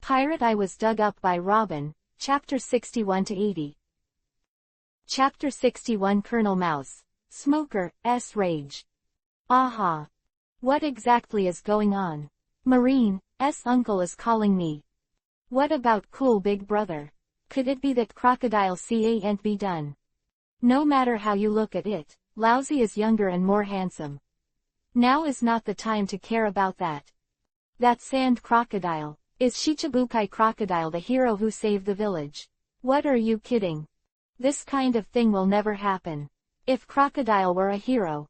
Pirate I was dug up by Robin, Chapter 61-80. Chapter 61 Colonel Mouse, Smoker, S. Rage. Aha! What exactly is going on? Marine, S. Uncle is calling me. What about cool big brother? Could it be that crocodile can't be done? No matter how you look at it, Lousy is younger and more handsome. Now is not the time to care about that. That sand crocodile. Is Shichibukai Crocodile the hero who saved the village? What are you kidding? This kind of thing will never happen. If Crocodile were a hero.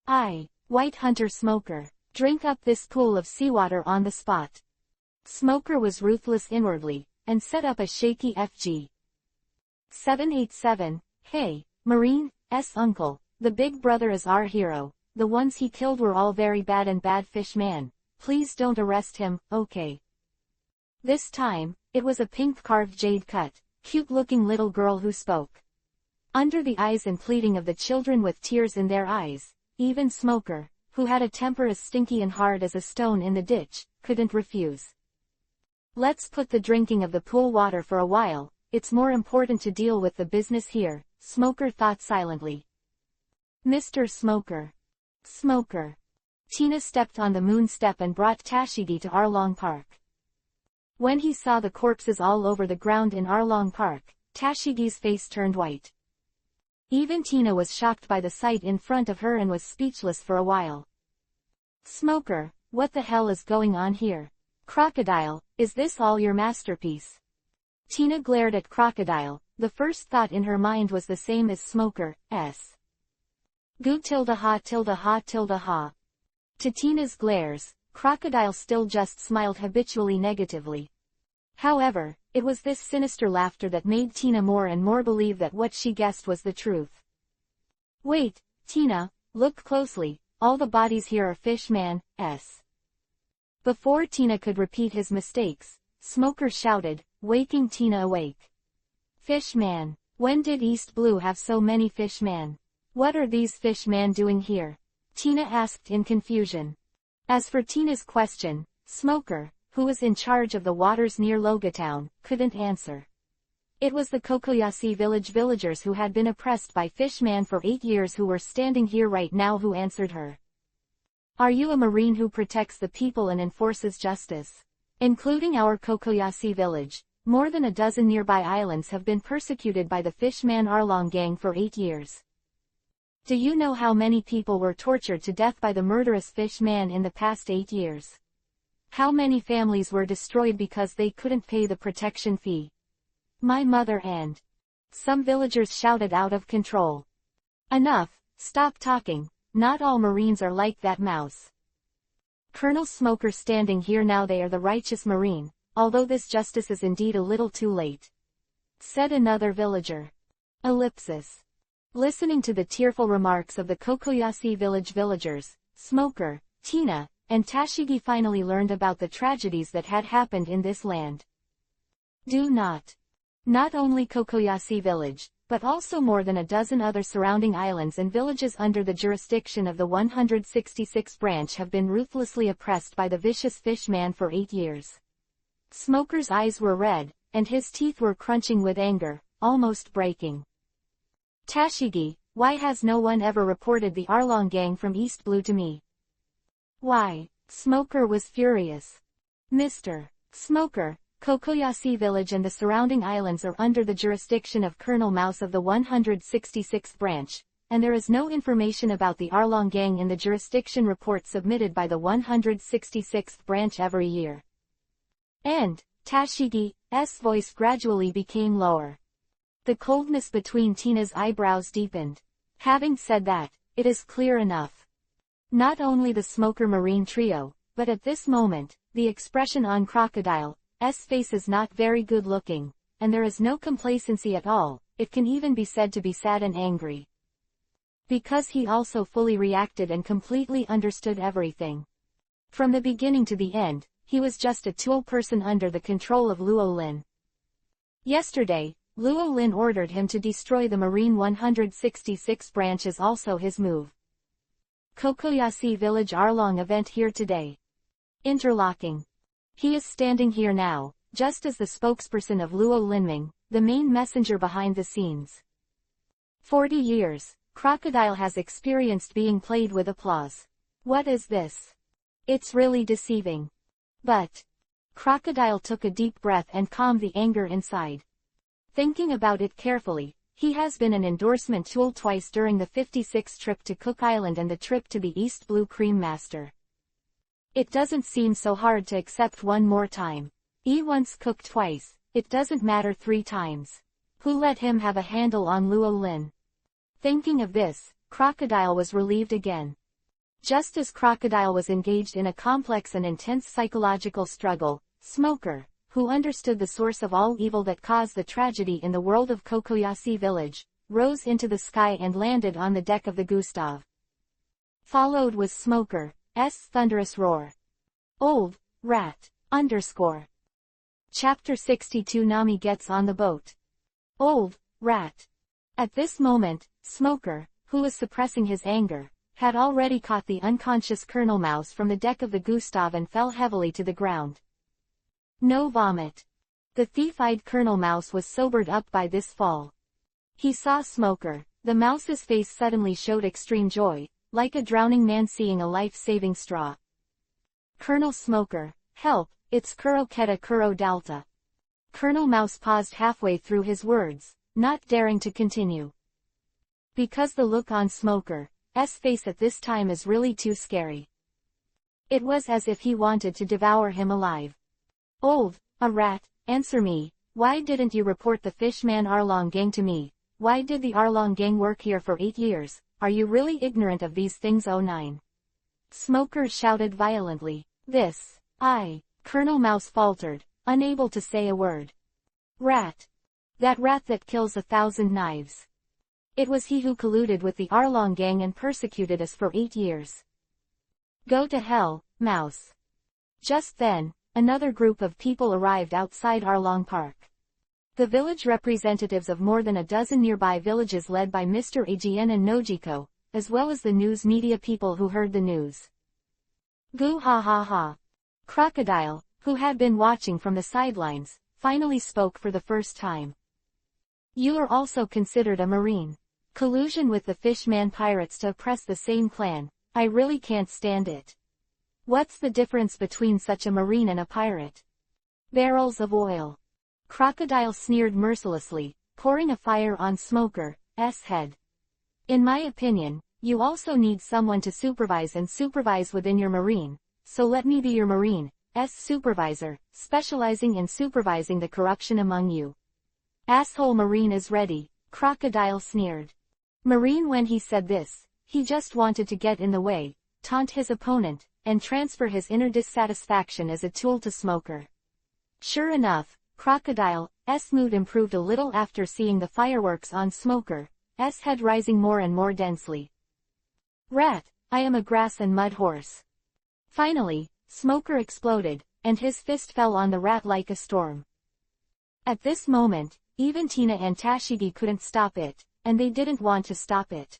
White Hunter Smoker, drink up this pool of seawater on the spot. Smoker was ruthless inwardly, and set up a shaky FG. 787, hey, Marine, S. Uncle, the big brother is our hero, the ones he killed were all very bad and bad fish man, please don't arrest him, okay. This time, it was a pink carved jade cut, cute-looking little girl who spoke. Under the eyes and pleading of the children with tears in their eyes, even Smoker, who had a temper as stinky and hard as a stone in the ditch, couldn't refuse. Let's put the drinking of the pool water for a while, it's more important to deal with the business here, Smoker thought silently. Mr. Smoker. Smoker. Tina stepped on the moon step and brought Tashigi to Arlong Park. When he saw the corpses all over the ground in Arlong Park, Tashigi's face turned white. Even Tina was shocked by the sight in front of her and was speechless for a while. Smoker, what the hell is going on here? Crocodile, is this all your masterpiece? Tina glared at Crocodile, the first thought in her mind was the same as Smoker, S. Goo tilde ha tilde ha tilde ha. To Tina's glares, Crocodile still just smiled habitually negatively. However, it was this sinister laughter that made Tina more and more believe that what she guessed was the truth. Wait, Tina, look closely, all the bodies here are fish man, S. Before Tina could repeat his mistakes, Smoker shouted, waking Tina awake. Fish man, when did East Blue have so many fish man? What are these fish man doing here? Tina asked in confusion. As for Tina's question, Smoker, who was in charge of the waters near Logatown, couldn't answer. It was the Kokoyashi village villagers who had been oppressed by Fishman for 8 years who were standing here right now who answered her. Are you a marine who protects the people and enforces justice? Including our Kokoyashi village, more than a dozen nearby islands have been persecuted by the Fishman Arlong gang for 8 years. Do you know how many people were tortured to death by the murderous fish man in the past 8 years? How many families were destroyed because they couldn't pay the protection fee? My mother and... Some villagers shouted out of control. Enough, stop talking, not all Marines are like that mouse. Colonel Smoker standing here now they are the righteous Marine, although this justice is indeed a little too late. Said another villager. Ellipsis. Listening to the tearful remarks of the Kokoyashi village villagers, Smoker, Tina, and Tashigi finally learned about the tragedies that had happened in this land. Do not. Not only Kokoyashi village, but also more than a dozen other surrounding islands and villages under the jurisdiction of the 166th branch have been ruthlessly oppressed by the vicious fish man for 8 years. Smoker's eyes were red, and his teeth were crunching with anger, almost breaking. Tashigi, why has no one ever reported the Arlong gang from East Blue to me? Why? Smoker was furious. Mr. Smoker, Kokoyashi village and the surrounding islands are under the jurisdiction of Colonel Mouse of the 166th branch, and there is no information about the Arlong gang in the jurisdiction report submitted by the 166th branch every year. And, Tashigi's voice gradually became lower. The coldness between Tina's eyebrows deepened. Having said that, it is clear enough. Not only the Smoker Marine trio, but at this moment, the expression on Crocodile's face is not very good looking, and there is no complacency at all, it can even be said to be sad and angry. Because he also fully reacted and completely understood everything. From the beginning to the end, he was just a tool person under the control of Luo Lin. Yesterday, Luo Lin ordered him to destroy the Marine 166 branch is also his move. Kokoyashi village Arlong event here today. Interlocking. He is standing here now, just as the spokesperson of Luo Linming, the main messenger behind the scenes. 40 years, Crocodile has experienced being played with applause. What is this? It's really deceiving. But Crocodile took a deep breath and calmed the anger inside. Thinking about it carefully, he has been an endorsement tool twice during the 56th trip to Cook Island and the trip to the East Blue Cream Master. It doesn't seem so hard to accept one more time. He once cooked twice, it doesn't matter 3 times. Who let him have a handle on Luo Lin? Thinking of this, Crocodile was relieved again. Just as Crocodile was engaged in a complex and intense psychological struggle, Smoker, who understood the source of all evil that caused the tragedy in the world of Kokoyasi village, rose into the sky and landed on the deck of the Gustav. Followed was Smoker's thunderous roar. Old rat _ Chapter 62 Nami gets on the boat. Old rat. At this moment, Smoker, who was suppressing his anger, had already caught the unconscious Colonel Mouse from the deck of the Gustav and fell heavily to the ground. No vomit. The thief-eyed Colonel Mouse was sobered up by this fall. He saw Smoker. The mouse's face suddenly showed extreme joy, like a drowning man seeing a life-saving straw. Colonel Smoker, help, it's Kuro Keta Kuro Dalta. Colonel Mouse paused halfway through his words, not daring to continue. Because the look on Smoker's face at this time is really too scary. It was as if he wanted to devour him alive. Old rat, answer me, why didn't you report the Fishman Arlong gang to me? Why did the Arlong gang work here for 8 years? Are you really ignorant of these things? 09. Smoker shouted violently. Colonel Mouse faltered, unable to say a word. Rat. That rat that kills 1,000 knives. It was he who colluded with the Arlong gang and persecuted us for 8 years. Go to hell, Mouse. Just then, another group of people arrived outside Arlong Park. The village representatives of more than a dozen nearby villages led by Mr. Ajian and Nojiko, as well as the news media people who heard the news. Goo ha ha ha. Crocodile, who had been watching from the sidelines, finally spoke for the first time. You are also considered a marine. Collusion with the Fishman pirates to oppress the same clan, I really can't stand it. What's the difference between such a marine and a pirate? Barrels of oil. Crocodile sneered mercilessly, pouring a fire on Smoker's head. In my opinion, you also need someone to supervise within your marine, so let me be your marine's supervisor, specializing in supervising the corruption among you. Asshole marine is ready, Crocodile sneered. Marine. When he said this, he just wanted to get in the way, taunt his opponent, and transfer his inner dissatisfaction as a tool to Smoker. Sure enough, Crocodile's mood improved a little after seeing the fireworks on Smoker's head rising more and more densely. Rat, I am a grass and mud horse. Finally, Smoker exploded, and his fist fell on the rat like a storm. At this moment, even Tina and Tashigi couldn't stop it, and they didn't want to stop it.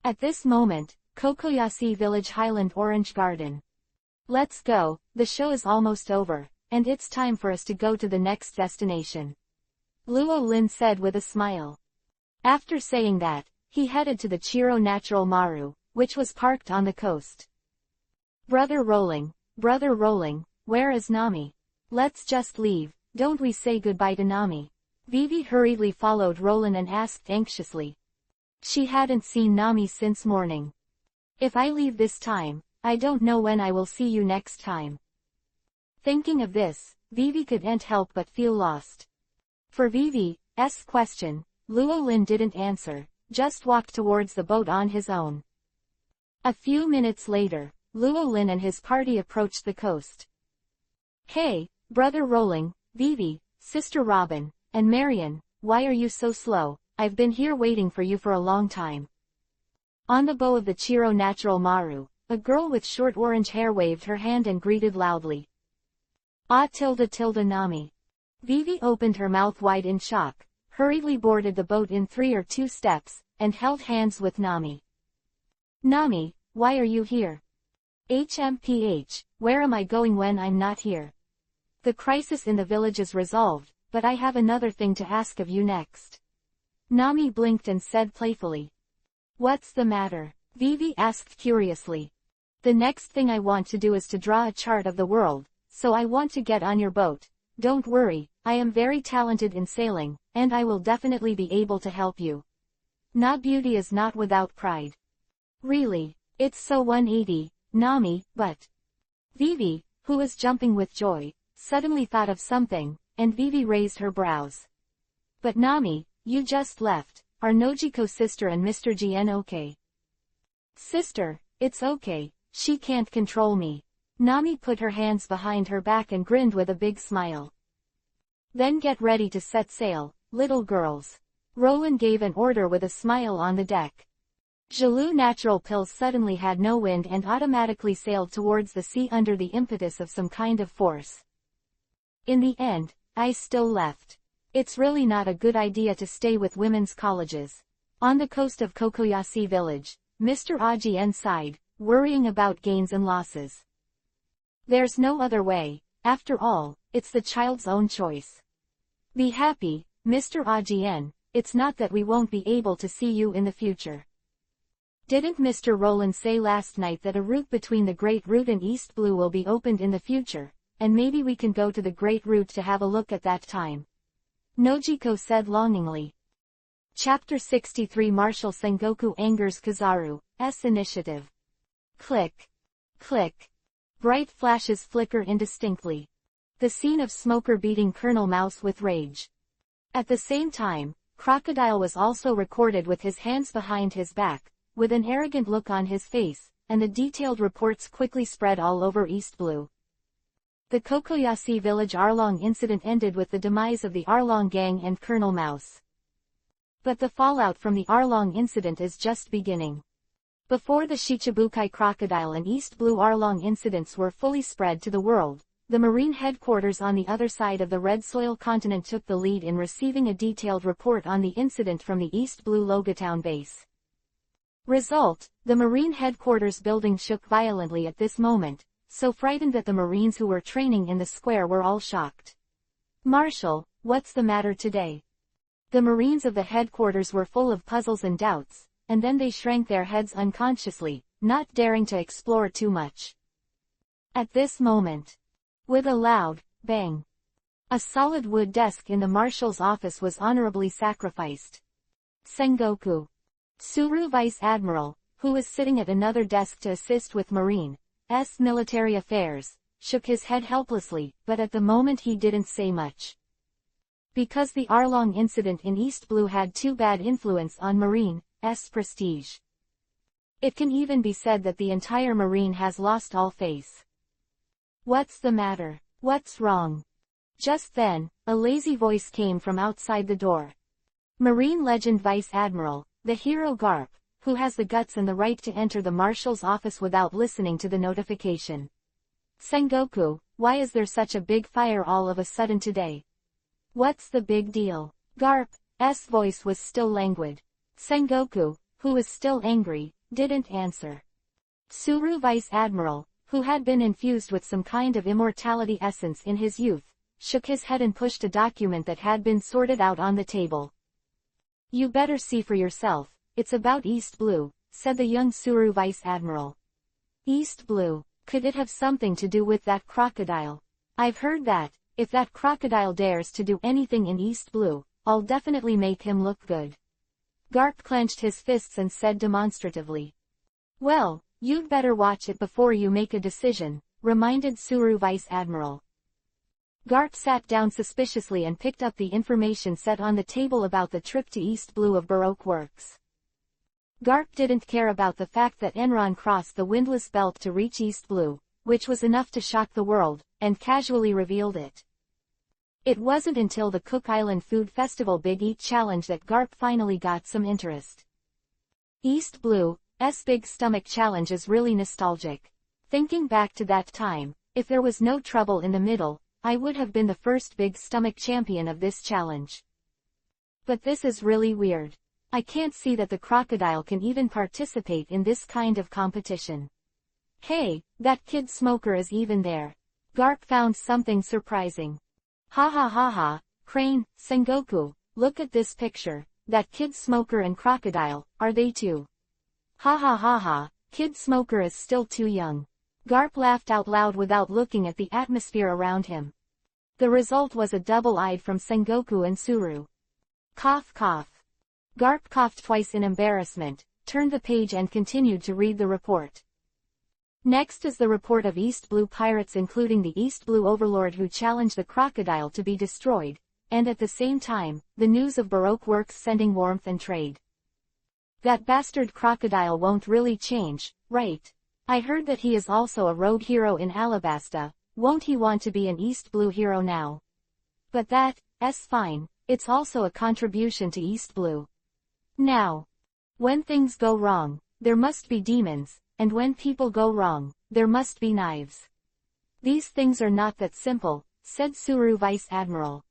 At this moment, Kokoyasi Village Highland Orange Garden. Let's go, the show is almost over, and it's time for us to go to the next destination. Luo Lin said with a smile. After saying that, he headed to the Chiro Natural Maru, which was parked on the coast. Brother Rolling, where is Nami? Let's just leave, don't we say goodbye to Nami? Vivi hurriedly followed Roland and asked anxiously. She hadn't seen Nami since morning. If I leave this time, I don't know when I will see you next time. Thinking of this, Vivi couldn't help but feel lost. For Vivi's question, Luo Lin didn't answer, just walked towards the boat on his own. A few minutes later, Luo Lin and his party approached the coast. Hey, Brother Rolling, Vivi, Sister Robin, and Marian, why are you so slow? I've been here waiting for you for a long time. On the bow of the Chiro Natural Maru, a girl with short orange hair waved her hand and greeted loudly. Nami. Vivi opened her mouth wide in shock, hurriedly boarded the boat in 3 or 2 steps, and held hands with Nami. Nami, why are you here? HMPH, where am I going when I'm not here? The crisis in the village is resolved, but I have another thing to ask of you next. Nami blinked and said playfully. What's the matter? Vivi asked curiously. The next thing I want to do is to draw a chart of the world, so I want to get on your boat. Don't worry, I am very talented in sailing, and I will definitely be able to help you. Na beauty is not without pride. Really, it's so 180, Nami, but... Vivi, who was jumping with joy, suddenly thought of something, and Vivi raised her brows. But Nami, you just left. Are Nojiko's sister and Mr. GN okay? Sister, it's okay, she can't control me. Nami put her hands behind her back and grinned with a big smile. Then get ready to set sail, little girls. Roland gave an order with a smile on the deck. Jalou natural pills suddenly had no wind and automatically sailed towards the sea under the impetus of some kind of force. In the end, I still left. It's really not a good idea to stay with women's colleges. On the coast of Kokoyashi village, Mr. Ajien sighed, worrying about gains and losses. There's no other way, after all, it's the child's own choice. Be happy, Mr. Ajien, it's not that we won't be able to see you in the future. Didn't Mr. Roland say last night that a route between the Great Route and East Blue will be opened in the future, and maybe we can go to the Great Route to have a look at that time? Nojiko said longingly. Chapter 63 Martial Sengoku angers Kizaru's initiative. Click. Click. Bright flashes flicker indistinctly. The scene of Smoker beating Colonel Mouse with rage. At the same time, Crocodile was also recorded with his hands behind his back, with an arrogant look on his face, and the detailed reports quickly spread all over East Blue. The Kokoyashi village Arlong incident ended with the demise of the Arlong gang and Colonel Mouse. But the fallout from the Arlong incident is just beginning. Before the Shichibukai Crocodile and East Blue Arlong incidents were fully spread to the world, the Marine headquarters on the other side of the Red Soil continent took the lead in receiving a detailed report on the incident from the East Blue Logatown base. Result: the Marine headquarters building shook violently at this moment, so frightened that the Marines who were training in the square were all shocked. Marshal, what's the matter today? The Marines of the headquarters were full of puzzles and doubts, and then they shrank their heads unconsciously, not daring to explore too much. At this moment, with a loud bang, a solid wood desk in the marshal's office was honorably sacrificed. Sengoku, Tsuru Vice Admiral, who was sitting at another desk to assist with Marine's military affairs, shook his head helplessly, but at the moment he didn't say much. Because the Arlong incident in East Blue had too bad influence on Marine's prestige. It can even be said that the entire Marine has lost all faith. What's the matter? What's wrong? Just then, a lazy voice came from outside the door. Marine Legend Vice Admiral, the hero Garp, who has the guts and the right to enter the marshal's office without listening to the notification. Sengoku, why is there such a big fire all of a sudden today? What's the big deal? Garp's voice was still languid. Sengoku, who was still angry, didn't answer. Tsuru Vice Admiral, who had been infused with some kind of immortality essence in his youth, shook his head and pushed a document that had been sorted out on the table. You better see for yourself, it's about East Blue, said the young Tsuru Vice Admiral. East Blue, could it have something to do with that crocodile? I've heard that, if that crocodile dares to do anything in East Blue, I'll definitely make him look good. Garp clenched his fists and said demonstratively. Well, you'd better watch it before you make a decision, reminded Tsuru Vice Admiral. Garp sat down suspiciously and picked up the information set on the table about the trip to East Blue of Baroque Works. Garp didn't care about the fact that Enron crossed the windless belt to reach East Blue, which was enough to shock the world, and casually revealed it. It wasn't until the Cook Island Food Festival Big Eat Challenge that Garp finally got some interest. East Blue's Big Stomach Challenge is really nostalgic. Thinking back to that time, if there was no trouble in the middle, I would have been the first big stomach champion of this challenge. But this is really weird. I can't see that the crocodile can even participate in this kind of competition. Hey, that kid Smoker is even there. Garp found something surprising. Ha ha ha ha, Crane, Sengoku, look at this picture, that Kid Smoker and Crocodile, are they two? Ha ha ha ha, Kid Smoker is still too young. Garp laughed out loud without looking at the atmosphere around him. The result was a double-eyed from Sengoku and Suru. Cough cough. Garp coughed twice in embarrassment, turned the page and continued to read the report. Next is the report of East Blue pirates, including the East Blue overlord who challenged the crocodile to be destroyed, and at the same time, the news of Baroque works sending warmth and trade. That bastard crocodile won't really change, right? I heard that he is also a road hero in Alabasta. Won't he want to be an East Blue hero now? But that's fine, it's also a contribution to East Blue. Now, when things go wrong, there must be demons, and when people go wrong, there must be knives. These things are not that simple, said Suru Vice Admiral.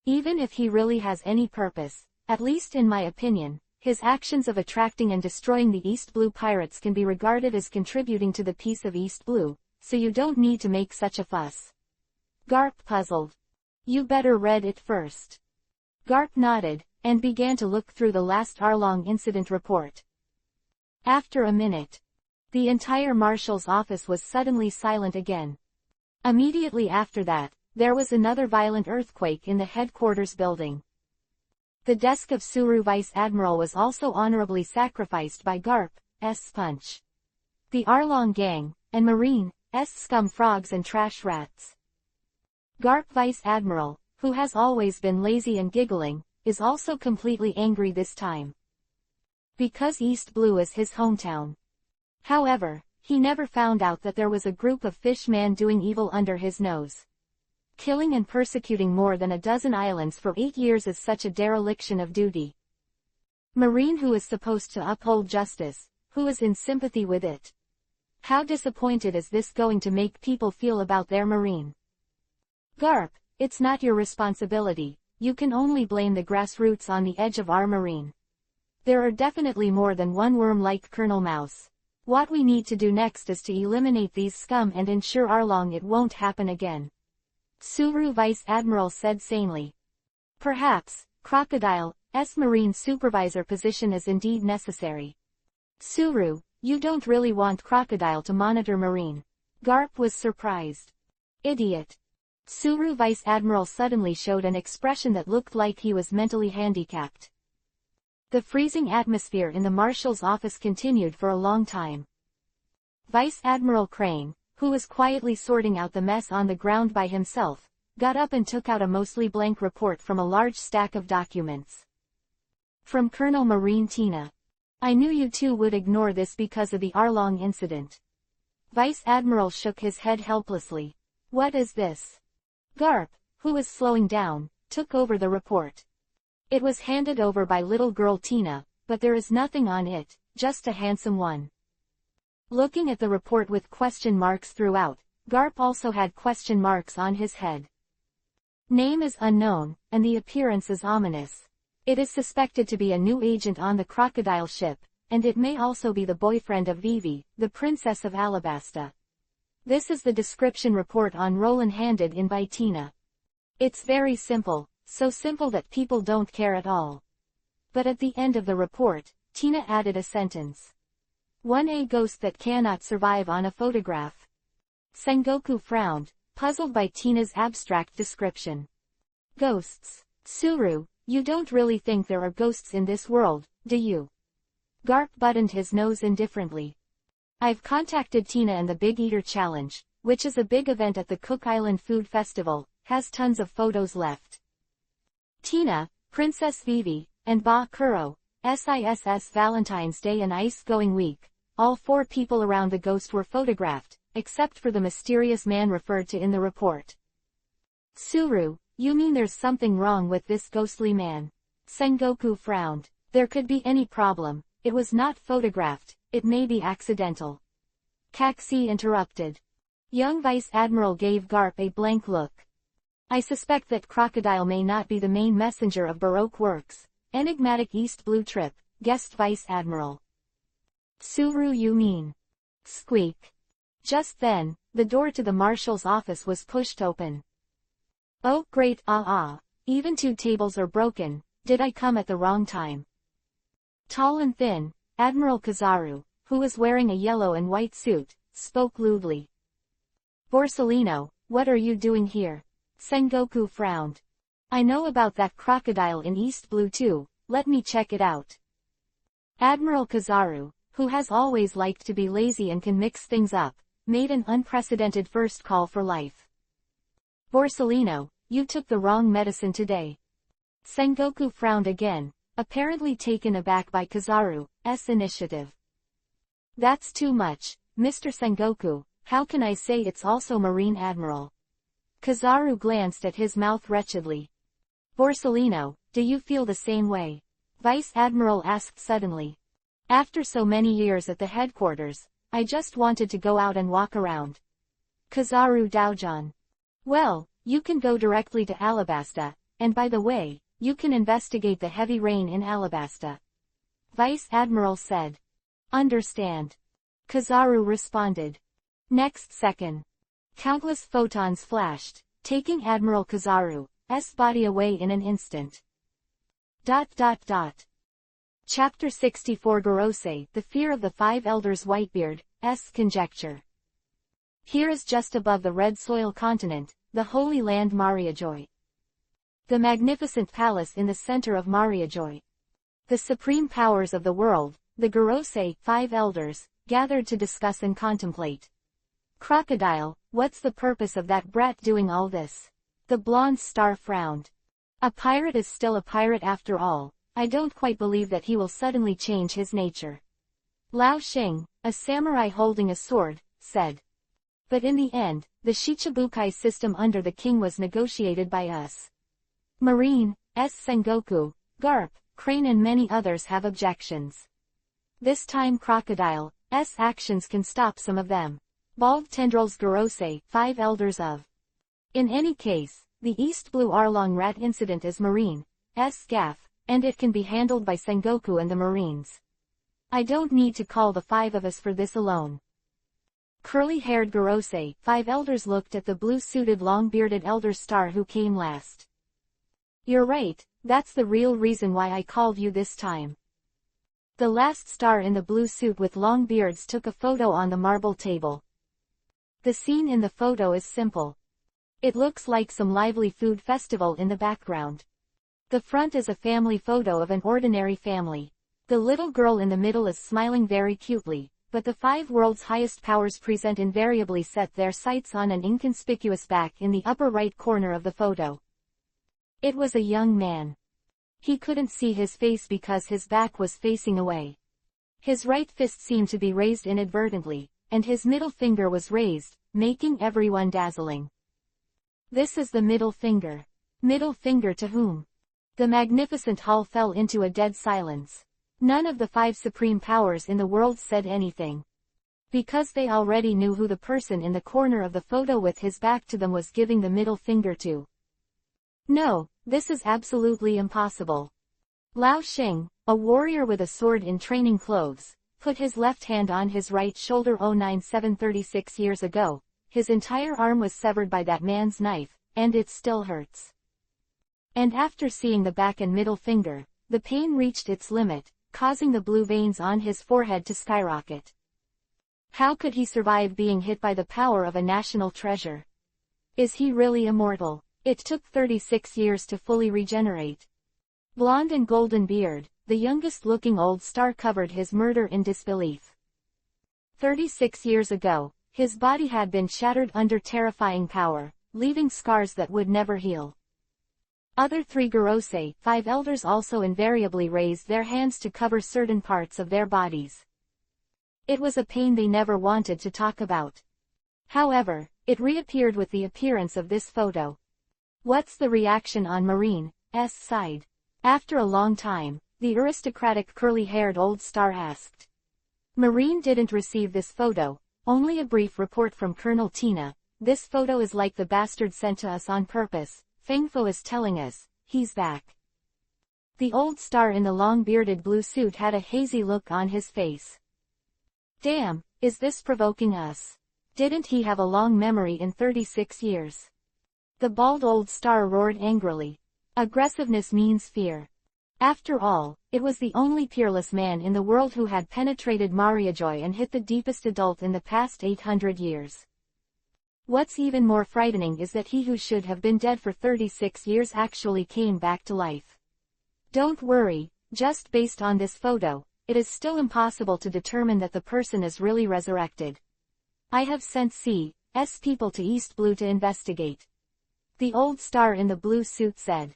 Even if he really has any purpose, at least in my opinion, his actions of attracting and destroying the East Blue pirates can be regarded as contributing to the peace of East Blue, so you don't need to make such a fuss. Garp puzzled. You better read it first. Garp nodded, and began to look through the last hour-long incident report. After a minute, the entire marshal's office was suddenly silent again. Immediately after that, there was another violent earthquake in the headquarters building. The desk of Suru Vice Admiral was also honorably sacrificed by Garp's punch. The Arlong gang, and Marine's scum frogs and trash rats. Garp Vice Admiral, who has always been lazy and giggling, is also completely angry this time. Because East Blue is his hometown. However, he never found out that there was a group of fishmen doing evil under his nose. Killing and persecuting more than a dozen islands for 8 years is such a dereliction of duty. Marine, who is supposed to uphold justice, who is in sympathy with it. How disappointed is this going to make people feel about their Marine? Garp, it's not your responsibility, you can only blame the grassroots on the edge of our Marine. There are definitely more than one worm like Colonel Mouse. What we need to do next is to eliminate these scum and ensure Arlong it won't happen again. Suru Vice Admiral said sanely. Perhaps, Crocodile's Marine supervisor position is indeed necessary. Suru, you don't really want Crocodile to monitor Marine. Garp was surprised. Idiot. Suru Vice Admiral suddenly showed an expression that looked like he was mentally handicapped. The freezing atmosphere in the marshal's office continued for a long time. Vice Admiral Crane, who was quietly sorting out the mess on the ground by himself, got up and took out a mostly blank report from a large stack of documents. From Colonel Marine Tina. I knew you two would ignore this because of the Arlong incident. Vice Admiral shook his head helplessly. What is this? Garp, who was slowing down, took over the report. It was handed over by little girl Tina, but there is nothing on it, just a handsome one. Looking at the report with question marks throughout, Garp also had question marks on his head. Name is unknown, and the appearance is ominous. It is suspected to be a new agent on the crocodile ship, and it may also be the boyfriend of Vivi, the princess of Alabasta. This is the description report on Roland handed in by Tina. It's very simple, so simple that people don't care at all. But at the end of the report, Tina added a sentence. 1A ghost that cannot survive on a photograph. Sengoku frowned, puzzled by Tina's abstract description. Ghosts. Suru, you don't really think there are ghosts in this world, do you? Garp buttoned his nose indifferently. I've contacted Tina, and the Big Eater Challenge, which is a big event at the Cook Island Food Festival, has tons of photos left. Tina, Princess Vivi, and Ba Kuro, SISS Valentine's Day and Ice Going Week, all 4 people around the ghost were photographed, except for the mysterious man referred to in the report. Suru, you mean there's something wrong with this ghostly man? Sengoku frowned. There could be any problem, it was not photographed, it may be accidental. Kaxi interrupted. Young Vice Admiral gave Garp a blank look. I suspect that Crocodile may not be the main messenger of Baroque works. Enigmatic East Blue trip, guessed Vice Admiral. Suru, you mean? Squeak. Just then, the door to the marshal's office was pushed open. Oh great, even 2 tables are broken, did I come at the wrong time? Tall and thin, Admiral Kizaru, who was wearing a yellow and white suit, spoke lewdly. Borsellino, what are you doing here? Sengoku frowned. I know about that crocodile in East Blue too, let me check it out. Admiral Kizaru, who has always liked to be lazy and can mix things up, made an unprecedented first call for life. Borsellino, you took the wrong medicine today. Sengoku frowned again, apparently taken aback by Kizaru's initiative. That's too much, Mr. Sengoku, how can I say it's also Marine Admiral? Kizaru glanced at his mouth wretchedly. Borsellino, do you feel the same way? Vice Admiral asked suddenly. After so many years at the headquarters, I just wanted to go out and walk around. Kizaru Daojan. Well, you can go directly to Alabasta, and by the way, you can investigate the heavy rain in Alabasta. Vice Admiral said. Understand. Kizaru responded. Next second. Countless photons flashed, taking Admiral Kizaru's body away in an instant. Chapter 64 Gorosei, The Fear of the Five Elders. Whitebeard's conjecture. Here is just above the Red Soil continent, the Holy Land Mariajoy. The magnificent palace in the center of Mariajoy. The supreme powers of the world, the Gorosei, 5 elders, gathered to discuss and contemplate. Crocodile, what's the purpose of that brat doing all this? The blonde star frowned. A pirate is still a pirate after all, I don't quite believe that he will suddenly change his nature. Lao Xing, a samurai holding a sword, said. But in the end, the Shichibukai system under the king was negotiated by us. Marine, Sengoku, Garp, Crane and many others have objections. This time Crocodile's actions can stop some of them. Bald Tendrils Gorosei, 5 elders of. In any case, the East Blue Arlong Rat incident is Marine's gaff, and it can be handled by Sengoku and the Marines. I don't need to call the 5 of us for this alone. Curly-haired Gorosei, 5 elders looked at the blue-suited long-bearded elder star who came last. You're right, that's the real reason why I called you this time. The last star in the blue suit with long beards took a photo on the marble table. The scene in the photo is simple. It looks like some lively food festival in the background. The front is a family photo of an ordinary family. The little girl in the middle is smiling very cutely, but the 5 world's highest powers present invariably set their sights on an inconspicuous back in the upper right corner of the photo. It was a young man. He couldn't see his face because his back was facing away. His right fist seemed to be raised inadvertently, and his middle finger was raised, making everyone dazzling. This is the middle finger. Middle finger to whom? The magnificent hall fell into a dead silence. None of the 5 supreme powers in the world said anything. Because they already knew who the person in the corner of the photo with his back to them was giving the middle finger to. No, this is absolutely impossible. Lao Xing, a warrior with a sword in training clothes, put his left hand on his right shoulder. 3736 years ago, his entire arm was severed by that man's knife, and it still hurts. And after seeing the back and middle finger, the pain reached its limit, causing the blue veins on his forehead to skyrocket. How could he survive being hit by the power of a national treasure? Is he really immortal? It took 36 years to fully regenerate. Blonde and golden beard, the youngest-looking old star covered his murder in disbelief. 36 years ago, his body had been shattered under terrifying power, leaving scars that would never heal. Other 3 Gorosei, 5 elders also invariably raised their hands to cover certain parts of their bodies. It was a pain they never wanted to talk about. However, it reappeared with the appearance of this photo. What's the reaction on Marine's side? After a long time, the aristocratic curly-haired old star asked. Marine didn't receive this photo, only a brief report from Colonel Tina. This photo is like the bastard sent to us on purpose. Fengfo is telling us, he's back. The old star in the long-bearded blue suit had a hazy look on his face. Damn, is this provoking us? Didn't he have a long memory in 36 years? The bald old star roared angrily. Aggressiveness means fear. After all, it was the only peerless man in the world who had penetrated Mariajoy and hit the deepest adult in the past 800 years. What's even more frightening is that he who should have been dead for 36 years actually came back to life. Don't worry, just based on this photo, it is still impossible to determine that the person is really resurrected. I have sent C.S. people to East Blue to investigate. The old star in the blue suit said.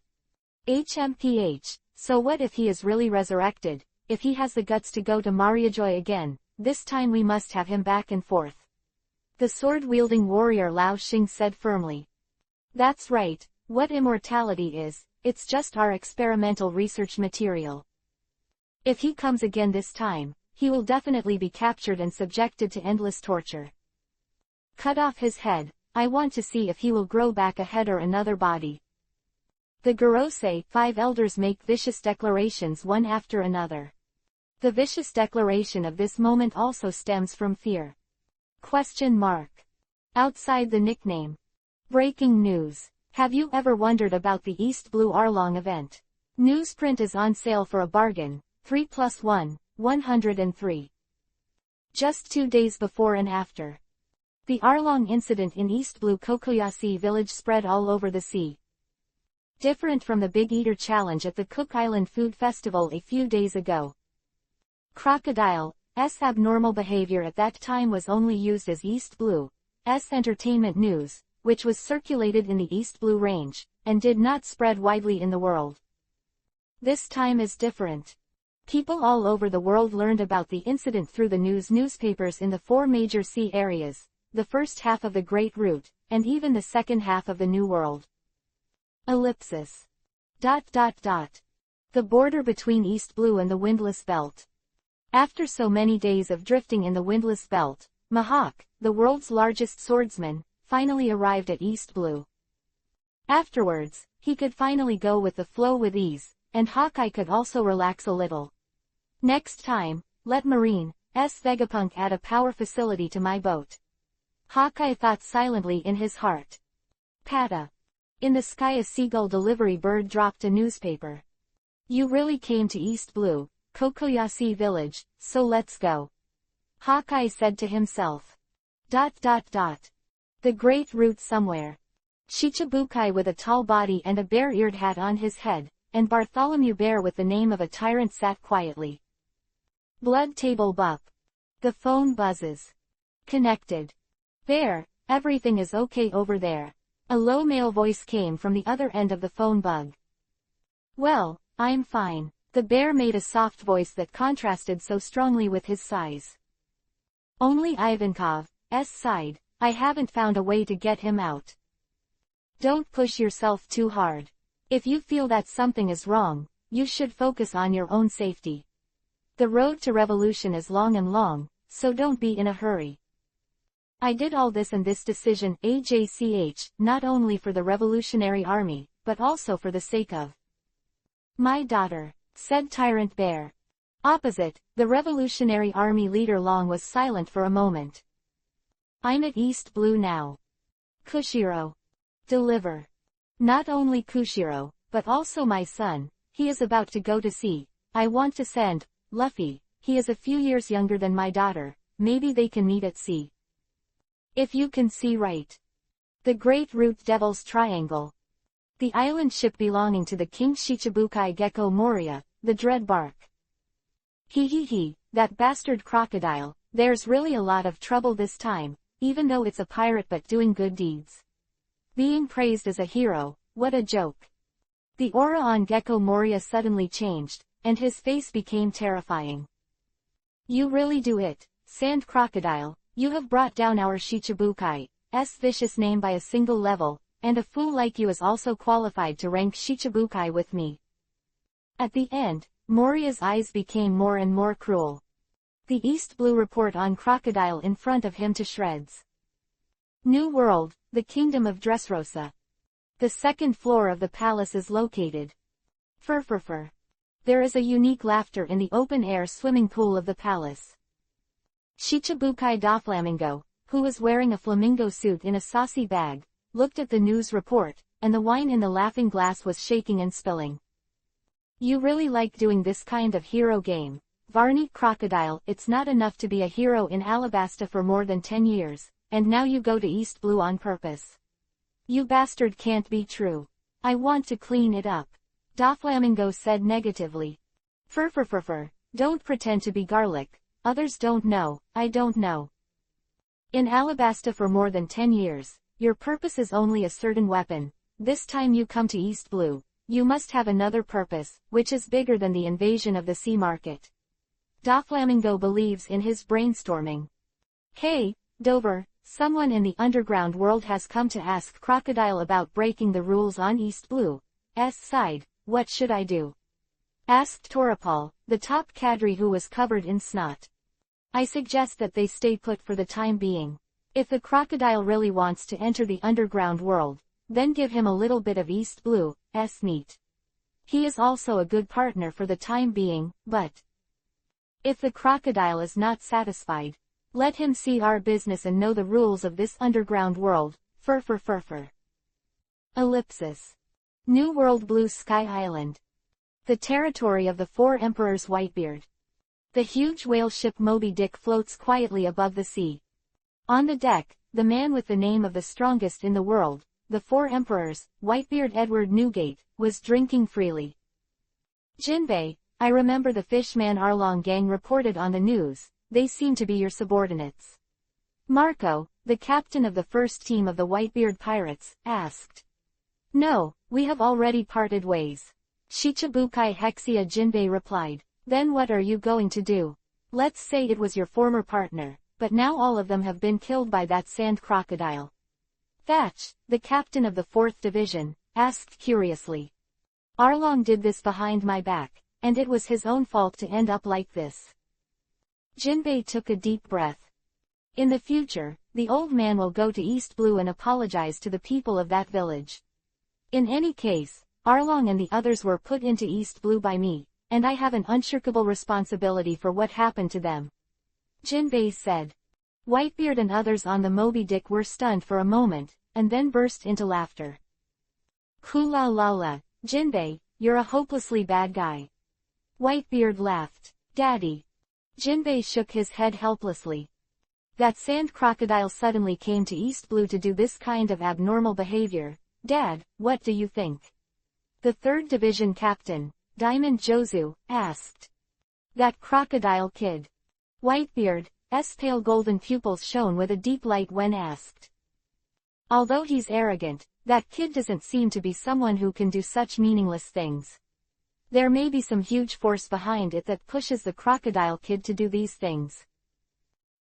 HMPH, so what if he is really resurrected? If he has the guts to go to Mariajoy again, this time we must have him back and forth. The sword-wielding warrior Lao Xing said firmly. That's right, what immortality is, it's just our experimental research material. If he comes again this time, he will definitely be captured and subjected to endless torture. Cut off his head, I want to see if he will grow back a head or another body. The Gorosei, 5 elders make vicious declarations one after another. The vicious declaration of this moment also stems from fear. Question mark. Outside the nickname. Breaking news. Have you ever wondered about the East Blue Arlong event? Newsprint is on sale for a bargain, 3+1, 103. Just 2 days before and after. The Arlong incident in East Blue Kokoyasi village spread all over the sea. Different from the Big Eater Challenge at the Cook Island Food Festival a few days ago. Crocodile's abnormal behavior at that time was only used as East Blue's entertainment news, which was circulated in the East Blue Range, and did not spread widely in the world. This time is different. People all over the world learned about the incident through the newspapers in the 4 major sea areas, the first half of the Great Route, and even the second half of the New World. Ellipsis. The border between East Blue and the Windless Belt. After so many days of drifting in the Windless Belt, Mahawk, the world's largest swordsman, finally arrived at East Blue. Afterwards, he could finally go with the flow with ease, and Hawkeye could also relax a little. Next time, let Marine's Vegapunk add a power facility to my boat. Hawkeye thought silently in his heart. Pata. In the sky a seagull delivery bird dropped a newspaper. You really came to East Blue, Kokoyasi village, so let's go. Hawkeye said to himself. The Great Route somewhere. Chichibukai with a tall body and a bear-eared hat on his head, and Bartholomew Bear with the name of a tyrant sat quietly. Blood table bup. The phone buzzes. Connected. Bear, everything is okay over there. A low male voice came from the other end of the phone bug. Well, I'm fine. The bear made a soft voice that contrasted so strongly with his size. Only Ivankov's sighed, I haven't found a way to get him out. Don't push yourself too hard. If you feel that something is wrong, you should focus on your own safety. The road to revolution is long and long, so don't be in a hurry. I did all this and this decision, AJCH, not only for the Revolutionary Army, but also for the sake of my daughter, said Tyrant Bear. Opposite, the Revolutionary Army leader Long was silent for a moment. I'm at East Blue now. Kushiro. Deliver. Not only Kushiro, but also my son, he is about to go to sea. I want to send Luffy, he is a few years younger than my daughter, maybe they can meet at sea. If you can see right. The Great Root Devil's Triangle. The island ship belonging to the King Shichibukai Gecko Moria, the Dread Bark. He, that bastard crocodile, there's really a lot of trouble this time, even though it's a pirate but doing good deeds. Being praised as a hero, what a joke. The aura on Gecko Moria suddenly changed, and his face became terrifying. You really do it, Sand Crocodile. You have brought down our Shichibukai's vicious name by a single level, and a fool like you is also qualified to rank Shichibukai with me. At the end, Moria's eyes became more and more cruel. The East Blue report on Crocodile in front of him to shreds. New World, the Kingdom of Dressrosa. The second floor of the palace is located. Fur. There is a unique laughter in the open-air swimming pool of the palace. Shichibukai Doflamingo, who was wearing a flamingo suit in a saucy bag, looked at the news report, and the wine in the laughing glass was shaking and spilling. You really like doing this kind of hero game, Varney Crocodile. It's not enough to be a hero in Alabasta for more than 10 years, and now you go to East Blue on purpose. You bastard, can't be true. I want to clean it up. Doflamingo said negatively. Fur, don't pretend to be garlic, others don't know, I don't know. In Alabasta for more than 10 years, your purpose is only a certain weapon. This time you come to East Blue, you must have another purpose, which is bigger than the invasion of the sea market. Doflamingo believes in his brainstorming. Hey, Dover, someone in the underground world has come to ask Crocodile about breaking the rules on East Blue's side. What should I do? Asked Torapal, the top cadre who was covered in snot. I suggest that they stay put for the time being. If the crocodile really wants to enter the underground world, then give him a little bit of East Blue's meat. He is also a good partner for the time being, but if the crocodile is not satisfied, let him see our business and know the rules of this underground world. Fur. Ellipsis. New World, Blue Sky Island. The territory of the Four Emperors. Whitebeard. The huge whale ship Moby Dick floats quietly above the sea. On the deck, the man with the name of the strongest in the world, the Four Emperors, Whitebeard Edward Newgate, was drinking freely. Jinbei, I remember the Fishman Arlong gang reported on the news. They seem to be your subordinates. Marco, the captain of the first team of the Whitebeard pirates, asked. No, we have already parted ways. Shichibukai Hexia. Jinbei replied. Then what are you going to do? Let's say it was your former partner, but now all of them have been killed by that sand crocodile. Thatch, the captain of the 4th Division, asked curiously. Arlong did this behind my back, and it was his own fault to end up like this. Jinbei took a deep breath. In the future, the old man will go to East Blue and apologize to the people of that village. In any case, Arlong and the others were put into East Blue by me, and I have an unshakable responsibility for what happened to them. Jinbei said. Whitebeard and others on the Moby Dick were stunned for a moment, and then burst into laughter. Hula la la, Jinbei, you're a hopelessly bad guy. Whitebeard laughed. Daddy. Jinbei shook his head helplessly. That sand crocodile suddenly came to East Blue to do this kind of abnormal behavior. Dad, what do you think? The 3rd Division captain, Diamond Jozu, asked. That crocodile kid. Whitebeard's pale golden pupils shone with a deep light when asked. Although he's arrogant, that kid doesn't seem to be someone who can do such meaningless things. There may be some huge force behind it that pushes the crocodile kid to do these things.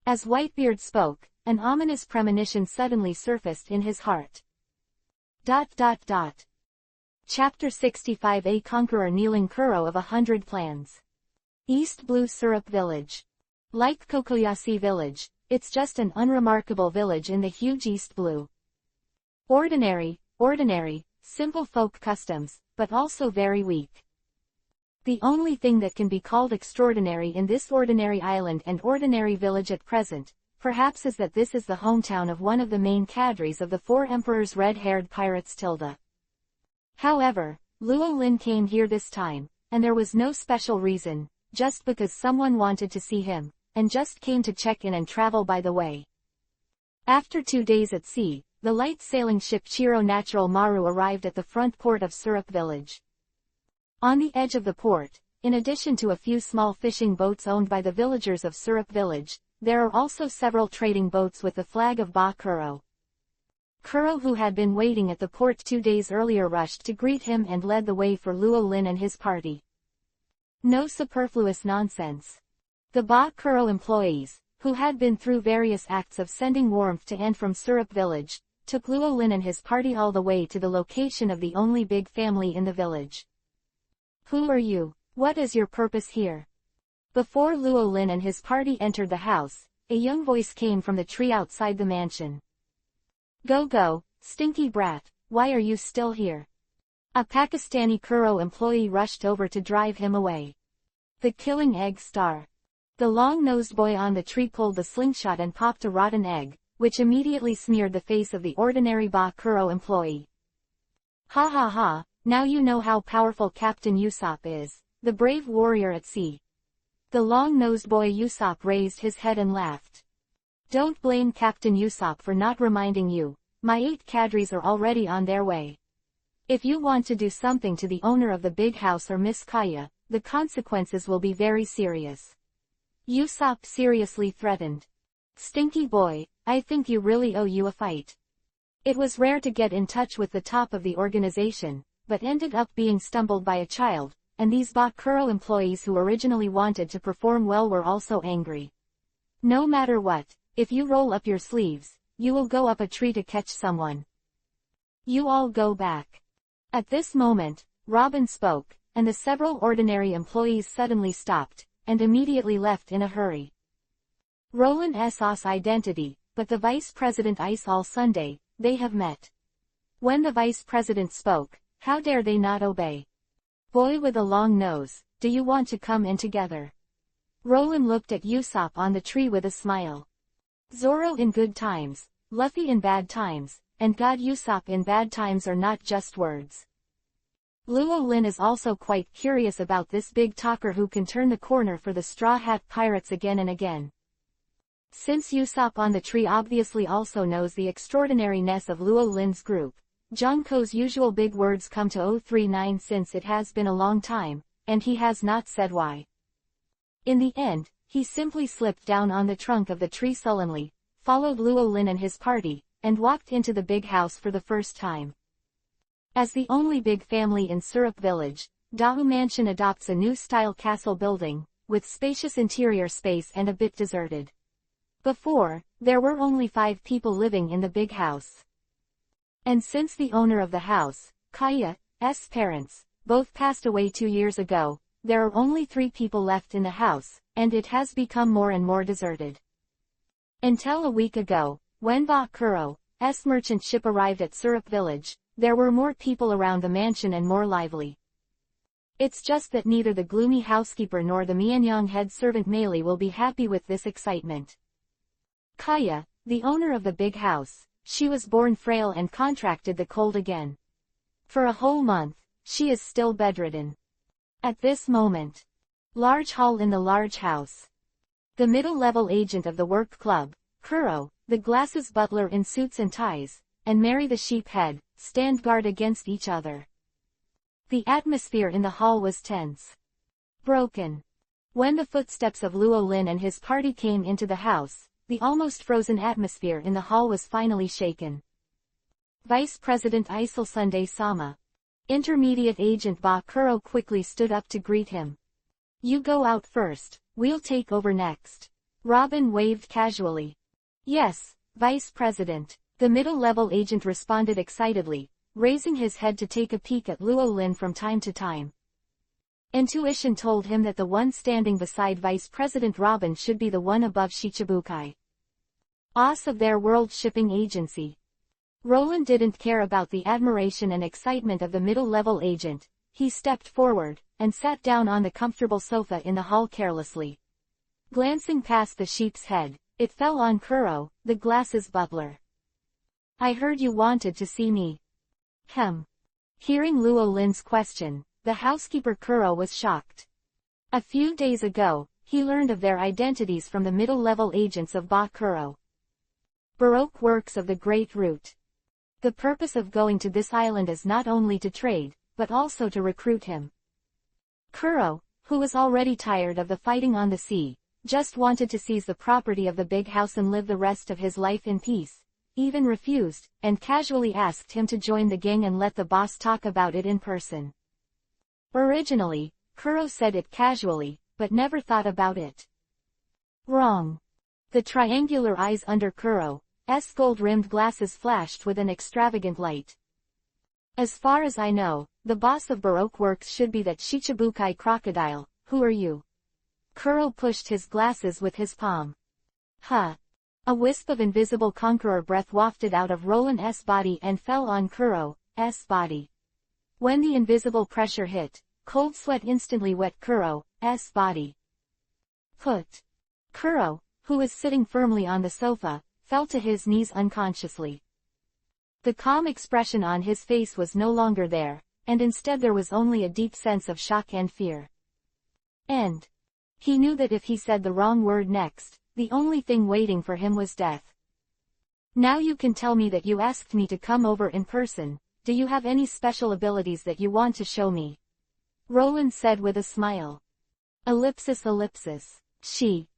As Whitebeard spoke, an ominous premonition suddenly surfaced in his heart. Chapter-65 A Conqueror Kneeling Kuro of 100 Plans. East Blue Syrup Village. Like Kokoyashi Village, it's just an unremarkable village in the huge East Blue. Ordinary, simple folk customs, but also very weak. The only thing that can be called extraordinary in this ordinary island and ordinary village at present, perhaps, is that this is the hometown of one of the main cadres of the Four Emperors' red-haired pirates. However, Luo Lin came here this time, and there was no special reason, just because someone wanted to see him, and just came to check in and travel by the way. After 2 days at sea, the light sailing ship Chiro Natural Maru arrived at the front port of Syrup Village. On the edge of the port, in addition to a few small fishing boats owned by the villagers of Syrup Village, there are also several trading boats with the flag of Ba Kuro. Kuro, who had been waiting at the port 2 days earlier, rushed to greet him and led the way for Luo Lin and his party. No superfluous nonsense. The Ba Kuro employees, who had been through various acts of sending warmth to and from Syrup Village, took Luo Lin and his party all the way to the location of the only big family in the village. Who are you? What is your purpose here? Before Luo Lin and his party entered the house, a young voice came from the tree outside the mansion. Go, stinky brat, why are you still here? A Pakistani Kuro employee rushed over to drive him away. The killing egg star. The long-nosed boy on the tree pulled the slingshot and popped a rotten egg, which immediately smeared the face of the ordinary Ba Kuro employee. Ha ha ha, now you know how powerful Captain Usopp is, the brave warrior at sea. The long-nosed boy Usopp raised his head and laughed. Don't blame Captain Usopp for not reminding you, my 8 cadres are already on their way. If you want to do something to the owner of the big house or Miss Kaya, the consequences will be very serious. Usopp seriously threatened. Stinky boy, I think you really owe you a fight. It was rare to get in touch with the top of the organization, but ended up being stumbled by a child, and these Ba Kuro employees who originally wanted to perform well were also angry. No matter what, if you roll up your sleeves, you will go up a tree to catch someone. You all go back. At this moment, Robin spoke, and the several ordinary employees suddenly stopped, and immediately left in a hurry. Roland S.'s identity, but the Vice President Ice all Sunday, they have met. When the Vice President spoke, how dare they not obey? Boy with a long nose, do you want to come in together? Roland looked at Usopp on the tree with a smile. Zoro in good times, Luffy in bad times, and God Usopp in bad times are not just words. Luo Lin is also quite curious about this big talker who can turn the corner for the Straw Hat Pirates again and again. Since Usopp on the tree obviously also knows the extraordinariness of Luo Lin's group, Junko's usual big words come to 039 since it has been a long time, and he has not said why. In the end, he simply slipped down on the trunk of the tree sullenly, followed Luo Lin and his party, and walked into the big house for the first time. As the only big family in Syrup Village, Dahu Mansion adopts a new style castle building, with spacious interior space and a bit deserted. Before, there were only 5 people living in the big house. And since the owner of the house, Kaya's parents, both passed away 2 years ago, there are only 3 people left in the house, and it has become more and more deserted. Until a week ago, when Ba Kuro's merchant ship arrived at Syrup Village, there were more people around the mansion and more lively. It's just that neither the gloomy housekeeper nor the Mianyang head servant Meili will be happy with this excitement. Kaya, the owner of the big house, she was born frail and contracted the cold again. For a whole month, she is still bedridden. At this moment, large hall in the large house. The middle-level agent of the work club, Kuro, the glasses butler in suits and ties, and Mary the sheephead, stand guard against each other. The atmosphere in the hall was tense. Broken. When the footsteps of Luo Lin and his party came into the house, the almost frozen atmosphere in the hall was finally shaken. Vice President Isol Sunday-sama. Intermediate Agent Ba Kuro quickly stood up to greet him. You go out first, we'll take over next. Robin waved casually. Yes, Vice President. The middle-level agent responded excitedly, raising his head to take a peek at Luo Lin from time to time. Intuition told him that the one standing beside Vice President Robin should be the one above Shichibukai. Boss of their world shipping agency. Roland didn't care about the admiration and excitement of the middle-level agent. He stepped forward, and sat down on the comfortable sofa in the hall carelessly. Glancing past the sheep's head, it fell on Kuro, the glasses butler. I heard you wanted to see me. Hearing Luo Lin's question, the housekeeper Kuro was shocked. A few days ago, he learned of their identities from the middle-level agents of Ba Kuro. Baroque works of the Great Root. The purpose of going to this island is not only to trade, but also to recruit him. Kuro, who was already tired of the fighting on the sea, just wanted to seize the property of the big house and live the rest of his life in peace, even refused, and casually asked him to join the gang and let the boss talk about it in person. Originally, Kuro said it casually, but never thought about it. Wrong. The triangular eyes under Kuro's gold-rimmed glasses flashed with an extravagant light. As far as I know, the boss of Baroque Works should be that Shichibukai crocodile. Who are you? Kuro pushed his glasses with his palm. Huh. A wisp of invisible conqueror breath wafted out of Roland's body and fell on Kuro's body. When the invisible pressure hit, cold sweat instantly wet Kuro's body. Kuro, who was sitting firmly on the sofa, fell to his knees unconsciously. The calm expression on his face was no longer there, and instead there was only a deep sense of shock and fear. And he knew that if he said the wrong word next, the only thing waiting for him was death. Now you can tell me that you asked me to come over in person. Do you have any special abilities that you want to show me? Roland said with a smile. Ellipsis. She.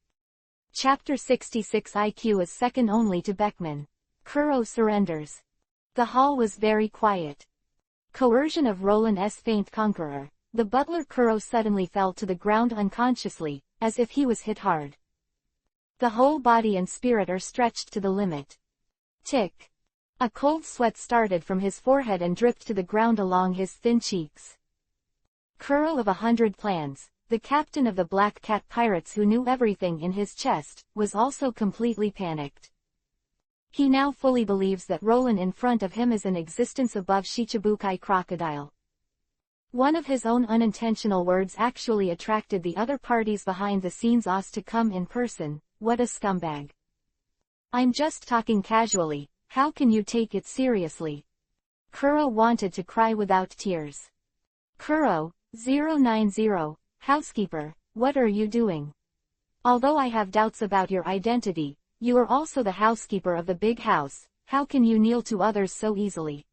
Chapter 66 IQ is second only to Beckman. Kuro surrenders. The hall was very quiet. Coercion of Roland's faint conqueror. The butler Kuro suddenly fell to the ground unconsciously, as if he was hit hard. The whole body and spirit are stretched to the limit. Tick. A cold sweat started from his forehead and dripped to the ground along his thin cheeks. Kuro of 100 Plans, the captain of the Black Cat pirates who knew everything in his chest, was also completely panicked. He now fully believes that Roland in front of him is an existence above Shichibukai crocodile. One of his own unintentional words actually attracted the other parties behind the scenes to come in person. What a scumbag. I'm just talking casually, how can you take it seriously? Kuro wanted to cry without tears. Kuro, 090, housekeeper, what are you doing? Although I have doubts about your identity, you are also the housekeeper of the big house, how can you kneel to others so easily?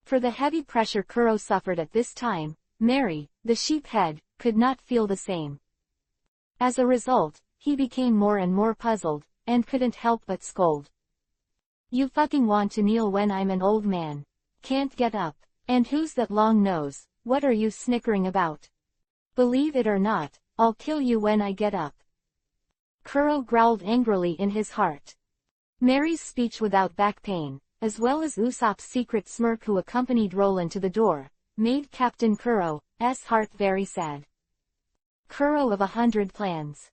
For the heavy pressure Kuro suffered at this time, Mary, the sheephead, could not feel the same. As a result, he became more and more puzzled, and couldn't help but scold. You fucking want to kneel when I'm an old man. Can't get up. And who's that long nose? What are you snickering about? Believe it or not, I'll kill you when I get up. Kuro growled angrily in his heart. Mary's speech without back pain, as well as Usopp's secret smirk who accompanied Roland to the door, made Captain Kuro's heart very sad. Kuro of 100 Plans.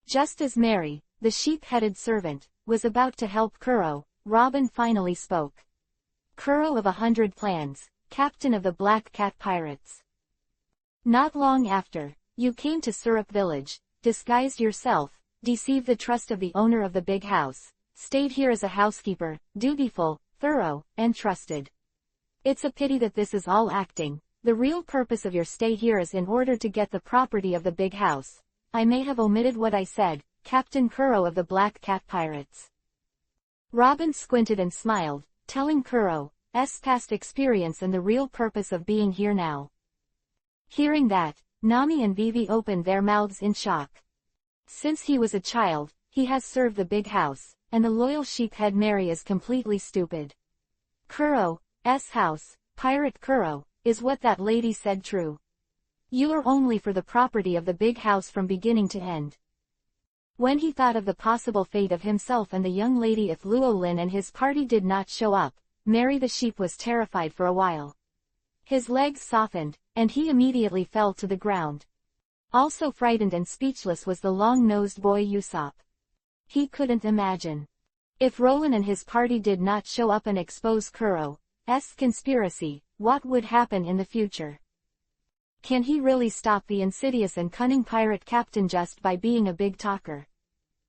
Just as Mary, the sheep-headed servant, was about to help Kuro, Robin finally spoke. Kuro of 100 Plans, captain of the Black Cat pirates. Not long after, you came to Syrup Village, disguised yourself, deceived the trust of the owner of the big house, stayed here as a housekeeper, dutiful, thorough, and trusted. It's a pity that this is all acting. The real purpose of your stay here is in order to get the property of the big house. I may have omitted what I said, Captain Kuro of the Black Cat pirates. Robin squinted and smiled, telling Kuro's past experience and the real purpose of being here now. Hearing that, Nami and Vivi opened their mouths in shock. Since he was a child, he has served the big house, and the loyal sheephead Mary is completely stupid. Kuro's house, Pirate Kuro, is what that lady said true. You are only for the property of the big house from beginning to end. When he thought of the possible fate of himself and the young lady if Luolin and his party did not show up, Mary the sheep was terrified for a while. His legs softened, and he immediately fell to the ground. Also frightened and speechless was the long-nosed boy Usopp. He couldn't imagine. If Roland and his party did not show up and expose Kuro's conspiracy, what would happen in the future? Can he really stop the insidious and cunning pirate captain just by being a big talker?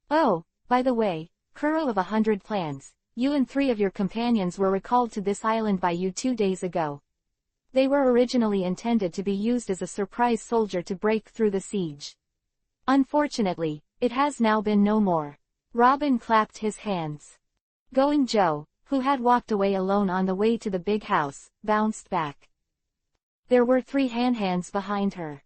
Oh, by the way, Kuro of 100 Plans, you and 3 of your companions were recalled to this island by you 2 days ago. They were originally intended to be used as a surprise soldier to break through the siege. Unfortunately, it has now been no more. Robin clapped his hands. Going Joe, who had walked away alone on the way to the big house, bounced back. There were 3 hands behind her.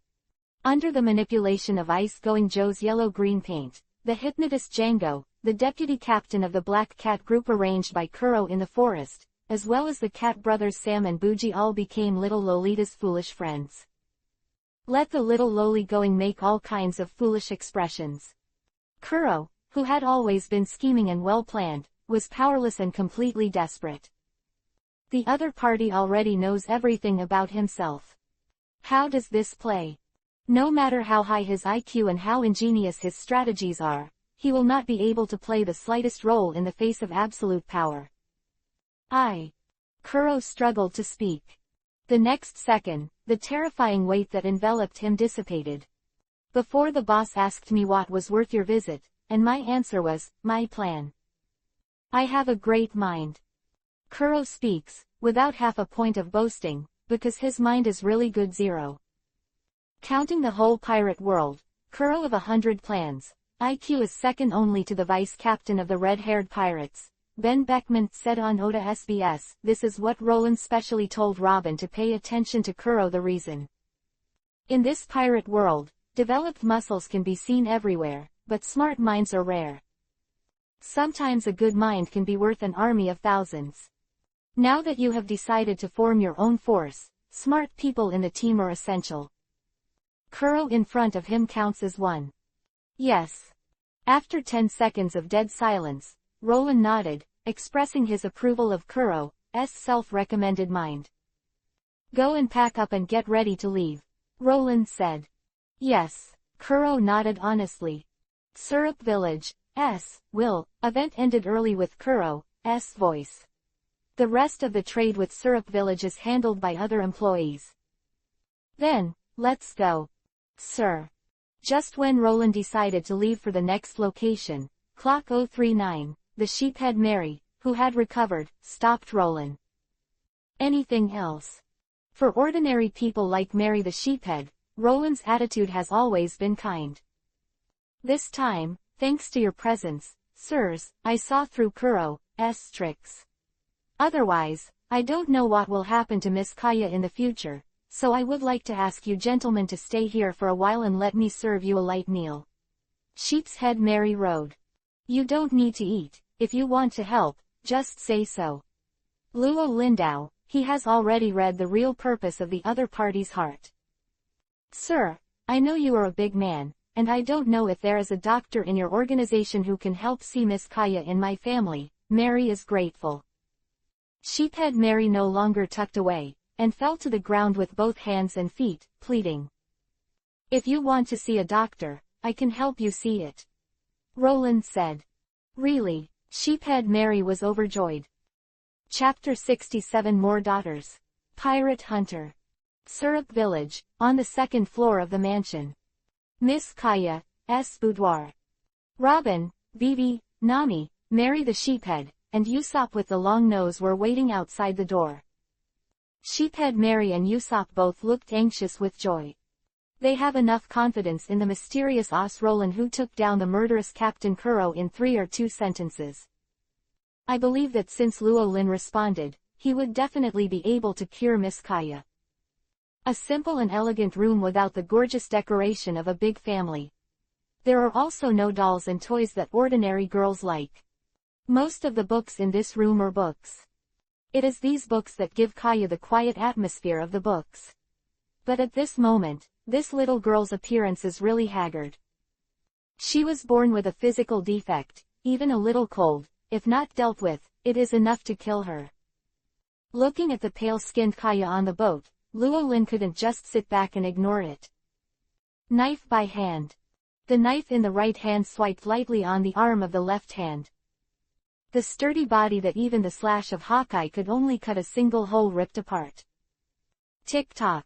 Under the manipulation of Going Joe's yellow-green paint, the hypnotist Django, the deputy captain of the Black Cat group arranged by Kuro in the forest, as well as the cat brothers Sam and Bougie all became little Lolita's foolish friends. Let the little loli going make all kinds of foolish expressions. Kuro, who had always been scheming and well-planned, was powerless and completely desperate. The other party already knows everything about himself. How does this play? No matter how high his IQ and how ingenious his strategies are, he will not be able to play the slightest role in the face of absolute power. Kuro struggled to speak. The next second, the terrifying weight that enveloped him dissipated. Before the boss asked me what was worth your visit, and my answer was, my plan. I have a great mind. Kuro speaks, without half a point of boasting, because his mind is really good. 0. Counting the whole pirate world, Kuro of 100 plans, IQ is second only to the vice captain of the red-haired pirates. Ben Beckman said on Oda SBS, this is what Roland specially told Robin to pay attention to Kuro. The reason. In this pirate world, developed muscles can be seen everywhere, but smart minds are rare. Sometimes a good mind can be worth an army of thousands. Now that you have decided to form your own force, smart people in the team are essential. Kuro in front of him counts as one. Yes. After 10 seconds of dead silence, Roland nodded, expressing his approval of Kuro's self-recommended mind. Go and pack up and get ready to leave, Roland said. Yes. Kuro nodded honestly. Syrup Village, event ended early with Kuro's voice. The rest of the trade with Syrup Village is handled by other employees. Then, let's go. Sir. Just when Roland decided to leave for the next location, clock 039, the sheephead Mary, who had recovered, stopped Roland. Anything else? For ordinary people like Mary the sheephead, Roland's attitude has always been kind. This time, thanks to your presence, sirs, I saw through Kuro's tricks. Otherwise, I don't know what will happen to Miss Kaya in the future, so I would like to ask you gentlemen to stay here for a while and let me serve you a light meal. Sheep's Head Mary Road. You don't need to eat. If you want to help, just say so. Luo Lindau, he has already read the real purpose of the other party's heart. Sir, I know you are a big man, and I don't know if there is a doctor in your organization who can help see Miss Kaya in my family. Mary is grateful. Sheephead Mary no longer tucked away, and fell to the ground with both hands and feet, pleading. If you want to see a doctor, I can help you see it. Roland said. Really? Sheephead Mary was overjoyed. Chapter 67 More Daughters. Pirate Hunter. Syrup Village, on the second floor of the mansion. Miss Kaya's boudoir. Robin, Vivi, Nami, Mary the sheephead, and Usopp with the long nose were waiting outside the door. Sheephead Mary and Usopp both looked anxious with joy. They have enough confidence in the mysterious Os Roland who took down the murderous Captain Kuro in 3 or 2 sentences. I believe that since Luo Lin responded, he would definitely be able to cure Miss Kaya. A simple and elegant room without the gorgeous decoration of a big family. There are also no dolls and toys that ordinary girls like. Most of the books in this room are books. It is these books that give Kaya the quiet atmosphere of the books. But at this moment, this little girl's appearance is really haggard. She was born with a physical defect. Even a little cold, if not dealt with, it is enough to kill her. Looking at the pale-skinned Kaya on the boat, Luo Lin couldn't just sit back and ignore it. Knife by hand. The knife in the right hand swiped lightly on the arm of the left hand. The sturdy body that even the slash of Hawkeye could only cut a single hole ripped apart. Tick-tock.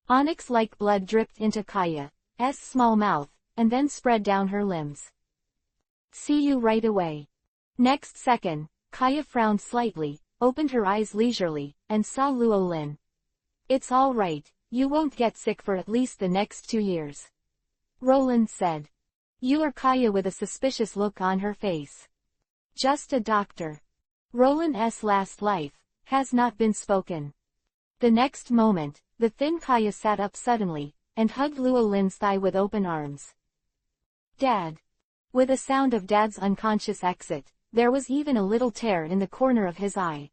Onyx-like blood dripped into Kaya's small mouth, and then spread down her limbs. See you right away. Next second, Kaya frowned slightly, opened her eyes leisurely, and saw Luo Lin. It's all right, you won't get sick for at least the next 2 years. Roland said. You are Kaya with a suspicious look on her face. Just a doctor. Roland's last life has not been spoken. The next moment, the thin Kaya sat up suddenly, and hugged Luo Lin's thigh with open arms. Dad. With a sound of Dad's unconscious exit, there was even a little tear in the corner of his eye.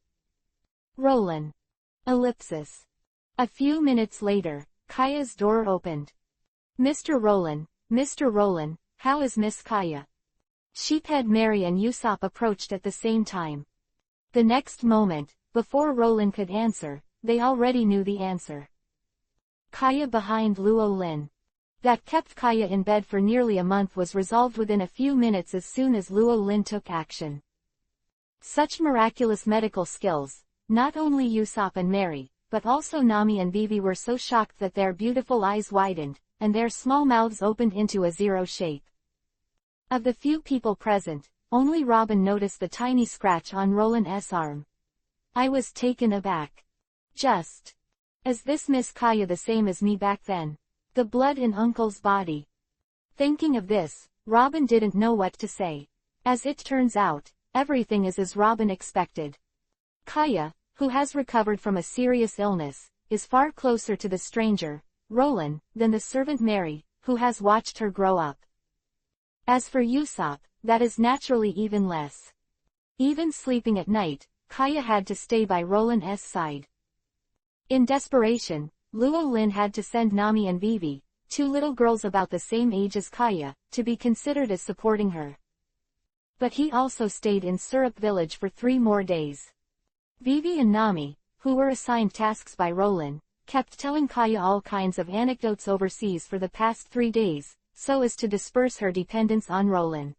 Roland. Ellipsis. A few minutes later, Kaya's door opened. Mr. Roland, how is Miss Kaya? Sheephead Mary and Usopp approached at the same time. The next moment, before Roland could answer, they already knew the answer. Kaya behind Luo Lin. That kept Kaya in bed for nearly a month was resolved within a few minutes as soon as Luo Lin took action. Such miraculous medical skills, not only Usopp and Mary, but also Nami and Vivi were so shocked that their beautiful eyes widened, and their small mouths opened into a zero shape. Of the few people present, Only Robin noticed the tiny scratch on Roland's arm. I was taken aback. Just. Is this Miss Kaya the same as me back then? The blood in Uncle's body. Thinking of this, Robin didn't know what to say. As it turns out, everything is as Robin expected. Kaya, who has recovered from a serious illness, is far closer to the stranger, Roland, than the servant Mary, who has watched her grow up. As for Usopp, that is naturally even less. Even sleeping at night, Kaya had to stay by Roland's side. In desperation, Luo Lin had to send Nami and Vivi, two little girls about the same age as Kaya, to be considered as supporting her. But he also stayed in Syrup Village for 3 more days. Vivi and Nami, who were assigned tasks by Roland, kept telling Kaya all kinds of anecdotes overseas for the past 3 days, so as to disperse her dependence on Roland.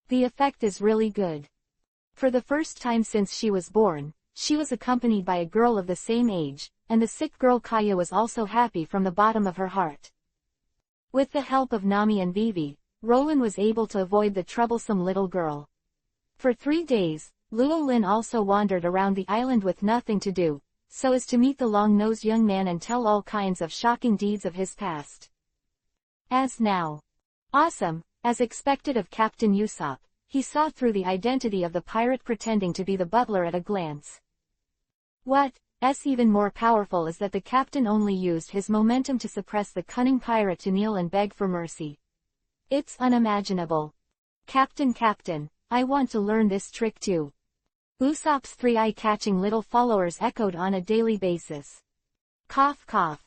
The effect is really good. For the first time since she was born, she was accompanied by a girl of the same age, and the sick girl Kaya was also happy from the bottom of her heart. With the help of Nami and Vivi, Roland was able to avoid the troublesome little girl. For 3 days, Luo Lin also wandered around the island with nothing to do, so as to meet the long-nosed young man and tell all kinds of shocking deeds of his past. As now. Awesome, as expected of Captain Usopp, he saw through the identity of the pirate pretending to be the butler at a glance. What's even more powerful is that the captain only used his momentum to suppress the cunning pirate to kneel and beg for mercy. It's unimaginable. Captain, I want to learn this trick too. Usopp's 3 eye-catching little followers echoed on a daily basis. Cough cough.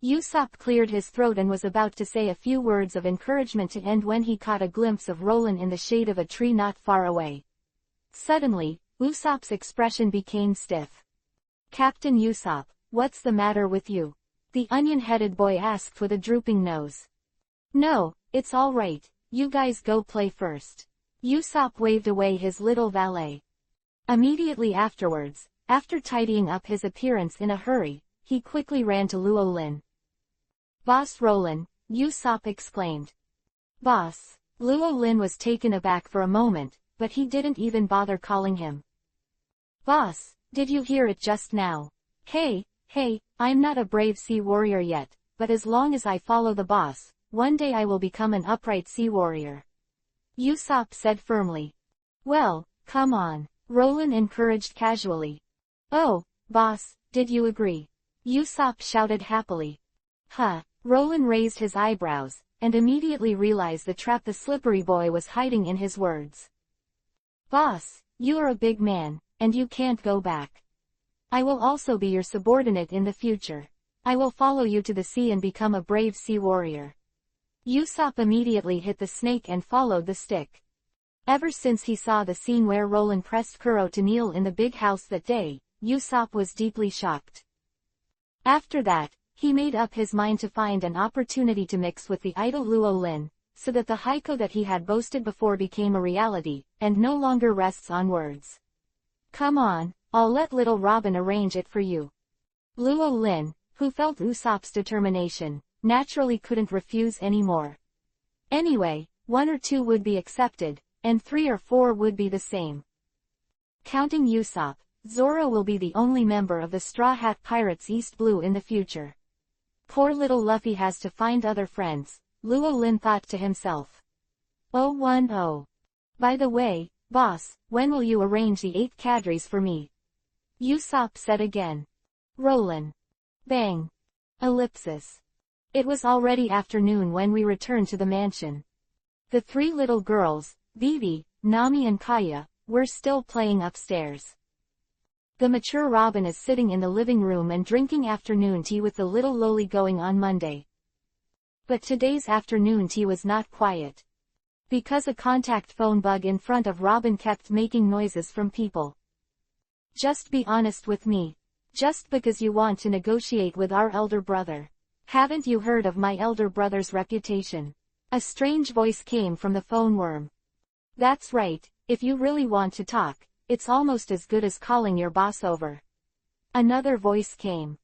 Usopp cleared his throat and was about to say a few words of encouragement to end when he caught a glimpse of Roland in the shade of a tree not far away. Suddenly, Usopp's expression became stiff. Captain Usopp, what's the matter with you? The onion-headed boy asked with a drooping nose. No, it's all right, you guys go play first. Usopp waved away his little valet. Immediately afterwards, after tidying up his appearance in a hurry, he quickly ran to Luo Lin. Boss Roland, Usopp exclaimed. Boss. Luo Lin was taken aback for a moment, but he didn't even bother calling him. Boss, did you hear it just now? Hey, I'm not a brave sea warrior yet, but as long as I follow the boss, one day I will become an upright sea warrior. Usopp said firmly. Well, come on, Roland encouraged casually. Oh, boss, did you agree? Usopp shouted happily. Huh, Roland raised his eyebrows, and immediately realized the trap the slippery boy was hiding in his words. Boss, you are a big man, and you can't go back. I will also be your subordinate in the future. I will follow you to the sea and become a brave sea warrior. Usopp immediately hit the snake and followed the stick. Ever since he saw the scene where Roland pressed Kuro to kneel in the big house that day, Usopp was deeply shocked. After that, he made up his mind to find an opportunity to mix with the idle Luo Lin, so that the haiku that he had boasted before became a reality, and no longer rests on words. Come on, I'll let little Robin arrange it for you. Luo Lin, who felt Usopp's determination, naturally couldn't refuse any more. Anyway, 1 or 2 would be accepted, and 3 or 4 would be the same. Counting Usopp, Zoro will be the only member of the Straw Hat Pirates East Blue in the future. Poor little Luffy has to find other friends, Luo Lin thought to himself. 010. By the way, boss, when will you arrange the 8 cadres for me? Usopp said again. Roland. Bang. Ellipsis. It was already afternoon when we returned to the mansion. The 3 little girls, Vivi, Nami and Kaya, were still playing upstairs. The mature Robin is sitting in the living room and drinking afternoon tea with the little loli going on Monday. But today's afternoon tea was not quiet. Because a contact phone bug in front of Robin kept making noises from people. Just be honest with me. Just because you want to negotiate with our elder brother. Haven't you heard of my elder brother's reputation? A strange voice came from the phone worm. That's right, if you really want to talk, it's almost as good as calling your boss over. Another voice came.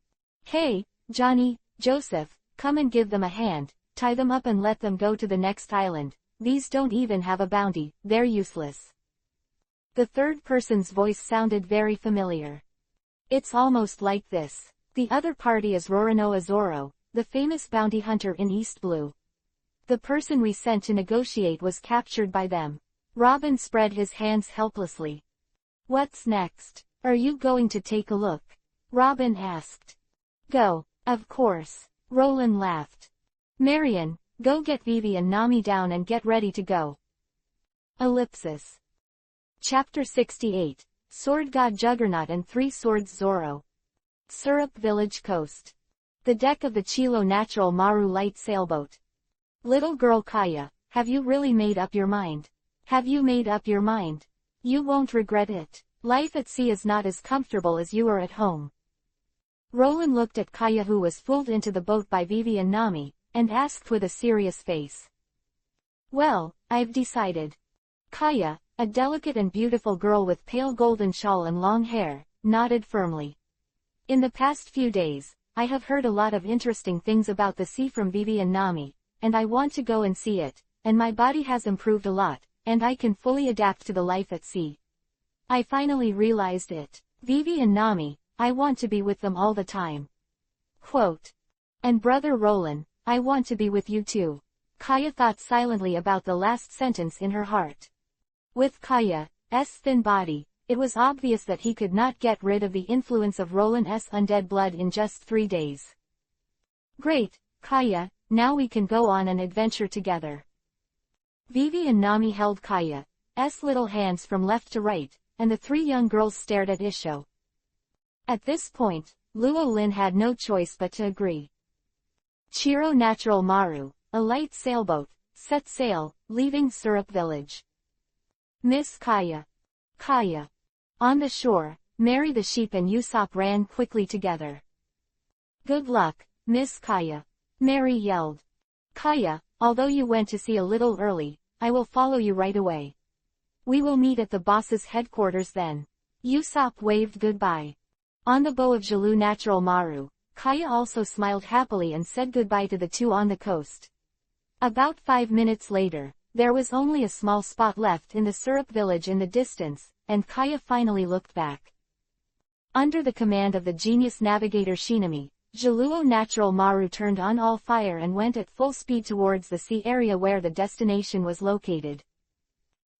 Hey, Johnny, Joseph, come and give them a hand, tie them up and let them go to the next island, these don't even have a bounty, they're useless. The third person's voice sounded very familiar. It's almost like this. The other party is Rorano Azoro, the famous bounty hunter in East Blue. The person we sent to negotiate was captured by them. Robin spread his hands helplessly. What's next? Are you going to take a look? Robin asked. Go, of course. Roland laughed. Marion, go get Vivi and Nami down and get ready to go. Ellipsis. Chapter 68, Sword God Juggernaut and Three Swords Zoro. Syrup Village Coast. The deck of the Chilo Natural Maru light sailboat. Little girl Kaya, have you really made up your mind? Have you made up your mind? You won't regret it. Life at sea is not as comfortable as you are at home. Roland looked at Kaya, who was pulled into the boat by Vivi and Nami, and asked with a serious face. Well, I've decided. Kaya, a delicate and beautiful girl with pale golden shawl and long hair, nodded firmly. In the past few days, I have heard a lot of interesting things about the sea from Vivi and Nami, and I want to go and see it, and my body has improved a lot, and I can fully adapt to the life at sea. I finally realized it. Vivi and Nami, I want to be with them all the time. Quote. And brother Roland, I want to be with you too. Kaya thought silently about the last sentence in her heart. With Kaya's thin body, it was obvious that he could not get rid of the influence of Roland's undead blood in just 3 days. Great, Kaya, now we can go on an adventure together. Vivi and Nami held Kaya's little hands from left to right, and the three young girls stared at Isho. At this point, Luo Lin had no choice but to agree. Chiro Natural Maru, a light sailboat, set sail, leaving Syrup Village. Miss Kaya. Kaya. On the shore, Mary the sheep and Usopp ran quickly together. Good luck, Miss Kaya. Mary yelled. Kaya, although you went to sea a little early, I will follow you right away. We will meet at the boss's headquarters then. Usopp waved goodbye. On the bow of Jalu Natural Maru, Kaya also smiled happily and said goodbye to the two on the coast. About 5 minutes later, there was only a small spot left in the Syrup Village in the distance, and Kaya finally looked back. Under the command of the genius navigator Shinami, Jaluo Natural Maru turned on all fire and went at full speed towards the sea area where the destination was located.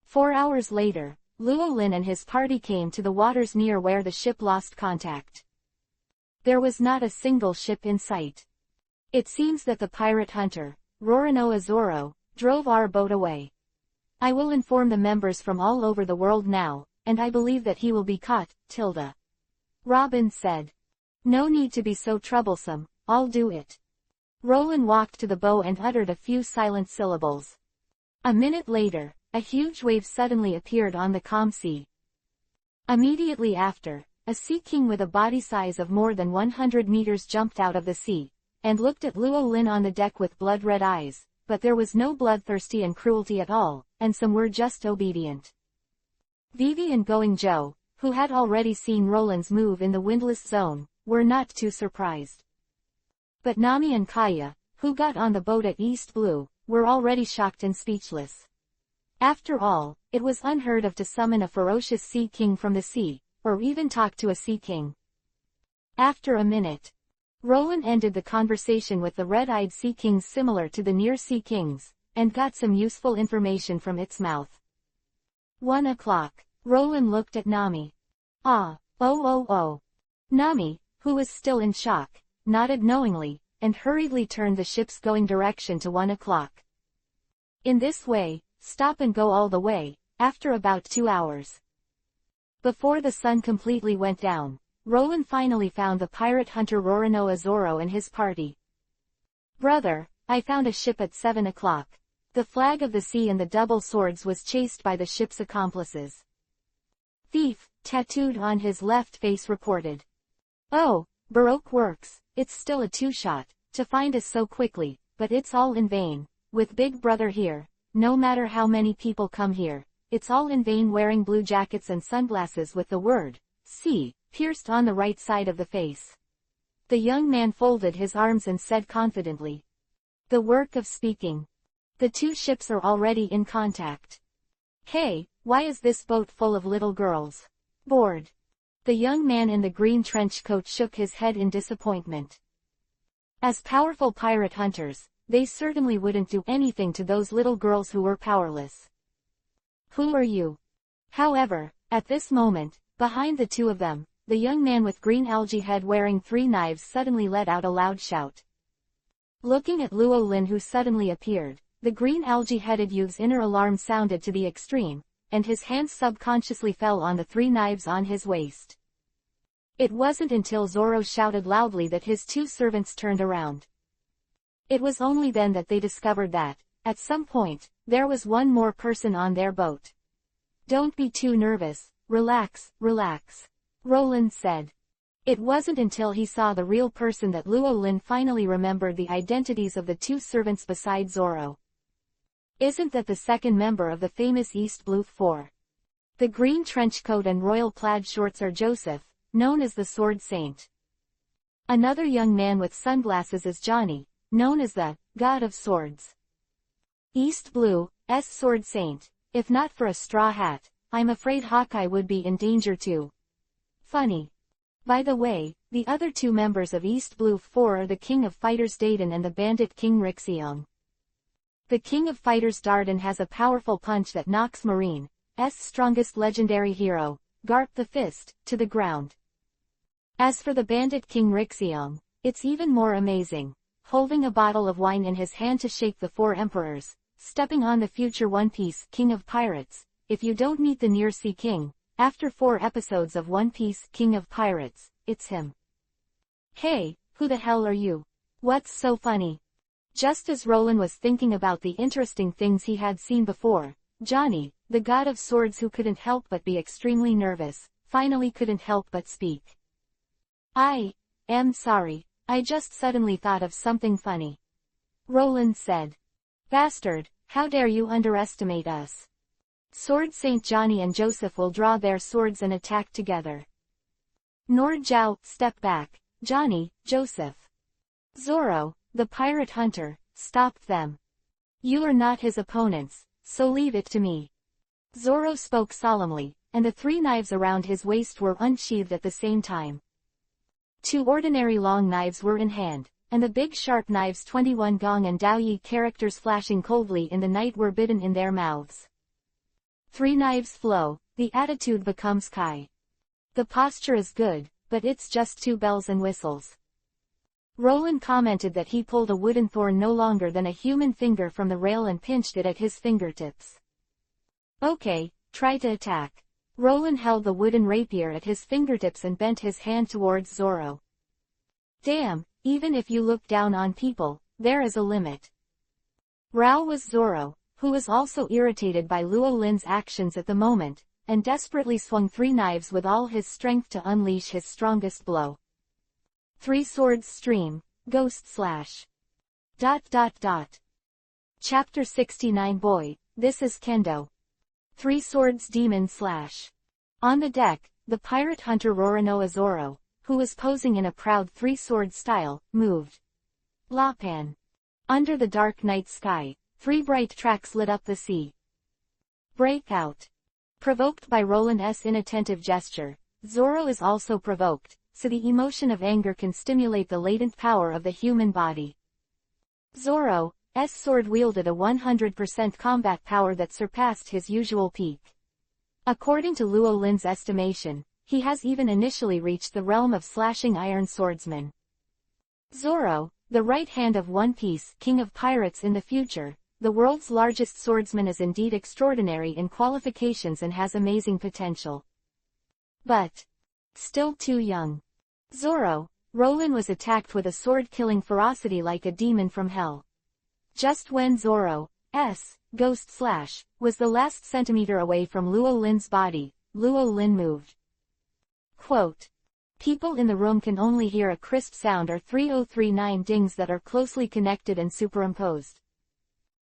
4 hours later, Luo Lin and his party came to the waters near where the ship lost contact. There was not a single ship in sight. It seems that the pirate hunter, Rorano Azoro, drove our boat away. I will inform the members from all over the world now, and I believe that he will be caught, Tilda. Robin said. No need to be so troublesome, I'll do it. Roland walked to the bow and uttered a few silent syllables. A minute later, a huge wave suddenly appeared on the calm sea. Immediately after, a sea king with a body size of more than 100 meters jumped out of the sea, and looked at Luo Lin on the deck with blood-red eyes, but there was no bloodthirsty and cruelty at all, and some were just obedient. Vivi and Going Joe, who had already seen Roland's move in the windless zone, were not too surprised. But Nami and Kaya, who got on the boat at East Blue, were already shocked and speechless. After all, it was unheard of to summon a ferocious sea king from the sea, or even talk to a sea king. After a minute, Roland ended the conversation with the red-eyed sea kings similar to the near sea kings, and got some useful information from its mouth. 1 o'clock. Roland looked at Nami. Oh. Nami, who was still in shock, nodded knowingly, and hurriedly turned the ship's going direction to 1 o'clock. In this way, stop and go all the way, after about 2 hours. Before the sun completely went down, Roland finally found the pirate hunter Rorano Azoro and his party. Brother, I found a ship at 7 o'clock. The flag of the sea and the double swords was chased by the ship's accomplices. Thief, tattooed on his left face reported. Oh, Baroque works, it's still a two-shot, to find us so quickly, but it's all in vain. With Big Brother here, no matter how many people come here, it's all in vain wearing blue jackets and sunglasses with the word, sea, pierced on the right side of the face. The young man folded his arms and said confidently. The work of speaking. The two ships are already in contact. Hey, why is this boat full of little girls? Bored. The young man in the green trench coat shook his head in disappointment. As powerful pirate hunters, they certainly wouldn't do anything to those little girls who were powerless. Who are you? However, at this moment, behind the two of them, the young man with green algae head wearing 3 knives suddenly let out a loud shout. Looking at Luo Lin who suddenly appeared, the green algae-headed youth's inner alarm sounded to the extreme, and his hands subconsciously fell on the 3 knives on his waist. It wasn't until Zoro shouted loudly that his 2 servants turned around. It was only then that they discovered that, at some point, there was one more person on their boat. Don't be too nervous, relax, Roland said. It wasn't until he saw the real person that Luo Lin finally remembered the identities of the 2 servants beside Zoro. Isn't that the second member of the famous East Blue 4? The green trench coat and royal plaid shorts are Joseph, known as the Sword Saint. Another young man with sunglasses is Johnny, known as the God of Swords. East Blue's Sword Saint, if not for a straw hat, I'm afraid Hawkeye would be in danger too. Funny. By the way, the other 2 members of East Blue 4 are the King of Fighters Dayton and the Bandit King Rixiong. The King of Fighters Darden has a powerful punch that knocks Marine's strongest legendary hero, Garp the Fist, to the ground. As for the Bandit King Rixiong, it's even more amazing. Holding a bottle of wine in his hand to shake the 4 emperors, stepping on the future One Piece King of Pirates, if you don't meet the Near Sea King, after 4 episodes of One Piece King of Pirates, it's him. Hey, who the hell are you? What's so funny? Just as Roland was thinking about the interesting things he had seen before, Johnny, the God of Swords who couldn't help but be extremely nervous, finally couldn't help but speak. I am sorry, I just suddenly thought of something funny. Roland said. Bastard, how dare you underestimate us? Sword Saint Johnny and Joseph will draw their swords and attack together. Nord Zhao, step back, Johnny, Joseph. Zoro, the pirate hunter, stopped them. You are not his opponents, so leave it to me. Zoro spoke solemnly, and the 3 knives around his waist were unsheathed at the same time. 2 ordinary long knives were in hand, and the big sharp knives 21 Gong and Daoyi characters flashing coldly in the night were bidden in their mouths. 3 knives flow, the attitude becomes Kai. The posture is good, but it's just 2 bells and whistles. Roland commented that he pulled a wooden thorn no longer than a human finger from the rail and pinched it at his fingertips. Okay, try to attack. Roland held the wooden rapier at his fingertips and bent his hand towards Zoro. Damn, even if you look down on people, there is a limit. Rao was Zoro, who was also irritated by Luo Lin's actions at the moment, and desperately swung 3 knives with all his strength to unleash his strongest blow. 3 swords stream, ghost slash. ... Chapter 69 Boy, this is Kendo. 3 swords demon slash. On the deck, the pirate hunter Roronoa Zoro, who was posing in a proud 3-sword style, moved. Lapan. Under the dark night sky, 3 bright tracks lit up the sea. Breakout. Provoked by Roland's inattentive gesture, Zoro is also provoked, so the emotion of anger can stimulate the latent power of the human body. Zoro's sword wielded a 100% combat power that surpassed his usual peak. According to Luo Lin's estimation, he has even initially reached the realm of slashing iron swordsman. Zoro, the right hand of One Piece King of Pirates in the future, the world's largest swordsman, is indeed extraordinary in qualifications and has amazing potential. But still too young. Zoro, Roland was attacked with a sword-killing ferocity like a demon from hell. Just when Zoro's ghost slash was the last centimeter away from Luo Lin's body, Luo Lin moved. Quote. People in the room can only hear a crisp sound or 3039 dings that are closely connected and superimposed.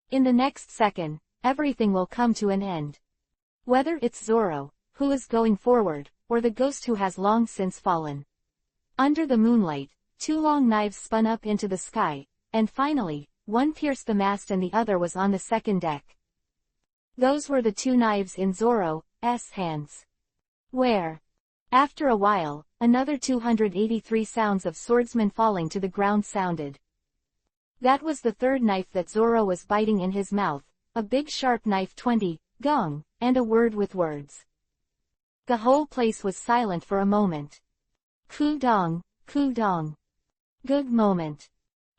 In the next second, everything will come to an end. Whether it's Zoro, who is going forward, or the ghost who has long since fallen. Under the moonlight, 2 long knives spun up into the sky, and finally, one pierced the mast and the other was on the second deck. Those were the two knives in Zoro's hands. Where? After a while, another 283 sounds of swordsmen falling to the ground sounded. That was the third knife that Zoro was biting in his mouth, a big sharp knife 20, gong, and a word with words. The whole place was silent for a moment. Kudong, kudong. Good moment.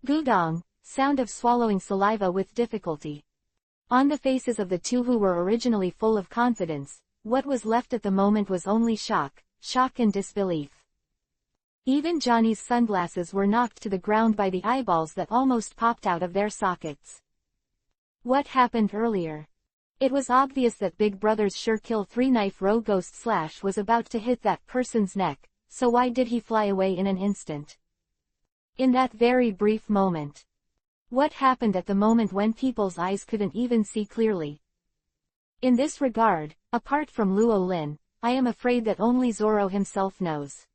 Gudong, sound of swallowing saliva with difficulty. On the faces of the two who were originally full of confidence, what was left at the moment was only shock and disbelief. Even Johnny's sunglasses were knocked to the ground by the eyeballs that almost popped out of their sockets. What happened earlier? It was obvious that Big Brother's sure-kill 3-knife row ghost slash was about to hit that person's neck, so why did he fly away in an instant? In that very brief moment. What happened at the moment when people's eyes couldn't even see clearly? In this regard, apart from Luo Lin, I am afraid that only Zoro himself knows.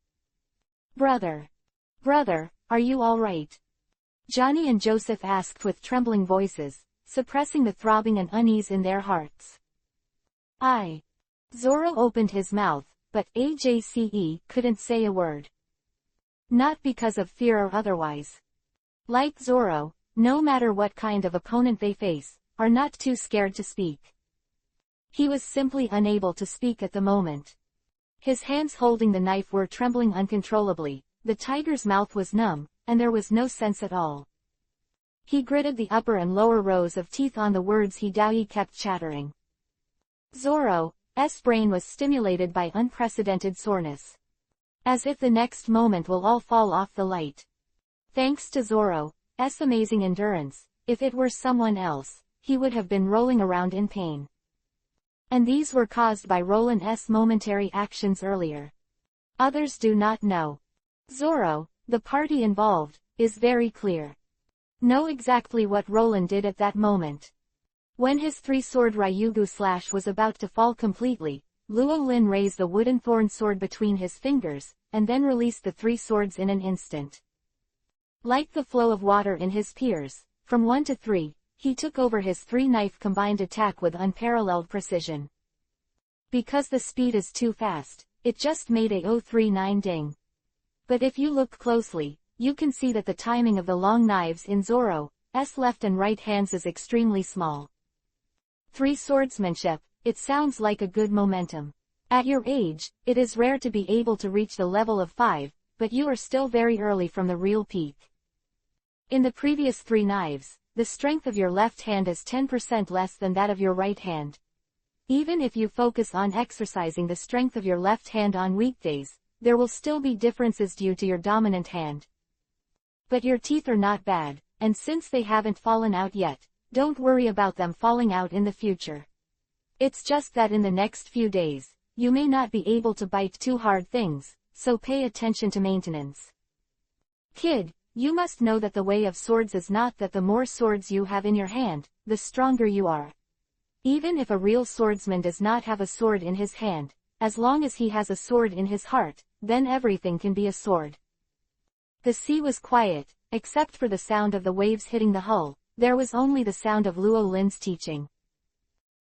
Brother, are you all right? Johnny and Joseph asked with trembling voices, suppressing the throbbing and unease in their hearts. Zoro opened his mouth, but AJCE couldn't say a word. Not because of fear or otherwise. Like Zoro, no matter what kind of opponent they face, are not too scared to speak. He was simply unable to speak at the moment. His hands holding the knife were trembling uncontrollably, the tiger's mouth was numb, and there was no sense at all. He gritted the upper and lower rows of teeth on the words he kept chattering. Zoro's brain was stimulated by unprecedented soreness. As if the next moment will all fall off the light. Thanks to Zoro's amazing endurance, if it were someone else, he would have been rolling around in pain. And these were caused by Roland's momentary actions earlier. Others do not know. Zoro, the party involved, is very clear. Know exactly what Roland did at that moment. When his 3-sword Ryugu slash was about to fall completely, Luo Lin raised the wooden thorn sword between his fingers, and then released the 3 swords in an instant. Like the flow of water in his peers, from 1 to 3, he took over his 3-knife combined attack with unparalleled precision. Because the speed is too fast, it just made a 039 ding. But if you look closely, you can see that the timing of the long knives in Zoro's left and right hands is extremely small. 3 swordsmanship, it sounds like a good momentum. At your age, it is rare to be able to reach the level of 5, but you are still very early from the real peak. In the previous 3 knives, the strength of your left hand is 10% less than that of your right hand. Even if you focus on exercising the strength of your left hand on weekdays, there will still be differences due to your dominant hand. But your teeth are not bad, and since they haven't fallen out yet, don't worry about them falling out in the future. It's just that in the next few days, you may not be able to bite too hard things, so pay attention to maintenance. Kid, you must know that the way of swords is not that the more swords you have in your hand, the stronger you are. Even if a real swordsman does not have a sword in his hand, as long as he has a sword in his heart, then everything can be a sword. The sea was quiet, except for the sound of the waves hitting the hull. There was only the sound of Luo Lin's teaching.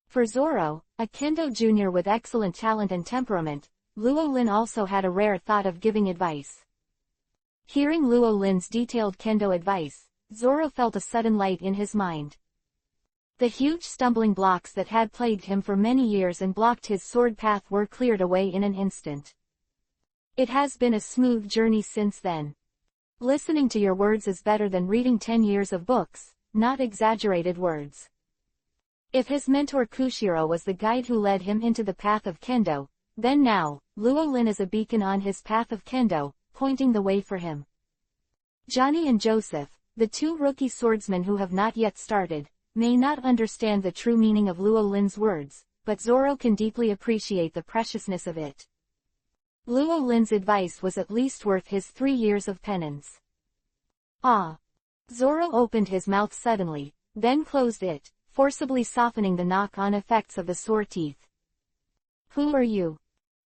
For Zoro, a Kendo junior with excellent talent and temperament, Luo Lin also had a rare thought of giving advice. Hearing Luo Lin's detailed Kendo advice, Zoro felt a sudden light in his mind. The huge stumbling blocks that had plagued him for many years and blocked his sword path were cleared away in an instant. It has been a smooth journey since then. Listening to your words is better than reading 10 years of books, not exaggerated words. If his mentor Kushiro was the guide who led him into the path of Kendo, then now, Luo Lin is a beacon on his path of Kendo, pointing the way for him. Johnny and Joseph, the 2 rookie swordsmen who have not yet started, may not understand the true meaning of Luo Lin's words, but Zoro can deeply appreciate the preciousness of it. Luo Lin's advice was at least worth his 3 years of penance. Zoro opened his mouth suddenly, then closed it, forcibly softening the knock-on effects of the sore teeth. Who are you?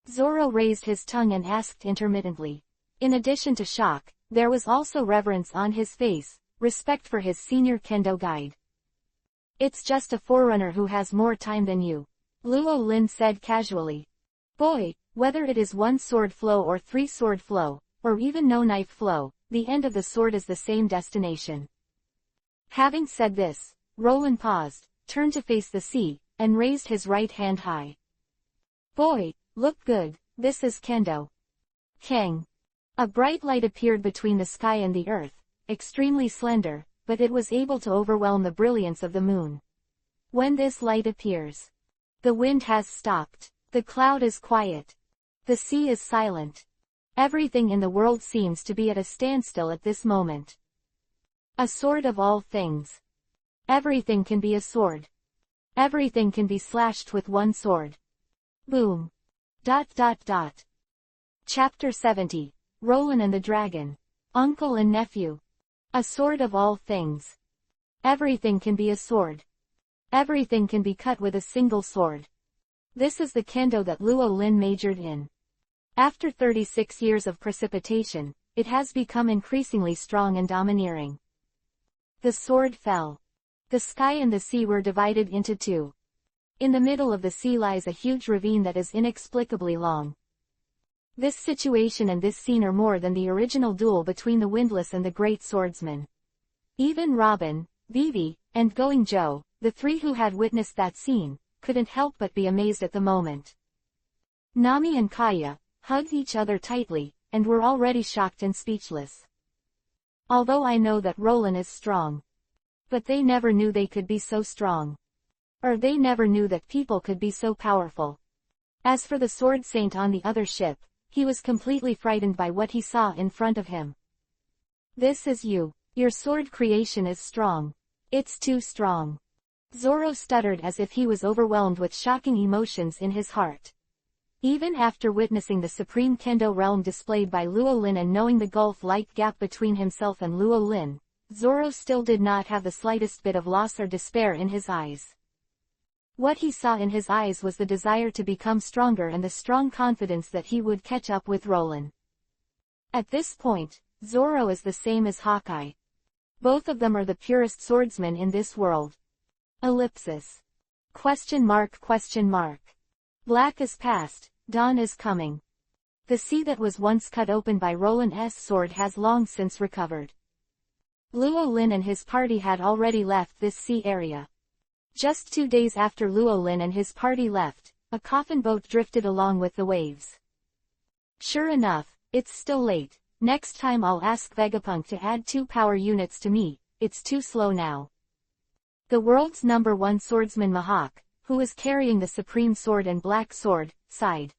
Zoro raised his tongue and asked intermittently. In addition to shock, there was also reverence on his face, respect for his senior kendo guide. It's just a forerunner who has more time than you, Luo Lin said casually. Boy, whether it is one sword flow or three sword flow, or even no knife flow, the end of the sword is the same destination. Having said this, Roland paused, turned to face the sea, and raised his right hand high. Boy, look good, this is kendo. Kang. A bright light appeared between the sky and the earth, extremely slender, but it was able to overwhelm the brilliance of the moon. When this light appears, the wind has stopped, the cloud is quiet, the sea is silent. Everything in the world seems to be at a standstill at this moment. A sword of all things. Everything can be a sword. Everything can be slashed with one sword. Boom. ... Chapter 70. Roland and the Dragon. Uncle and Nephew. A sword of all things. Everything can be a sword. Everything can be cut with a single sword. This is the kendo that Luo Lin majored in. After 36 years of precipitation, it has become increasingly strong and domineering. The sword fell. The sky and the sea were divided into two. In the middle of the sea lies a huge ravine that is inexplicably long. This situation and this scene are more than the original duel between the Windless and the Great Swordsman. Even Robin, Vivi, and Going Joe, the three who had witnessed that scene, couldn't help but be amazed at the moment. Nami and Kaya hugged each other tightly, and were already shocked and speechless. Although I know that Roland is strong. But they never knew they could be so strong. Or they never knew that people could be so powerful. As for the Sword Saint on the other ship, he was completely frightened by what he saw in front of him. This is you. Your sword creation is strong. It's too strong. Zoro stuttered as if he was overwhelmed with shocking emotions in his heart. Even after witnessing the supreme kendo realm displayed by Luo Lin and knowing the gulf-like gap between himself and Luo Lin, Zoro still did not have the slightest bit of loss or despair in his eyes. What he saw in his eyes was the desire to become stronger and the strong confidence that he would catch up with Roland. At this point, Zoro is the same as Hawkeye. Both of them are the purest swordsmen in this world. Ellipsis. Question mark. Black is past, dawn is coming. The sea that was once cut open by Roland's sword has long since recovered. Luo Lin and his party had already left this sea area. Just 2 days after Luo Lin and his party left, a coffin boat drifted along with the waves. Sure enough, it's still late. Next time I'll ask Vegapunk to add 2 power units to me, it's too slow now. The world's #1 swordsman Mihawk, who was carrying the supreme sword and black sword, sighed.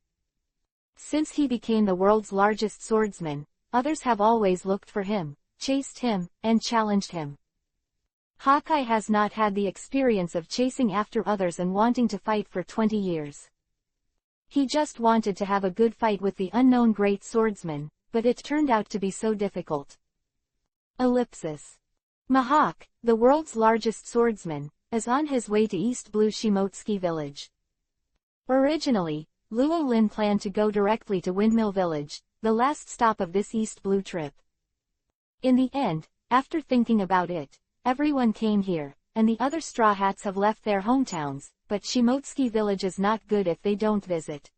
Since he became the world's largest swordsman, others have always looked for him, chased him, and challenged him. Hawkeye has not had the experience of chasing after others and wanting to fight for 20 years. He just wanted to have a good fight with the unknown great swordsman, but it turned out to be so difficult. Ellipsis. Mihawk, the world's largest swordsman, is on his way to East Blue Shimotsuki Village. Originally, Luo Lin planned to go directly to Windmill Village, the last stop of this East Blue trip. In the end, after thinking about it, everyone came here, and the other Straw Hats have left their hometowns, but Shimotsuki Village is not good if they don't visit.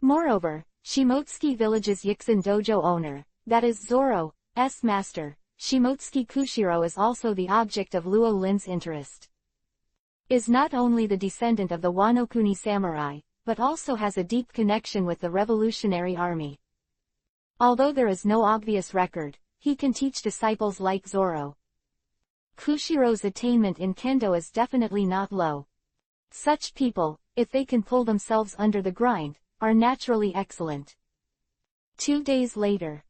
Moreover, Shimotsuki Village's Yixin Dojo owner, that is Zoro's master, Shimotsuki Kushiro, is also the object of Luo Lin's interest. Is not only the descendant of the Wano-kuni samurai, but also has a deep connection with the Revolutionary Army. Although there is no obvious record, he can teach disciples like Zoro. Kushiro's attainment in kendo is definitely not low. Such people, if they can pull themselves under the grind, are naturally excellent. 2 days later,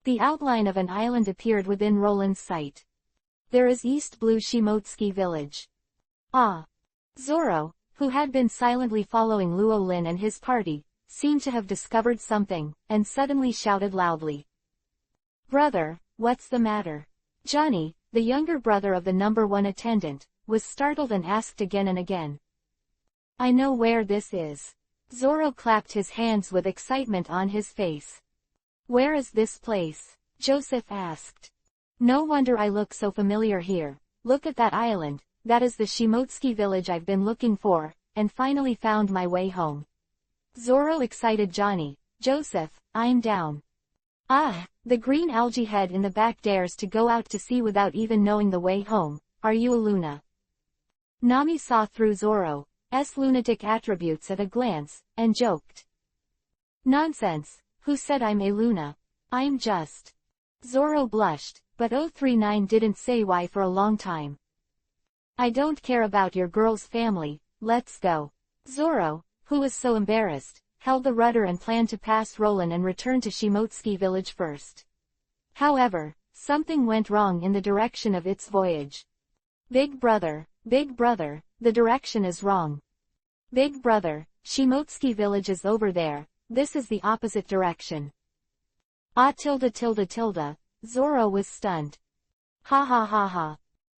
the outline of an island appeared within Roland's sight. There is East Blue Shimotsuki Village. Ah! Zoro, who had been silently following Luo Lin and his party, seemed to have discovered something, and suddenly shouted loudly. Brother, what's the matter? Johnny, the younger brother of the #1 attendant, was startled and asked again and again. I know where this is. Zoro clapped his hands with excitement on his face. Where is this place? Joseph asked. No wonder I look so familiar here. Look at that island, that is the Shimotsuki village I've been looking for, and finally found my way home. Zoro excited Johnny. Joseph, I'm down. Ah, the green algae head in the back dares to go out to sea without even knowing the way home. Are you a Luna? Nami saw through Zoro's lunatic attributes at a glance, and joked. Nonsense, who said I'm a Luna? I'm just. Zoro blushed, but 039 didn't say why for a long time. I don't care about your girl's family, let's go. Zoro, who was so embarrassed, held the rudder and planned to pass Roland and return to Shimotsuki village first. However, something went wrong in the direction of its voyage. Big brother, the direction is wrong. Big brother, Shimotsuki village is over there, this is the opposite direction. Ah tilde, Zoro was stunned. Ha ha ha ha.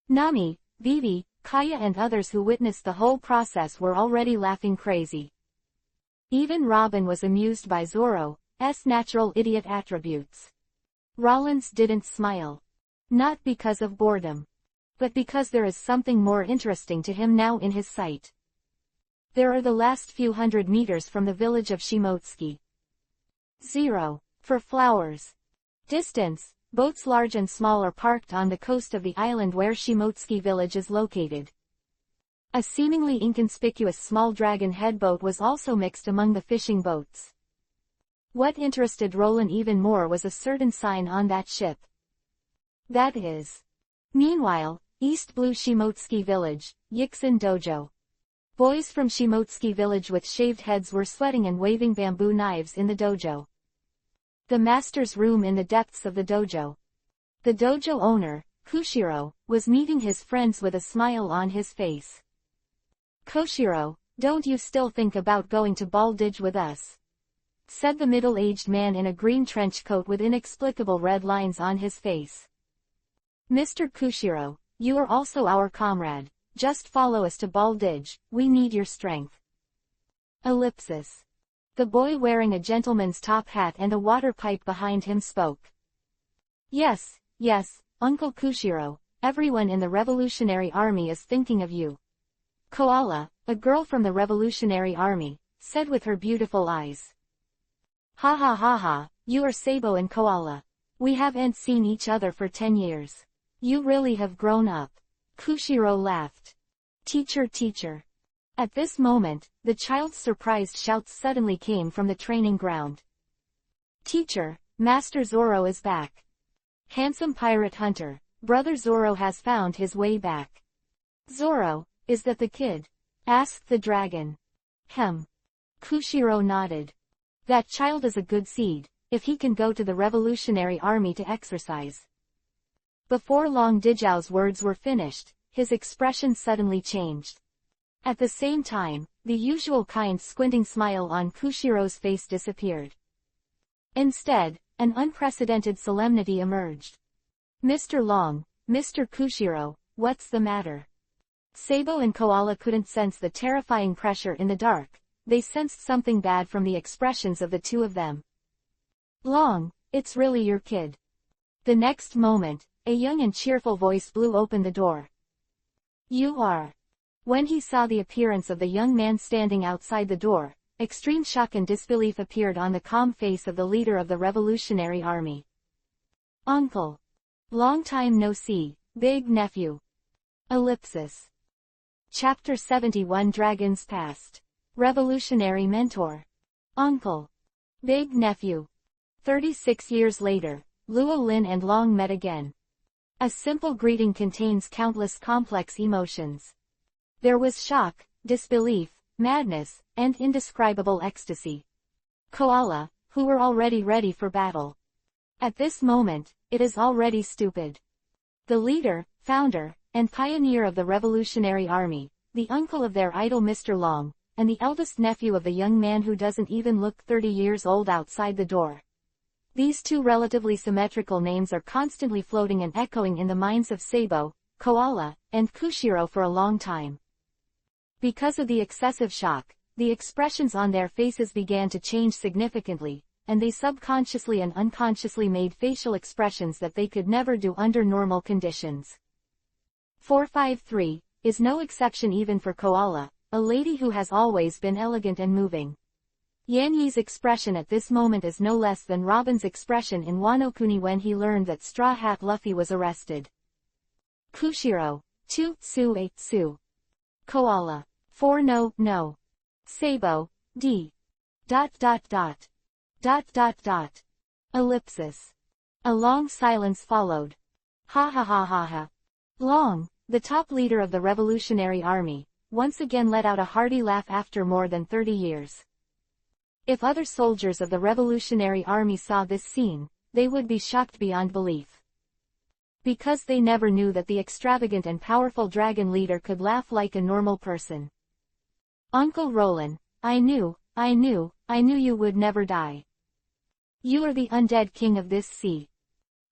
Nami, Vivi, Kaya and others who witnessed the whole process were already laughing crazy. Even Robin was amused by Zoro's natural idiot attributes. Rollins didn't smile. Not because of boredom, but because there is something more interesting to him now in his sight. There are the last few hundred meters from the village of Shimotsuki. 0. For flowers. Distance, boats large and small are parked on the coast of the island where Shimotsuki village is located. A seemingly inconspicuous small dragon head boat was also mixed among the fishing boats. What interested Roland even more was a certain sign on that ship. That is. Meanwhile, East Blue Shimotsuki village, Yixin Dojo. Boys from Shimotsuki village with shaved heads were sweating and waving bamboo knives in the dojo. The master's room in the depths of the dojo. The dojo owner, Kushiro, was meeting his friends with a smile on his face. Koshiro, don't you still think about going to Baldage with us? Said the middle-aged man in a green trench coat with inexplicable red lines on his face. Mr. Kushiro, you are also our comrade. Just follow us to Baldage, we need your strength. Ellipsis. The boy wearing a gentleman's top hat and a water pipe behind him spoke. Yes, Uncle Kushiro, everyone in the Revolutionary Army is thinking of you. Koala, a girl from the Revolutionary Army, said with her beautiful eyes. Ha ha ha ha, you are Sabo and Koala. We haven't seen each other for 10 years. You really have grown up. Kushiro laughed. Teacher. At this moment, the child's surprised shouts suddenly came from the training ground. Teacher, Master Zoro is back. Handsome pirate hunter, Brother Zoro has found his way back. Zoro, is that the kid? Asked the dragon. Kushiro nodded. That child is a good seed, if he can go to the Revolutionary Army to exercise. Before long Dijao's words were finished, his expression suddenly changed. At the same time, the usual kind squinting smile on Kushiro's face disappeared. Instead, an unprecedented solemnity emerged. Mr. Long, Mr. Kushiro, what's the matter? Sabo and Koala couldn't sense the terrifying pressure in the dark, they sensed something bad from the expressions of the two of them. Long, it's really your kid. The next moment, a young and cheerful voice blew open the door. You are. When he saw the appearance of the young man standing outside the door, extreme shock and disbelief appeared on the calm face of the leader of the Revolutionary Army. Uncle. Long time no see, big nephew. Ellipsis. Chapter 71 Dragon's Past. Revolutionary Mentor. Uncle. Big nephew. 36 years later, Luo Lin and Long met again. A simple greeting contains countless complex emotions. There was shock, disbelief, madness, and indescribable ecstasy. Koala, who were already ready for battle. At this moment, it is already stupid. The leader, founder, and pioneer of the Revolutionary Army, the uncle of their idol Mr. Long, and the eldest nephew of the young man who doesn't even look 30 years old outside the door. These two relatively symmetrical names are constantly floating and echoing in the minds of Sabo, Koala, and Kushiro for a long time. Because of the excessive shock, the expressions on their faces began to change significantly, and they subconsciously and unconsciously made facial expressions that they could never do under normal conditions. 453 is no exception even for Koala, a lady who has always been elegant and moving. Yan Yi's expression at this moment is no less than Robin's expression in Wano-kuni when he learned that Straw Hat Luffy was arrested. Kushiro. 2. Su 8 Su. Koala. 4 No, no. Sabo. D. ... Ellipsis. A long silence followed. Ha ha ha ha ha. Long, the top leader of the Revolutionary Army, once again let out a hearty laugh after more than 30 years. If other soldiers of the Revolutionary Army saw this scene, they would be shocked beyond belief. Because they never knew that the extravagant and powerful dragon leader could laugh like a normal person. Uncle Roland, I knew you would never die. You are the undead king of this sea.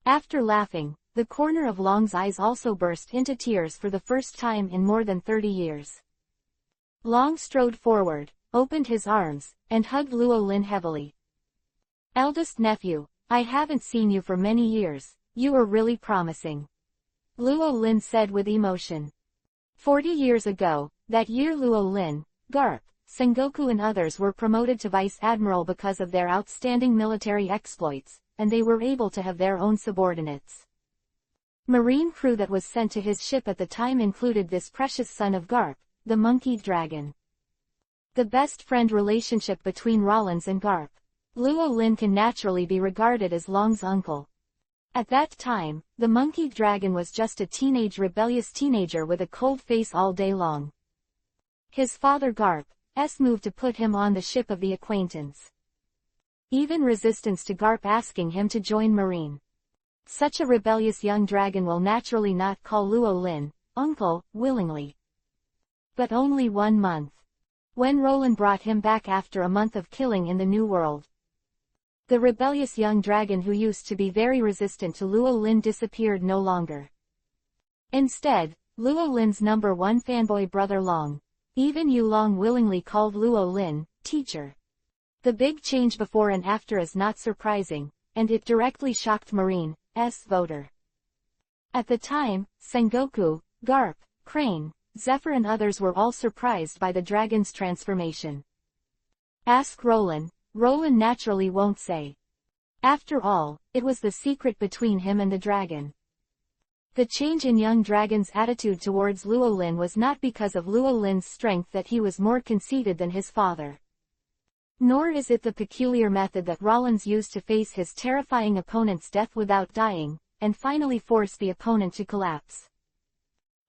After laughing, the corner of Long's eyes also burst into tears for the first time in more than 30 years. Long strode forward, opened his arms, and hugged Luo Lin heavily. Eldest nephew, I haven't seen you for many years, you are really promising. Luo Lin said with emotion. 40 years ago, that year Luo Lin, Garp, Sengoku and others were promoted to vice admiral because of their outstanding military exploits, and they were able to have their own subordinates. Marine crew that was sent to his ship at the time included this precious son of Garp, the monkeyed dragon. The best friend relationship between Rollins and Garp. Luo Lin can naturally be regarded as Long's uncle. At that time, the monkeyed dragon was just a rebellious teenager with a cold face all day long. His father Garp's moved to put him on the ship of the acquaintance. Even resistance to Garp asking him to join Marine. Such a rebellious young dragon will naturally not call Luo Lin, uncle, willingly. But only 1 month. When Roland brought him back after a month of killing in the New World. The rebellious young dragon who used to be very resistant to Luo Lin disappeared no longer. Instead, Luo Lin's #1 fanboy brother Long. Even Yu Long willingly called Luo Lin, teacher. The big change before and after is not surprising, and it directly shocked Marine's voter. At the time, Sengoku, Garp, Crane, Zephyr and others were all surprised by the dragon's transformation. Ask Roland. Roland naturally won't say. After all, it was the secret between him and the dragon. The change in young dragon's attitude towards Luo Lin was not because of Luo Lin's strength that he was more conceited than his father. Nor is it the peculiar method that Rollins used to face his terrifying opponent's death without dying, and finally force the opponent to collapse.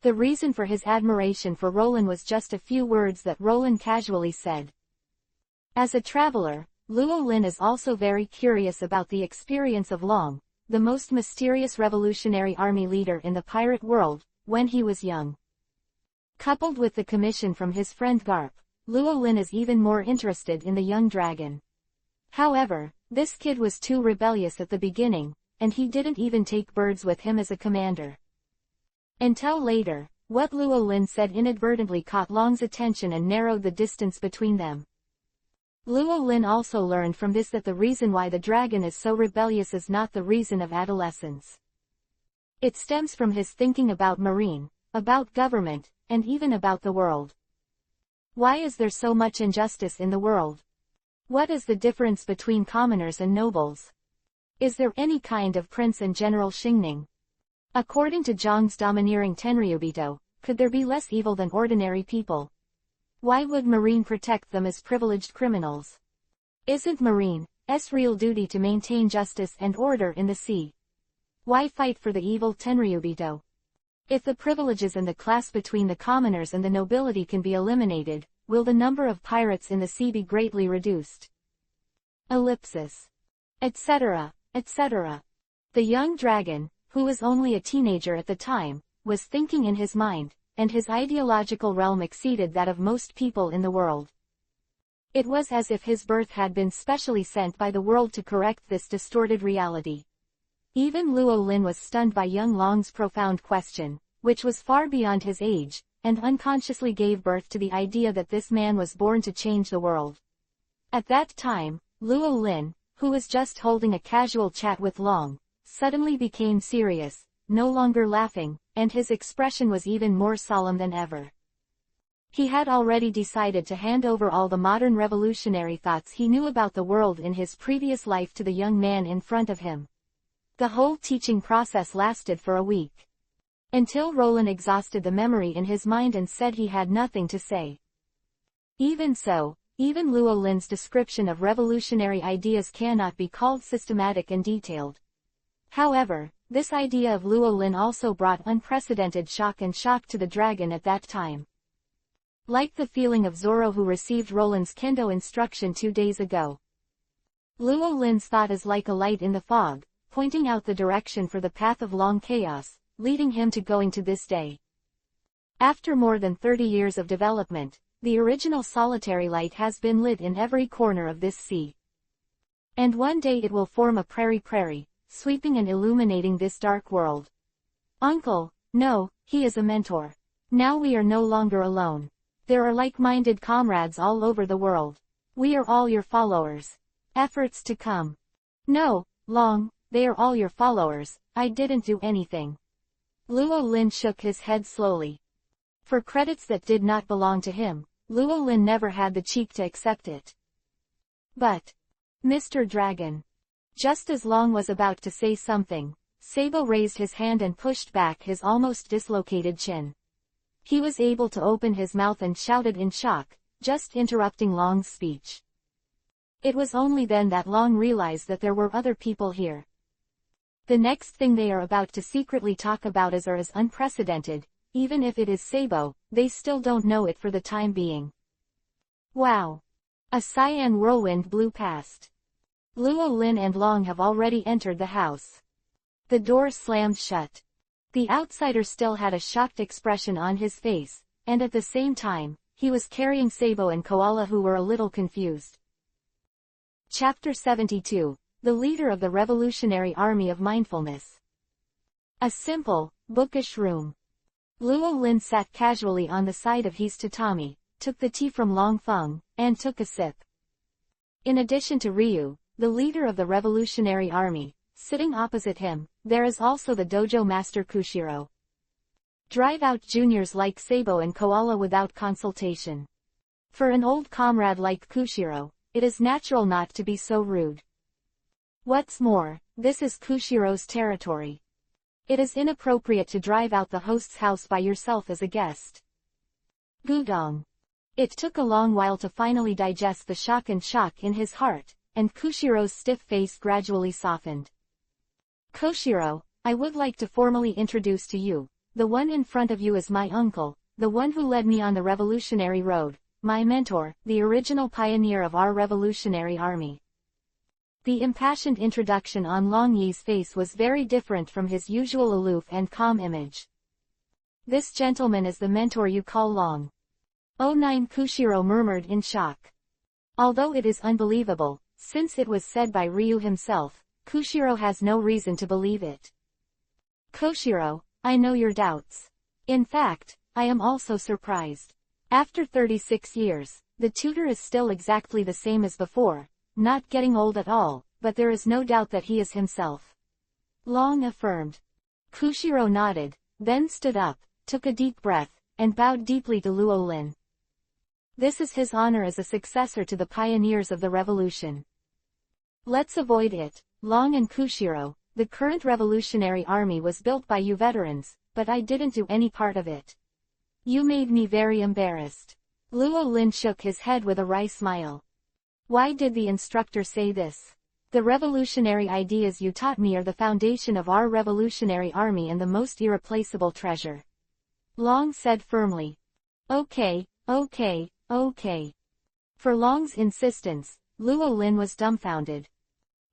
The reason for his admiration for Roland was just a few words that Roland casually said. As a traveler, Luo Lin is also very curious about the experience of Long, the most mysterious Revolutionary Army leader in the pirate world, when he was young. Coupled with the commission from his friend Garp, Luo Lin is even more interested in the young dragon. However, this kid was too rebellious at the beginning, and he didn't even take birds with him as a commander. Until later, what Luo Lin said inadvertently caught Long's attention and narrowed the distance between them. Luo Lin also learned from this that the reason why the dragon is so rebellious is not the reason of adolescence. It stems from his thinking about Marine, about government, and even about the world. Why is there so much injustice in the world? What is the difference between commoners and nobles? Is there any kind of prince and general Xingning? According to Zhang's domineering Tenryubito, could there be less evil than ordinary people? Why would Marine protect them as privileged criminals? Isn't Marine's real duty to maintain justice and order in the sea? Why fight for the evil Tenryubito? If the privileges and the class between the commoners and the nobility can be eliminated, will the number of pirates in the sea be greatly reduced? Ellipsis. Etc., etc. The young dragon, who was only a teenager at the time, was thinking in his mind, and his ideological realm exceeded that of most people in the world. It was as if his birth had been specially sent by the world to correct this distorted reality. Even Luo Lin was stunned by young Long's profound question, which was far beyond his age, and unconsciously gave birth to the idea that this man was born to change the world. At that time, Luo Lin, who was just holding a casual chat with Long, suddenly became serious, no longer laughing, and his expression was even more solemn than ever. He had already decided to hand over all the modern revolutionary thoughts he knew about the world in his previous life to the young man in front of him. The whole teaching process lasted for a week. Until Roland exhausted the memory in his mind and said he had nothing to say. Even so, even Luo Lin's description of revolutionary ideas cannot be called systematic and detailed. However, this idea of Luo Lin also brought unprecedented shock to the dragon at that time. Like the feeling of Zoro who received Roland's kendo instruction 2 days ago. Luo Lin's thought is like a light in the fog, pointing out the direction for the path of long chaos, leading him to going to this day. After more than 30 years of development, the original solitary light has been lit in every corner of this sea. And one day it will form a prairie, sweeping and illuminating this dark world. Uncle, no, he is a mentor. Now we are no longer alone. There are like-minded comrades all over the world. We are all your followers. Efforts to come. No, Long, they are all your followers, I didn't do anything. Luo Lin shook his head slowly. For credits that did not belong to him, Luo Lin never had the cheek to accept it. But, Mr. Dragon. Just as Long was about to say something, Sabo raised his hand and pushed back his almost dislocated chin. He was able to open his mouth and shouted in shock, just interrupting Long's speech. It was only then that Long realized that there were other people here. The next thing they are about to secretly talk about is unprecedented, even if it is Sabo, they still don't know it for the time being. Wow! A cyan whirlwind blew past. Luo Lin and Long have already entered the house. The door slammed shut. The outsider still had a shocked expression on his face, and at the same time, he was carrying Sabo and Koala who were a little confused. Chapter 72, The Leader of the Revolutionary Army of Mindfulness. A simple, bookish room. Luo Lin sat casually on the side of his tatami, took the tea from Long Feng, and took a sip. In addition to Ryu, the leader of the Revolutionary Army, sitting opposite him, there is also the dojo master Kushiro. Drive out juniors like Sabo and Koala without consultation. For an old comrade like Kushiro, it is natural not to be so rude. What's more, this is Kushiro's territory. It is inappropriate to drive out the host's house by yourself as a guest. Gudong. It took a long while to finally digest the shock in his heart, and Kushiro's stiff face gradually softened. Koshiro, I would like to formally introduce to you, the one in front of you is my uncle, the one who led me on the revolutionary road, my mentor, the original pioneer of our revolutionary army. The impassioned introduction on Long Yi's face was very different from his usual aloof and calm image. This gentleman is the mentor you call Long. Oh nine, Kushiro murmured in shock. Although it is unbelievable, since it was said by Ryu himself, Kushiro has no reason to believe it. Koshiro, I know your doubts. In fact, I am also surprised. After 36 years, the tutor is still exactly the same as before, not getting old at all, but there is no doubt that he is himself. Long affirmed. Kushiro nodded, then stood up, took a deep breath, and bowed deeply to Luo Lin. This is his honor as a successor to the pioneers of the revolution. Let's avoid it, Long and Kushiro. The current revolutionary army was built by you veterans, but I didn't do any part of it. You made me very embarrassed. Luo Lin shook his head with a wry smile. Why did the instructor say this? The revolutionary ideas you taught me are the foundation of our revolutionary army and the most irreplaceable treasure. Long said firmly. Okay. For Long's insistence, Luo Lin was dumbfounded.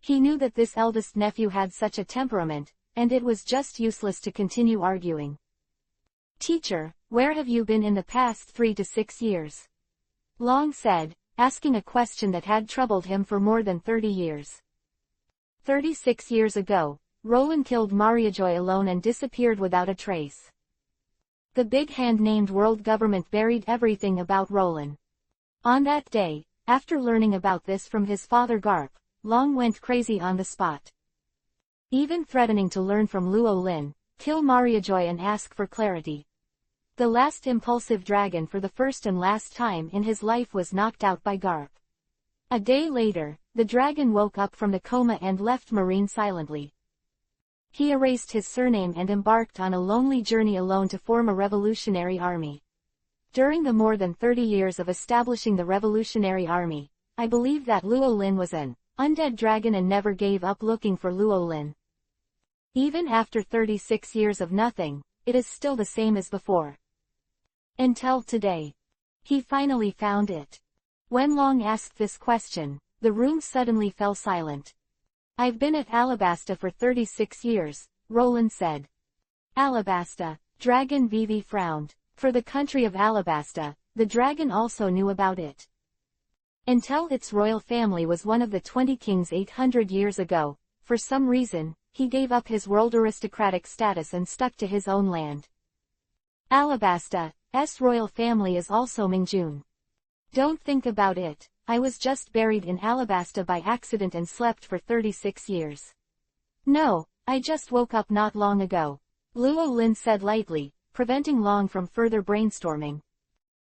He knew that this eldest nephew had such a temperament, and it was just useless to continue arguing. Teacher, where have you been in the past 3 to 6 years? Long said, asking a question that had troubled him for more than 30 years. 36 years ago, Roland killed Mariajoy alone and disappeared without a trace. The big hand-named world government buried everything about Roland. On that day, after learning about this from his father Garp, Long went crazy on the spot, even threatening to learn from Luo Lin, kill Mariajoy and ask for clarity. The last impulsive dragon for the first and last time in his life was knocked out by Garp. A day later, the dragon woke up from the coma and left Marine silently. He erased his surname and embarked on a lonely journey alone to form a revolutionary army. During the more than 30 years of establishing the revolutionary army, I believe that Luo Lin was an undead dragon and never gave up looking for Luo Lin. Even after 36 years of nothing, it is still the same as before. Until today. He finally found it. When Long asked this question, the room suddenly fell silent. I've been at Alabasta for 36 years, Roland said. Alabasta, Dragon Vivi frowned. For the country of Alabasta, the dragon also knew about it. Until its royal family was one of the 20 kings 800 years ago, for some reason, he gave up his world aristocratic status and stuck to his own land. Alabasta's royal family is also Mingjun. Don't think about it, I was just buried in Alabasta by accident and slept for 36 years. No, I just woke up not long ago, Luo Lin said lightly, preventing Long from further brainstorming.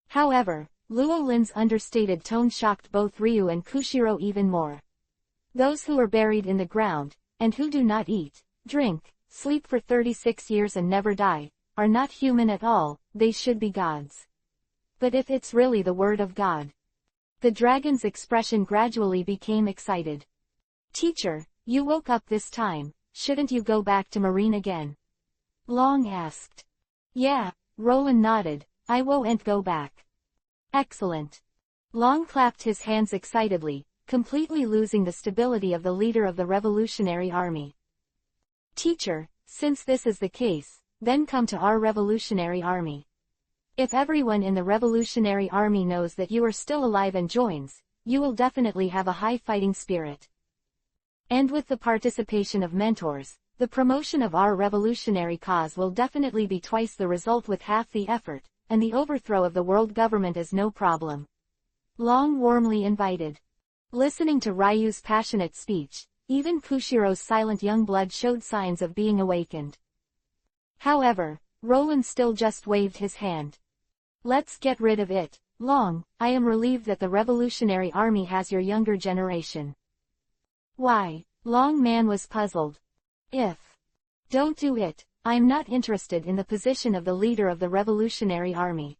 However, Luo Lin's understated tone shocked both Ryu and Kushiro even more. Those who are buried in the ground, and who do not eat, drink, sleep for 36 years and never die, are not human at all, they should be gods. But if it's really the word of God. The dragon's expression gradually became excited. Teacher, you woke up this time, shouldn't you go back to Marine again? Long asked. Yeah, Roland nodded, I won't go back. Excellent. Long clapped his hands excitedly, completely losing the stability of the leader of the Revolutionary Army. Teacher, since this is the case, then come to our Revolutionary Army. If everyone in the Revolutionary Army knows that you are still alive and joins, you will definitely have a high fighting spirit. And with the participation of mentors, the promotion of our revolutionary cause will definitely be twice the result with half the effort, and the overthrow of the world government is no problem. Long warmly invited. Listening to Ryu's passionate speech, even Kushiro's silent young blood showed signs of being awakened. However, Roland still just waved his hand. Let's get rid of it, Long, I am relieved that the Revolutionary Army has your younger generation. Why? Long Man was puzzled. Don't do it, I'm not interested in the position of the leader of the Revolutionary Army.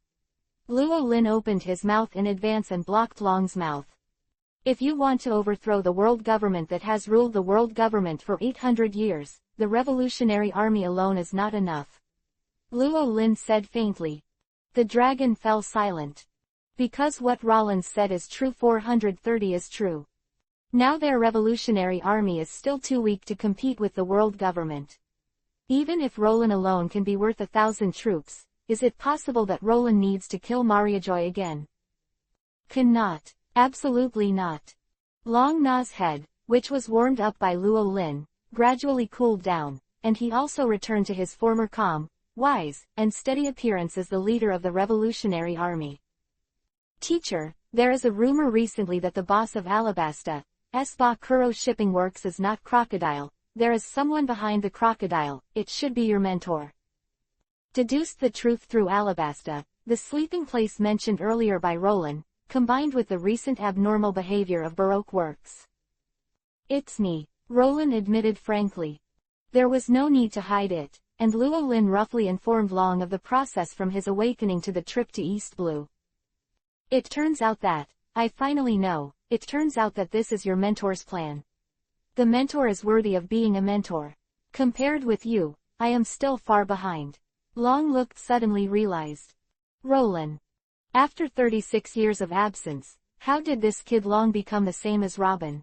Luo Lin opened his mouth in advance and blocked Long's mouth. If you want to overthrow the world government that has ruled the world government for 800 years, the Revolutionary Army alone is not enough. Luo Lin said faintly. The dragon fell silent. Because what Rollins said is true, 430 is true. Now their revolutionary army is still too weak to compete with the world government. Even if Roland alone can be worth 1,000 troops, is it possible that Roland needs to kill Mariajoy again? Cannot. Absolutely not. Long Na's head, which was warmed up by Luo Lin, gradually cooled down, and he also returned to his former calm, wise, and steady appearance as the leader of the revolutionary army. Teacher, there is a rumor recently that the boss of Alabasta's Bakuro Shipping Works is not Crocodile. There is someone behind the crocodile, it should be your mentor. Deduced the truth through Alabasta, the sleeping place mentioned earlier by Roland, combined with the recent abnormal behavior of Baroque Works. It's me, Roland admitted frankly. There was no need to hide it, and Luo Lin roughly informed Long of the process from his awakening to the trip to East Blue. It turns out that, I finally know, it turns out that this is your mentor's plan. The mentor is worthy of being a mentor. Compared with you, I am still far behind. Long looked suddenly realized. Roland. After 36 years of absence, how did this kid Long become the same as Robin?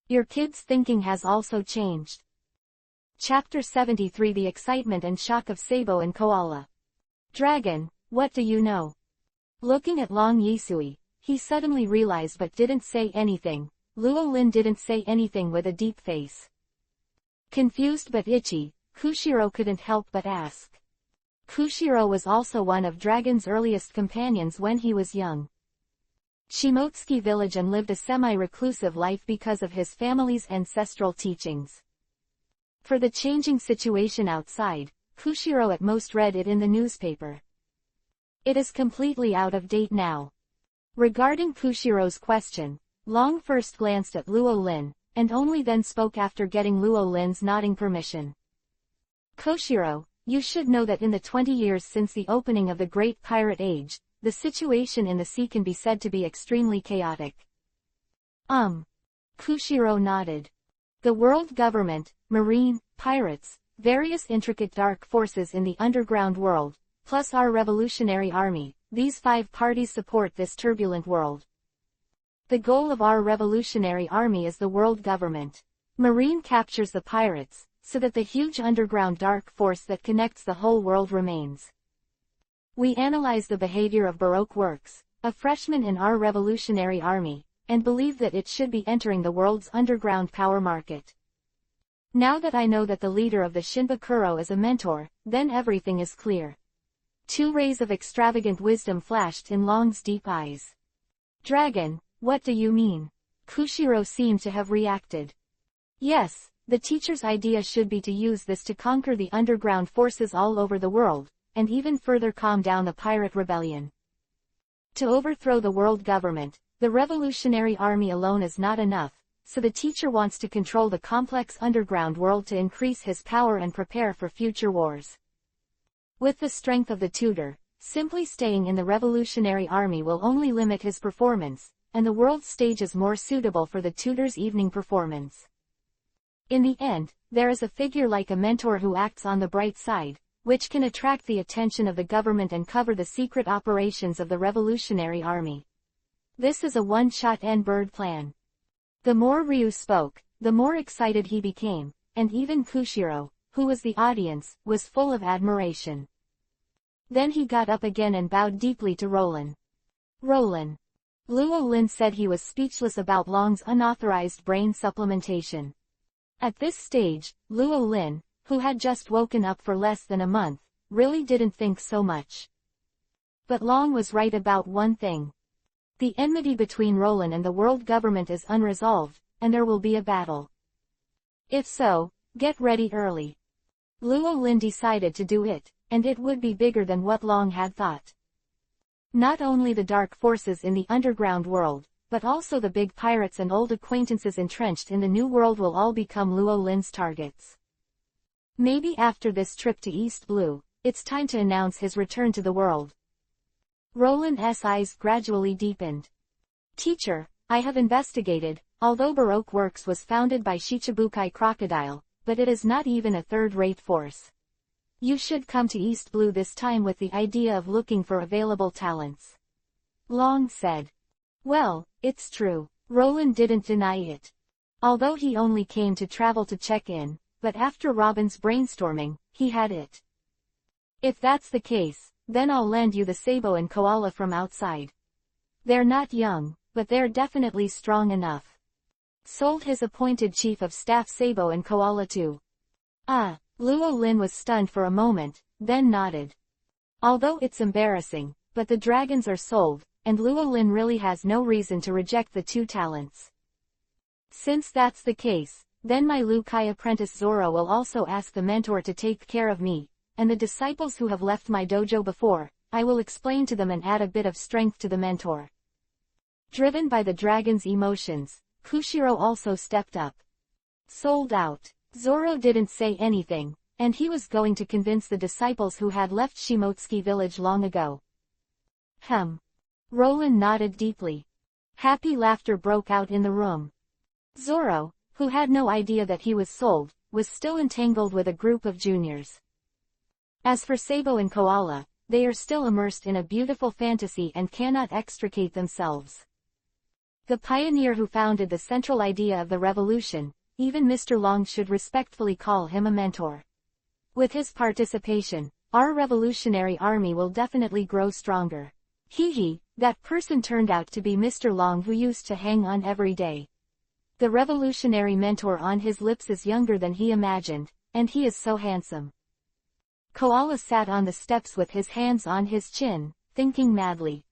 Your kid's thinking has also changed. Chapter 73 The Excitement and Shock of Sabo and Koala. Dragon, what do you know? Looking at Long Yisui, he suddenly realized but didn't say anything. Luo Lin didn't say anything with a deep face. Confused but itchy, Kushiro couldn't help but ask. Kushiro was also one of Dragon's earliest companions when he was young. Shimotsuki village and lived a semi-reclusive life because of his family's ancestral teachings. For the changing situation outside, Kushiro at most read it in the newspaper. It is completely out of date now. Regarding Kushiro's question, Long first glanced at Luo Lin, and only then spoke after getting Luo Lin's nodding permission. Koshiro, you should know that in the 20 years since the opening of the Great Pirate Age, the situation in the sea can be said to be extremely chaotic. Kushiro nodded. The world government, marine, pirates, various intricate dark forces in the underground world, plus our revolutionary army, these 5 parties support this turbulent world. The goal of our revolutionary army is the world government. Marine captures the pirates, so that the huge underground dark force that connects the whole world remains. We analyze the behavior of Baroque works, a freshman in our revolutionary army, and believe that it should be entering the world's underground power market. Now that I know that the leader of the Shinbakuro is a mentor, then everything is clear. 2 rays of extravagant wisdom flashed in Long's deep eyes. Dragon, what do you mean? Kushiro seemed to have reacted. Yes, the teacher's idea should be to use this to conquer the underground forces all over the world, and even further calm down the pirate rebellion. To overthrow the world government, the revolutionary army alone is not enough, so the teacher wants to control the complex underground world to increase his power and prepare for future wars. With the strength of the tutor, simply staying in the revolutionary army will only limit his performance, and the world stage is more suitable for the tutor's evening performance. In the end, there is a figure like a mentor who acts on the bright side, which can attract the attention of the government and cover the secret operations of the revolutionary army. This is a one-shot end-bird plan. The more Ryu spoke, the more excited he became, and even Kushiro, who was the audience, was full of admiration. Then he got up again and bowed deeply to Roland. Roland. Luo Lin said he was speechless about Long's unauthorized brain supplementation. At this stage, Luo Lin, who had just woken up for less than a month, really didn't think so much. But Long was right about one thing. The enmity between Roland and the world government is unresolved, and there will be a battle. If so, get ready early. Luo Lin decided to do it, and it would be bigger than what Long had thought. Not only the dark forces in the underground world, but also the big pirates and old acquaintances entrenched in the new world will all become Luo Lin's targets. Maybe after this trip to East Blue, it's time to announce his return to the world. Roland's eyes gradually deepened. Teacher, I have investigated, although Baroque Works was founded by Shichibukai Crocodile, but it is not even a third-rate force. You should come to East Blue this time with the idea of looking for available talents. Long said. Well, it's true. Roland didn't deny it. Although he only came to travel to check in, but after Robin's brainstorming, he had it. If that's the case, then I'll lend you the Sabo and Koala from outside. They're not young, but they're definitely strong enough. Sold his appointed chief of staff Sabo and Koala too. Luo Lin was stunned for a moment, then nodded. Although it's embarrassing, but the dragons are sold, and Luo Lin really has no reason to reject the 2 talents. Since that's the case, then my Liu Kai apprentice Zoro will also ask the mentor to take care of me, and the disciples who have left my dojo before, I will explain to them and add a bit of strength to the mentor. Driven by the dragon's emotions, Kushiro also stepped up. Sold out. Zoro didn't say anything, and he was going to convince the disciples who had left Shimotsuki village long ago. Roland nodded deeply. Happy laughter broke out in the room. Zoro, who had no idea that he was sold, was still entangled with a group of juniors. As for Sabo and Koala, they are still immersed in a beautiful fantasy and cannot extricate themselves. The pioneer who founded the central idea of the revolution, even Mr. Long should respectfully call him a mentor. With his participation, our revolutionary army will definitely grow stronger. That person turned out to be Mr. Long who used to hang on every day. The revolutionary mentor on his lips is younger than he imagined, and he is so handsome. Koala sat on the steps with his hands on his chin, thinking madly.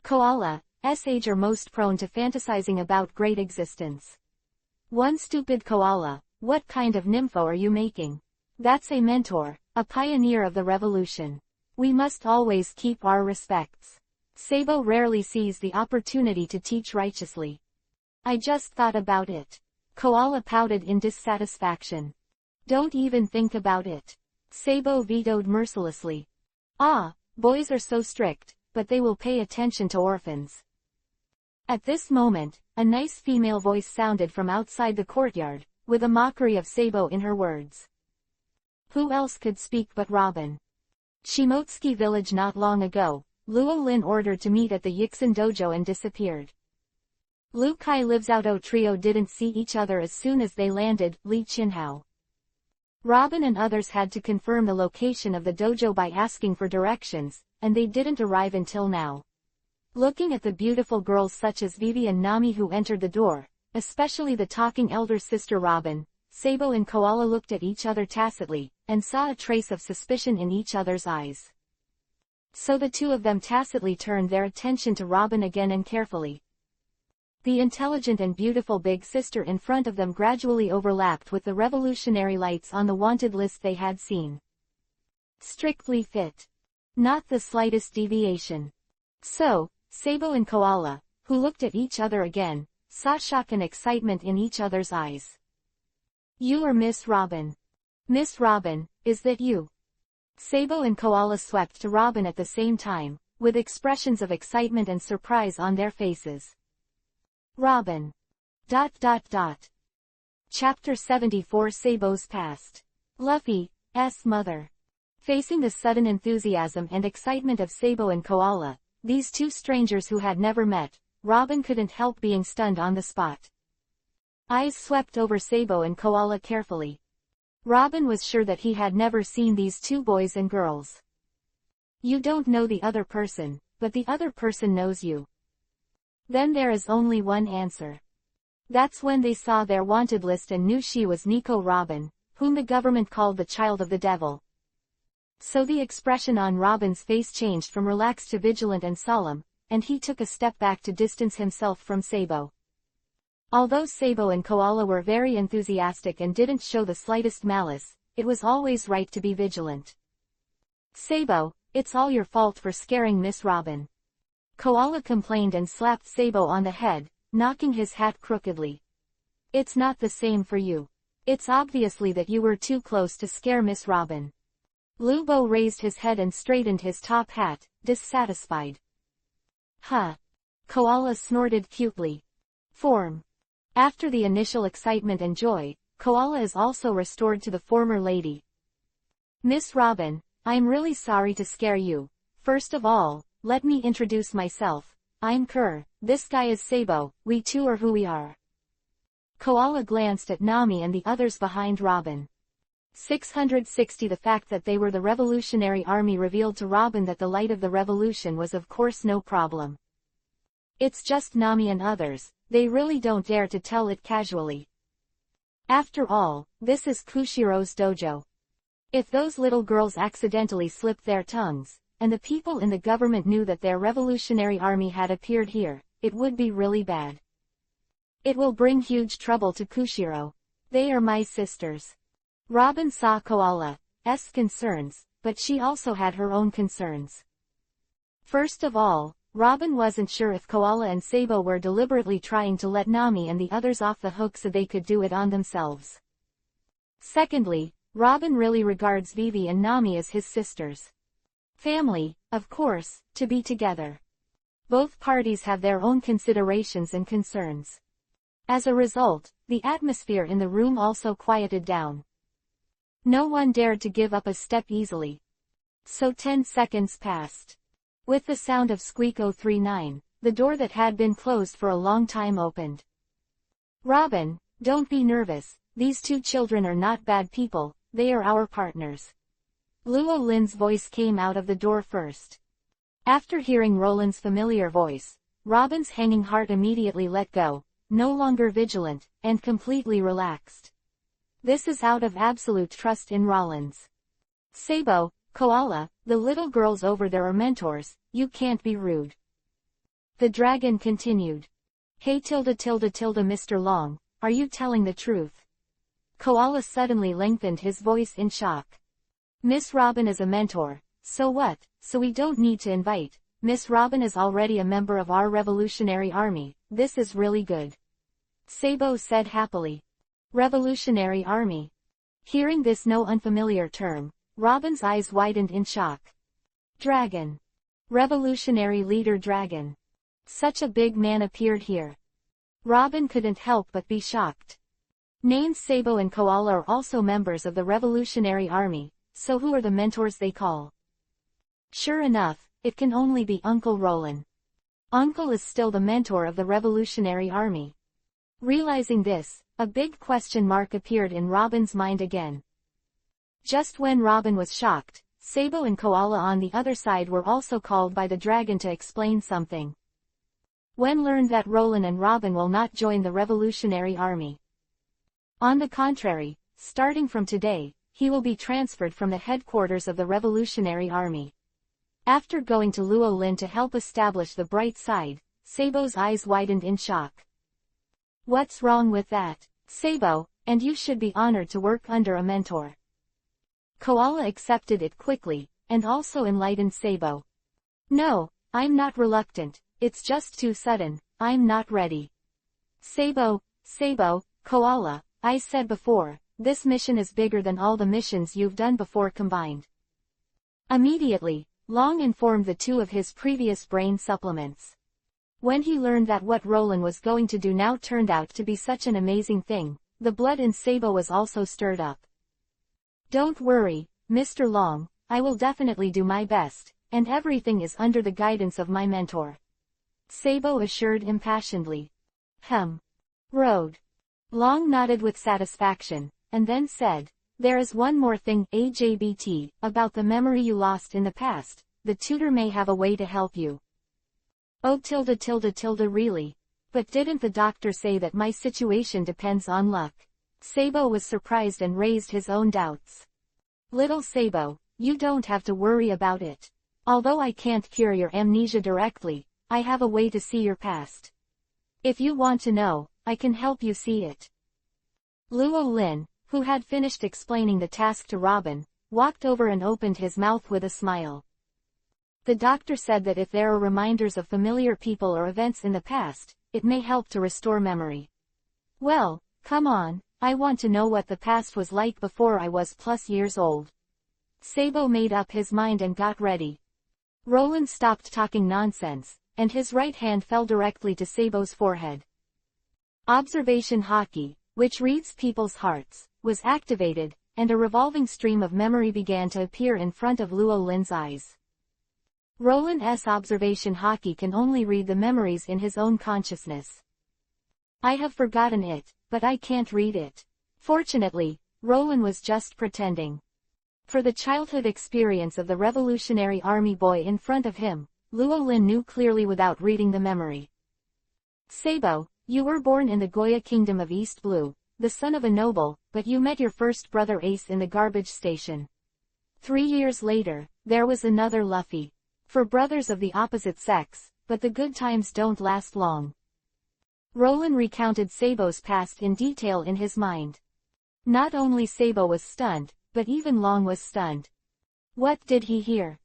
Koala, age are most prone to fantasizing about great existence. One stupid koala, what kind of nympho are you making? That's a mentor, a pioneer of the revolution. We must always keep our respects. Sabo rarely sees the opportunity to teach righteously. I just thought about it. Koala pouted in dissatisfaction. Don't even think about it. Sabo vetoed mercilessly. Ah, boys are so strict, but they will pay attention to orphans. At this moment, a nice female voice sounded from outside the courtyard, with a mockery of Sabo in her words. Who else could speak but Robin? Shimotsuki village not long ago, Luo Lin ordered to meet at the Yixin dojo and disappeared. Lu Kai lives out. Trio didn't see each other as soon as they landed, Li Qinhao. Robin and others had to confirm the location of the dojo by asking for directions, and they didn't arrive until now. Looking at the beautiful girls such as Vivi and Nami who entered the door, especially the talking elder sister Robin, Sabo and Koala looked at each other tacitly, and saw a trace of suspicion in each other's eyes. So the two of them tacitly turned their attention to Robin again and carefully. The intelligent and beautiful big sister in front of them gradually overlapped with the revolutionary lights on the wanted list they had seen. Strictly fit. Not the slightest deviation. So, Sabo and Koala, who looked at each other again, saw shock and excitement in each other's eyes. You are Miss Robin. Miss Robin, is that you? Sabo and Koala swept to Robin at the same time, with expressions of excitement and surprise on their faces. Robin. Chapter 74 Sabo's Past. Luffy's mother. Facing the sudden enthusiasm and excitement of Sabo and Koala, these two strangers who had never met, Robin couldn't help being stunned on the spot. Eyes swept over Sabo and Koala carefully. Robin was sure that he had never seen these two boys and girls. You don't know the other person, but the other person knows you. Then there is only one answer. That's when they saw their wanted list and knew she was Nico Robin, whom the government called the child of the devil. So the expression on Robin's face changed from relaxed to vigilant and solemn, and he took a step back to distance himself from Sabo. Although Sabo and Koala were very enthusiastic and didn't show the slightest malice, it was always right to be vigilant. Sabo, it's all your fault for scaring Miss Robin. Koala complained and slapped Sabo on the head, knocking his hat crookedly. It's not the same for you. It's obviously that you were too close to scare Miss Robin. Lubo raised his head and straightened his top hat, dissatisfied. Huh. Koala snorted cutely. Form. After the initial excitement and joy, Koala is also restored to the former lady. Miss Robin, I'm really sorry to scare you. First of all, let me introduce myself. I'm Kerr, this guy is Sabo, we two are who we are. Koala glanced at Nami and the others behind Robin. 660 The fact that they were the Revolutionary Army revealed to Robin that the light of the revolution was of course no problem. It's just Nami and others, they really don't dare to tell it casually. After all, this is Kushiro's dojo. If those little girls accidentally slipped their tongues, and the people in the government knew that their revolutionary army had appeared here, it would be really bad. It will bring huge trouble to Kushiro. They are my sisters. Robin saw Koala's concerns, but she also had her own concerns. First of all, Robin wasn't sure if Koala and Sabo were deliberately trying to let Nami and the others off the hook so they could do it on themselves. Secondly, Robin really regards Vivi and Nami as his sisters. Family, of course, to be together. Both parties have their own considerations and concerns. As a result, the atmosphere in the room also quieted down. No one dared to give up a step easily. So 10 seconds passed. With the sound of squeak 039, the door that had been closed for a long time opened. Robin, don't be nervous, these two children are not bad people, they are our partners. Luo Lin's voice came out of the door first. After hearing Roland's familiar voice, Robin's hanging heart immediately let go, no longer vigilant, and completely relaxed. This is out of absolute trust in Rollins. Sabo, Koala, the little girls over there are mentors, you can't be rude. The dragon continued. Hey Mr. Long, are you telling the truth? Koala suddenly lengthened his voice in shock. Miss Robin is a mentor, so what? So we don't need to invite. Miss Robin is already a member of our Revolutionary Army. This is really good. Sabo said happily. Revolutionary Army. Hearing this no unfamiliar term, Robin's eyes widened in shock. Dragon. Revolutionary leader dragon. Such a big man appeared here. Robin couldn't help but be shocked. Named Sabo and Koala are also members of the Revolutionary Army, so who are the mentors they call? Sure enough, it can only be Uncle Roland. Uncle is still the mentor of the Revolutionary Army. Realizing this, a big question mark appeared in Robin's mind again. Just when Robin was shocked, Sabo and Koala on the other side were also called by the dragon to explain something. When learned that Roland and Robin will not join the Revolutionary Army. On the contrary, starting from today, he will be transferred from the headquarters of the Revolutionary Army. After going to Luo Lin to help establish the bright side, Sabo's eyes widened in shock. What's wrong with that, Sabo? And you should be honored to work under a mentor. Koala accepted it quickly, and also enlightened Sabo. No, I'm not reluctant, it's just too sudden, I'm not ready. Sabo, Koala, I said before, this mission is bigger than all the missions you've done before combined. Immediately, Long informed the two of his previous brain supplements. When he learned that what Roland was going to do now turned out to be such an amazing thing, the blood in Sabo was also stirred up. Don't worry, Mr. Long, I will definitely do my best, and everything is under the guidance of my mentor. Sabo assured impassionedly. Road. Long nodded with satisfaction, and then said, there is one more thing, AJBT, about the memory you lost in the past. The tutor may have a way to help you. Oh really? But didn't the doctor say that my situation depends on luck? Sabo was surprised and raised his own doubts. Little Sabo, you don't have to worry about it. Although I can't cure your amnesia directly, I have a way to see your past. If you want to know, I can help you see it. Luo Lin, who had finished explaining the task to Robin, walked over and opened his mouth with a smile. The doctor said that if there are reminders of familiar people or events in the past, it may help to restore memory. Well, come on, I want to know what the past was like before I was plus years old. Sabo made up his mind and got ready. Roland stopped talking nonsense, and his right hand fell directly to Sabo's forehead. Observation Hockey, which reads people's hearts, was activated, and a revolving stream of memory began to appear in front of Luo Lin's eyes. Roland's observation Hockey can only read the memories in his own consciousness. I have forgotten it, but I can't read it. Fortunately, Roland was just pretending. For the childhood experience of the Revolutionary Army boy in front of him, Luo Lin knew clearly without reading the memory. Sabo, you were born in the Goya Kingdom of East Blue, the son of a noble, but you met your first brother Ace in the garbage station. 3 years later, there was another Luffy. For brothers of the opposite sex, but the good times don't last long. Roland recounted Sabo's past in detail in his mind. Not only Sabo was stunned, but even Long was stunned. What did he hear?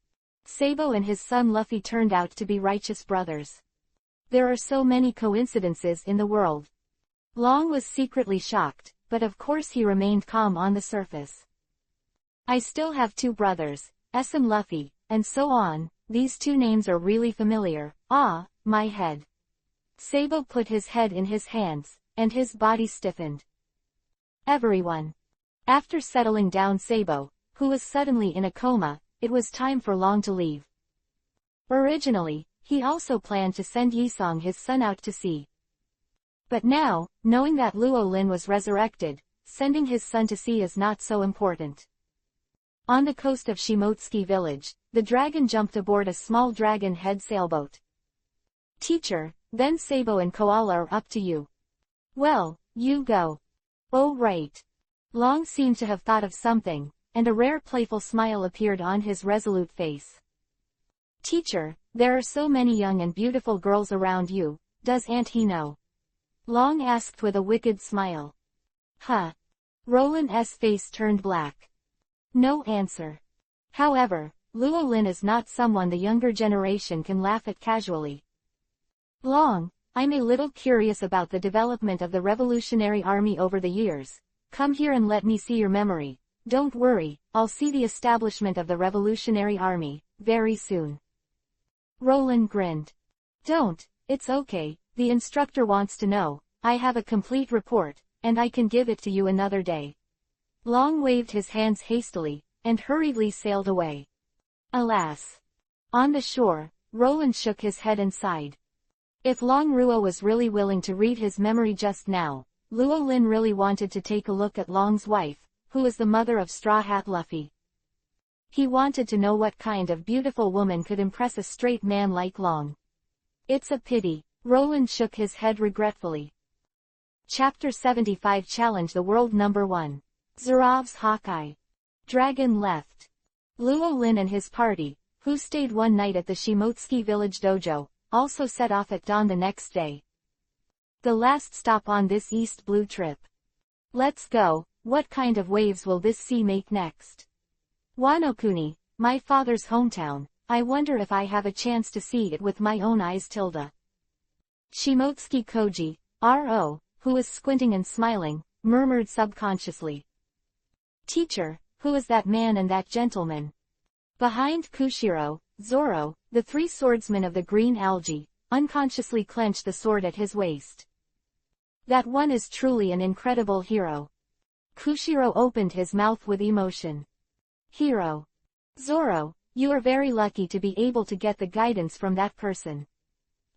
Sabo and his son Luffy turned out to be righteous brothers. There are so many coincidences in the world. Long was secretly shocked, but of course he remained calm on the surface. I still have 2 brothers, SM Luffy, and so on. These 2 names are really familiar. Ah, my head. Sabo put his head in his hands, and his body stiffened. Everyone. After settling down Sabo, who was suddenly in a coma, it was time for Long to leave. Originally, he also planned to send Yisong his son out to sea. But now, knowing that Luo Lin was resurrected, sending his son to sea is not so important. On the coast of Shimotsuki village, the dragon jumped aboard a small dragon head sailboat. Teacher, then Sabo and Koala are up to you. Well, you go. Oh right. Long seemed to have thought of something, and a rare playful smile appeared on his resolute face. Teacher, there are so many young and beautiful girls around you, doesn't he know? Long asked with a wicked smile. Huh. Roland's face turned black. No answer. However, Luo Lin is not someone the younger generation can laugh at casually. Long, I'm a little curious about the development of the Revolutionary Army over the years. Come here and let me see your memory. Don't worry, I'll see the establishment of the Revolutionary Army, very soon. Roland grinned. Don't, it's okay, the instructor wants to know. I have a complete report, and I can give it to you another day. Long waved his hands hastily, and hurriedly sailed away. Alas! On the shore, Roland shook his head and sighed. If Long Ruo was really willing to read his memory just now, Luo Lin really wanted to take a look at Long's wife, who is the mother of Straw Hat Luffy. He wanted to know what kind of beautiful woman could impress a straight man like Long. It's a pity. Roland shook his head regretfully. Chapter 75 Challenge the World Number 1. Zurov's Hawkeye. Dragon left. Luo Lin and his party, who stayed one night at the Shimotsuki village dojo, also set off at dawn the next day. The last stop on this East Blue trip. Let's go, what kind of waves will this sea make next? Wanokuni, my father's hometown, I wonder if I have a chance to see it with my own eyes. Shimotsuki Koji, R.O., who was squinting and smiling, murmured subconsciously. Teacher, who is that man and that gentleman? Behind Kushiro, Zoro, the three swordsmen of the green algae, unconsciously clenched the sword at his waist. That one is truly an incredible hero. Kushiro opened his mouth with emotion. Hero. Zoro, you are very lucky to be able to get the guidance from that person.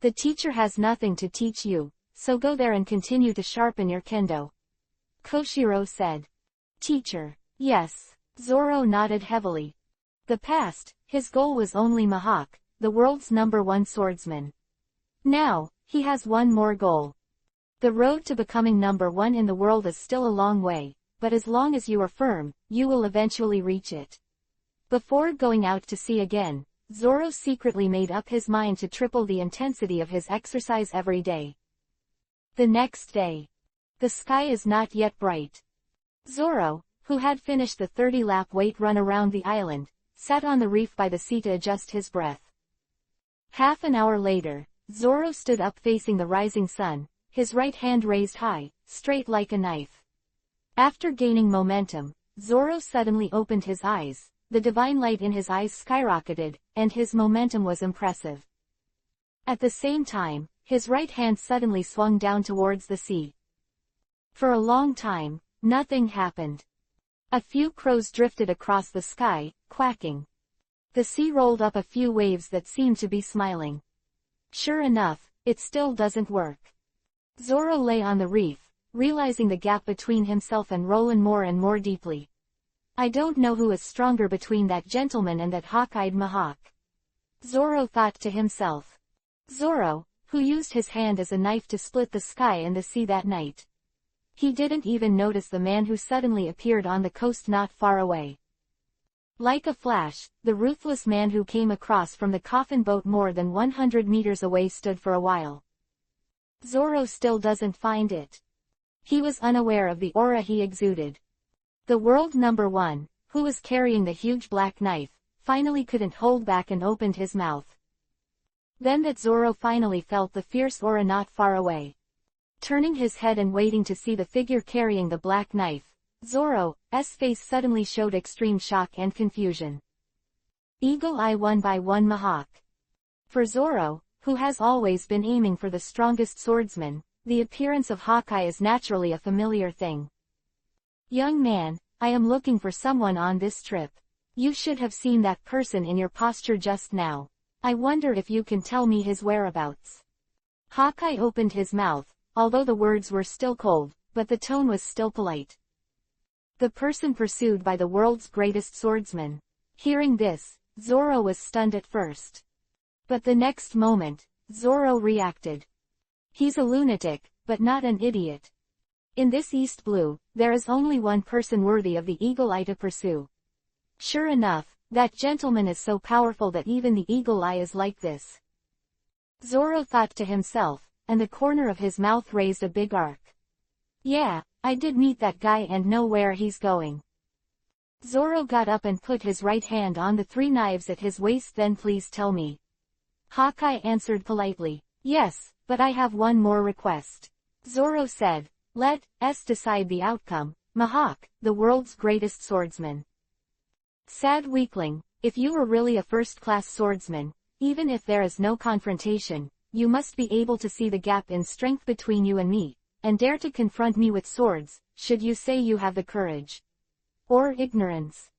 The teacher has nothing to teach you, so go there and continue to sharpen your kendo. Koshiro said. Teacher. Yes. Zoro nodded heavily. The past, his goal was only Mihawk, the world's #1 swordsman. Now, he has one more goal. The road to becoming #1 in the world is still a long way, but as long as you are firm, you will eventually reach it. Before going out to sea again, Zoro secretly made up his mind to triple the intensity of his exercise every day. The next day. The sky is not yet bright. Zoro, who had finished the 30-lap weight run around the island, sat on the reef by the sea to adjust his breath. Half an hour later, Zoro stood up facing the rising sun, his right hand raised high, straight like a knife. After gaining momentum, Zoro suddenly opened his eyes, the divine light in his eyes skyrocketed, and his momentum was impressive. At the same time, his right hand suddenly swung down towards the sea. For a long time, nothing happened. A few crows drifted across the sky, quacking. The sea rolled up a few waves that seemed to be smiling. Sure enough, it still doesn't work. Zoro lay on the reef, realizing the gap between himself and Roland more and more deeply. I don't know who is stronger between that gentleman and that hawk-eyed Mihawk. Zoro thought to himself. Zoro, who used his hand as a knife to split the sky and the sea that night. He didn't even notice the man who suddenly appeared on the coast not far away. Like a flash, the ruthless man who came across from the coffin boat more than 100 meters away stood for a while. Zoro still doesn't find it. He was unaware of the aura he exuded. The world #1, who was carrying the huge black knife, finally couldn't hold back and opened his mouth. Then that Zoro finally felt the fierce aura not far away. Turning his head and waiting to see the figure carrying the black knife, Zoro's face suddenly showed extreme shock and confusion. Eagle Eye 1x1 Mihawk. For Zoro, who has always been aiming for the strongest swordsman, the appearance of Hawkeye is naturally a familiar thing. Young man, I am looking for someone on this trip. You should have seen that person in your posture just now. I wonder if you can tell me his whereabouts. Hawkeye opened his mouth, although the words were still cold, but the tone was still polite. The person pursued by the world's greatest swordsman. Hearing this, Zoro was stunned at first. But the next moment, Zoro reacted. He's a lunatic, but not an idiot. In this East Blue, there is only one person worthy of the Eagle Eye to pursue. Sure enough, That gentleman is so powerful that even the eagle eye is like this. Zoro thought to himself, and the corner of his mouth raised a big arc. Yeah, I did meet that guy and know where he's going. Zoro got up and put his right hand on the 3 knives at his waist. Then please tell me. Hawkeye answered politely. Yes, but I have one more request. Zoro said, let us decide the outcome, Mihawk, the world's greatest swordsman. Sad weakling, if you were really a first-class swordsman, even if there is no confrontation, you must be able to see the gap in strength between you and me, and dare to confront me with swords, should you say you have the courage. Or ignorance.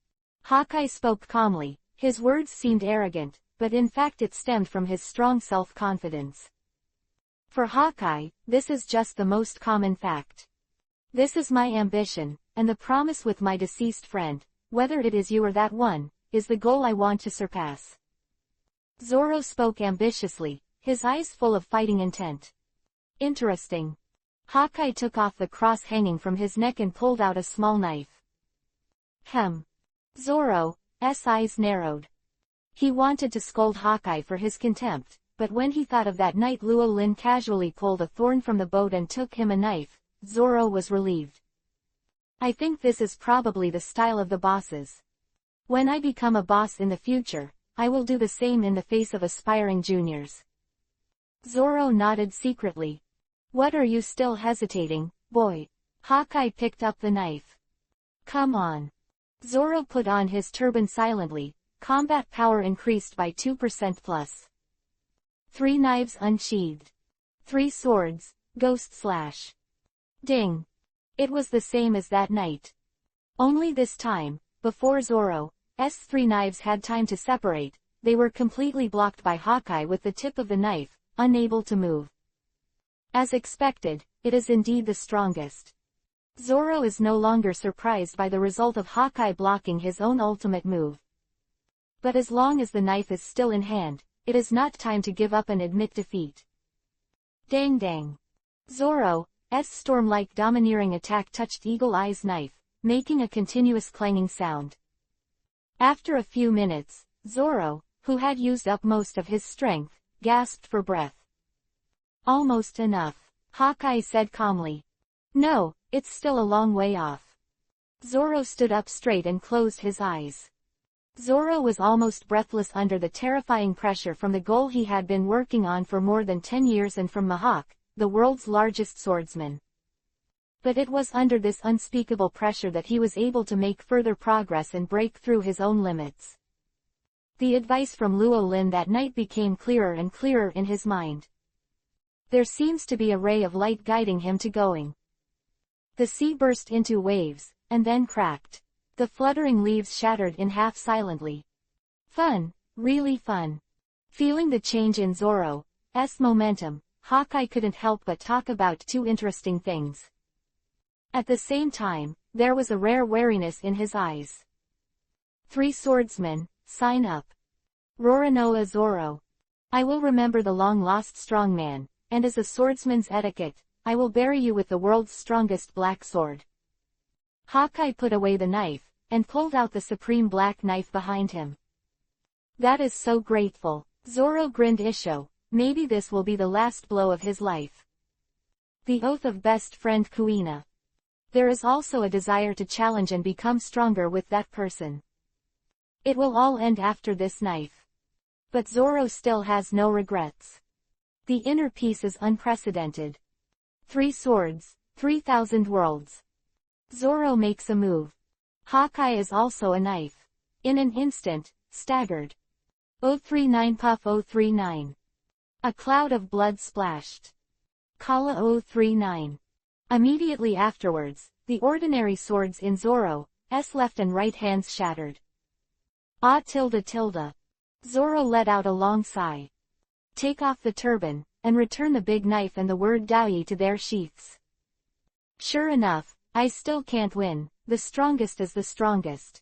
Hawkeye spoke calmly, his words seemed arrogant, but in fact it stemmed from his strong self-confidence. For Hawkeye, this is just the most common fact. This is my ambition, and the promise with my deceased friend, whether it is you or that one, is the goal I want to surpass. Zoro spoke ambitiously, his eyes full of fighting intent. Interesting. Hawkeye took off the cross hanging from his neck and pulled out a small knife. Zoro's eyes narrowed. He wanted to scold Hawkeye for his contempt, but when he thought of that night Luo Lin casually pulled a thorn from the boat and took him a knife, Zoro was relieved. I think this is probably the style of the bosses. When I become a boss in the future, I will do the same in the face of aspiring juniors. Zoro nodded secretly. What are you still hesitating, boy? Hawkeye picked up the knife. Come on. Zoro put on his turban silently, combat power increased by 2% plus. 3 knives unsheathed. 3 swords, ghost slash. Ding. It was the same as that night. Only this time, before Zoro's 3 knives had time to separate, they were completely blocked by Hawkeye with the tip of the knife, unable to move. As expected, it is indeed the strongest. Zoro is no longer surprised by the result of Hawkeye blocking his own ultimate move. But as long as the knife is still in hand, it is not time to give up and admit defeat. Dang dang. Zoro's storm-like domineering attack touched Eagle Eye's knife, making a continuous clanging sound. After a few minutes, Zoro, who had used up most of his strength, gasped for breath. Almost enough, Hawkeye said calmly. No, it's still a long way off. Zoro stood up straight and closed his eyes. Zoro was almost breathless under the terrifying pressure from the goal he had been working on for more than 10 years and from Mihawk, the world's largest swordsman. But it was under this unspeakable pressure that he was able to make further progress and break through his own limits. The advice from Luo Lin that night became clearer and clearer in his mind. There seems to be a ray of light guiding him to going. The sea burst into waves, and then cracked. The fluttering leaves shattered in half silently. Fun, really fun. Feeling the change in Zoro's momentum, Hawkeye couldn't help but talk about 2 interesting things. At the same time, there was a rare wariness in his eyes. 3 swordsmen, sign up. Roranoa Zoro. I will remember the long-lost strongman, and as a swordsman's etiquette, I will bury you with the world's strongest black sword. Hawkeye put away the knife, and pulled out the supreme black knife behind him. That is so grateful. Zoro grinned Isho, maybe this will be the last blow of his life. The oath of best friend Kuina. There is also a desire to challenge and become stronger with that person. It will all end after this knife. But Zoro still has no regrets. The inner peace is unprecedented. 3 swords, 3,000 worlds. Zoro makes a move. Hawkeye is also a knife. In an instant, staggered. 039 Puff 039. A cloud of blood splashed. Kala 039. Immediately afterwards, the ordinary swords in Zoro's left and right hands shattered. Ah tilde tilde. Zoro let out a long sigh. Take off the turban, and return the big knife and the word Daoyi to their sheaths. Sure enough, I still can't win, the strongest is the strongest.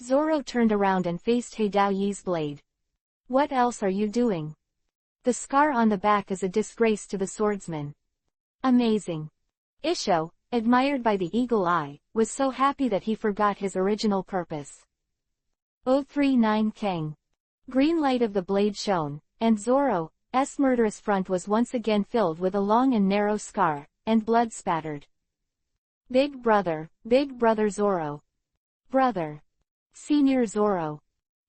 Zoro turned around and faced Daoyi's blade. What else are you doing? The scar on the back is a disgrace to the swordsman. Amazing. Isho, admired by the eagle eye, was so happy that he forgot his original purpose. 039 Kang. Green light of the blade shone, and Zoro's murderous front was once again filled with a long and narrow scar, and blood spattered. Big brother Zoro. Brother. Senior Zoro.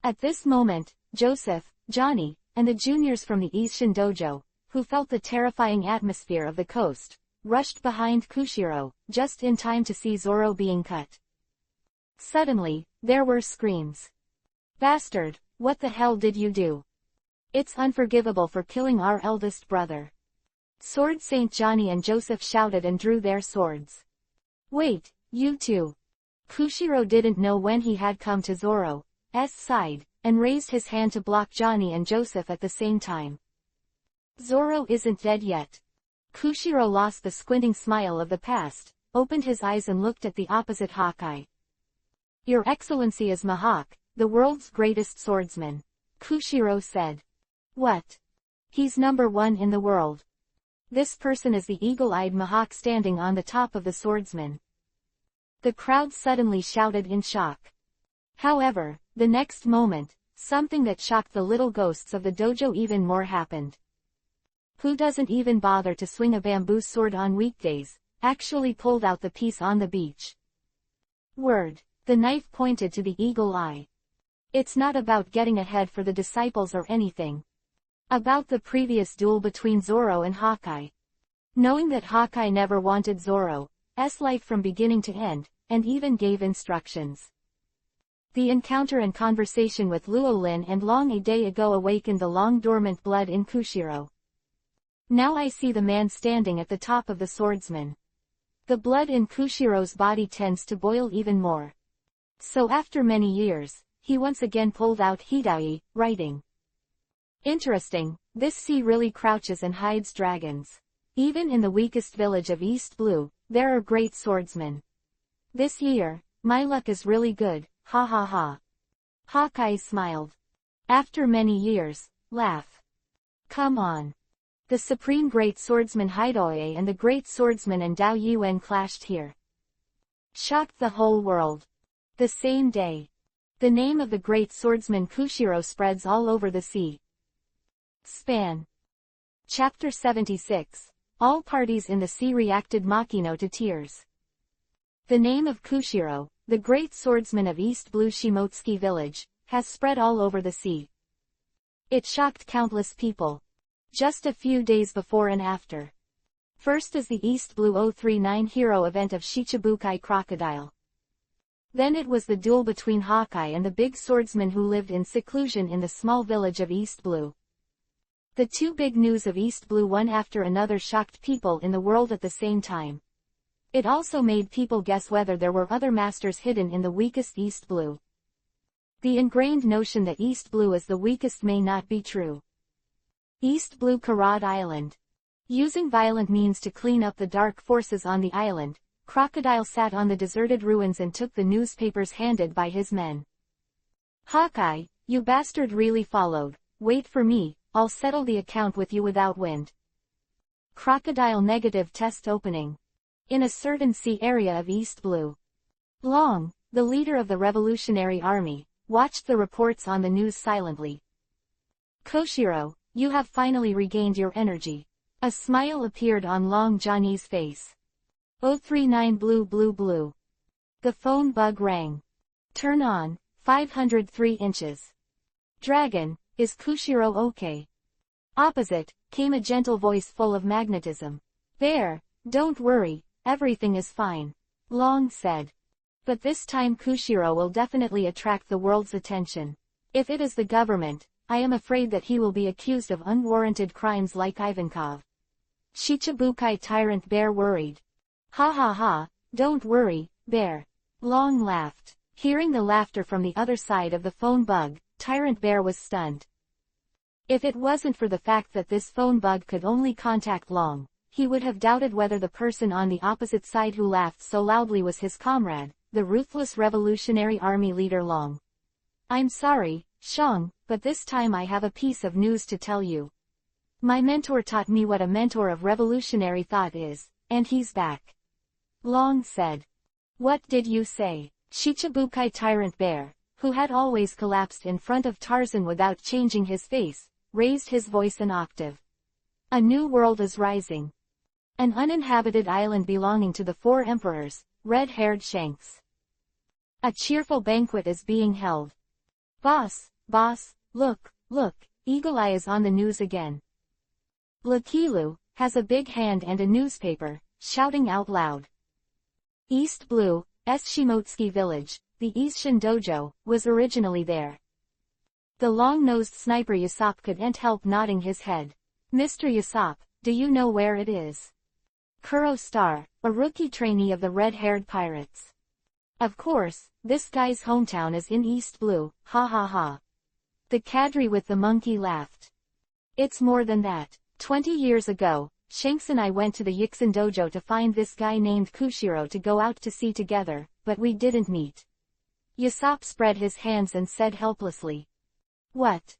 At this moment, Joseph, Johnny, and the juniors from the Ishin dojo, who felt the terrifying atmosphere of the coast, rushed behind Kushiro, just in time to see Zoro being cut. Suddenly, there were screams. Bastard, what the hell did you do? It's unforgivable for killing our eldest brother. Sword Saint Johnny and Joseph shouted and drew their swords. Wait, you two. Kushiro didn't know when he had come to Zoro's side, and raised his hand to block Johnny and Joseph at the same time. Zoro isn't dead yet. Kushiro lost the squinting smile of the past, opened his eyes and looked at the opposite Hawkeye. Your Excellency is Mihawk, the world's greatest swordsman. Kushiro said. What? He's number one in the world. This person is the eagle-eyed Mihawk standing on the top of the swordsman. The crowd suddenly shouted in shock. However, the next moment, something that shocked the little ghosts of the dojo even more happened. Who doesn't even bother to swing a bamboo sword on weekdays, actually pulled out the piece on the beach. Word. The knife pointed to the eagle eye. It's not about getting ahead for the disciples or anything. About the previous duel between Zoro and Hawkeye. Knowing that Hawkeye never wanted Zoro's life from beginning to end, and even gave instructions. The encounter and conversation with Luolin and long a day ago awakened the long-dormant blood in Kushiro. Now I see the man standing at the top of the swordsman. The blood in Kushiro's body tends to boil even more. So after many years, he once again pulled out Hidai, writing. Interesting, this sea really crouches and hides dragons. Even in the weakest village of East Blue, there are great swordsmen. This year, my luck is really good, ha ha ha. Hawkeye smiled. After many years, laugh. Come on. The supreme great swordsman Hidoi and the great swordsman and Dao Yuan clashed here. Shocked the whole world. The same day. The name of the great swordsman Kushiro spreads all over the sea. Span. Chapter 76. All parties in the sea reacted Makino to tears. The name of Kushiro, the great swordsman of East Blue Shimotsuki village, has spread all over the sea. It shocked countless people. Just a few days before and after. First is the East Blue 039 hero event of Shichibukai Crocodile. Then it was the duel between Hawkeye and the big swordsman who lived in seclusion in the small village of East Blue. The two big news of East Blue one after another shocked people in the world at the same time. It also made people guess whether there were other masters hidden in the weakest East Blue. The ingrained notion that East Blue is the weakest may not be true. East Blue Karad Island. Using violent means to clean up the dark forces on the island, Crocodile sat on the deserted ruins and took the newspapers handed by his men. Hawkeye, you bastard really followed. Wait for me, I'll settle the account with you without wind. Crocodile negative test opening. In a certain sea area of East Blue. Long, the leader of the Revolutionary Army, watched the reports on the news silently. Koshiro, you have finally regained your energy. A smile appeared on Long Johnny's face. 039 blue. The phone bug rang. Turn on, 503 inches. Dragon, is Kushiro okay? Opposite, came a gentle voice full of magnetism. There, don't worry, everything is fine. Long said. But this time Kushiro will definitely attract the world's attention. If it is the government, I am afraid that he will be accused of unwarranted crimes like Ivankov. Shichibukai Tyrant Bear worried. Ha ha ha, don't worry, Bear. Long laughed. Hearing the laughter from the other side of the phone bug, Tyrant Bear was stunned. If it wasn't for the fact that this phone bug could only contact Long, he would have doubted whether the person on the opposite side who laughed so loudly was his comrade, the ruthless Revolutionary Army leader Long. I'm sorry, Shang, but this time I have a piece of news to tell you. My mentor taught me what a mentor of revolutionary thought is, and he's back. Long said. What did you say? Shichibukai Tyrant Bear, who had always collapsed in front of Tarzan without changing his face, raised his voice an octave. A new world is rising. An uninhabited island belonging to the 4 emperors, red-haired Shanks. A cheerful banquet is being held. Boss, look, Eagle Eye is on the news again. Lakilu has a big hand and a newspaper, shouting out loud. East Blue, Shimotsky Village, the Isshin Dojo, was originally there. The long-nosed sniper Yasop couldn't help nodding his head. Mr. Yasop, do you know where it is? Kuro Star, a rookie trainee of the red-haired pirates. Of course, this guy's hometown is in East Blue, ha ha ha. The cadre with the monkey laughed. It's more than that. 20 years ago, Shanks and I went to the Yixin Dojo to find this guy named Kushiro to go out to sea together, but we didn't meet. Yasop spread his hands and said helplessly. What?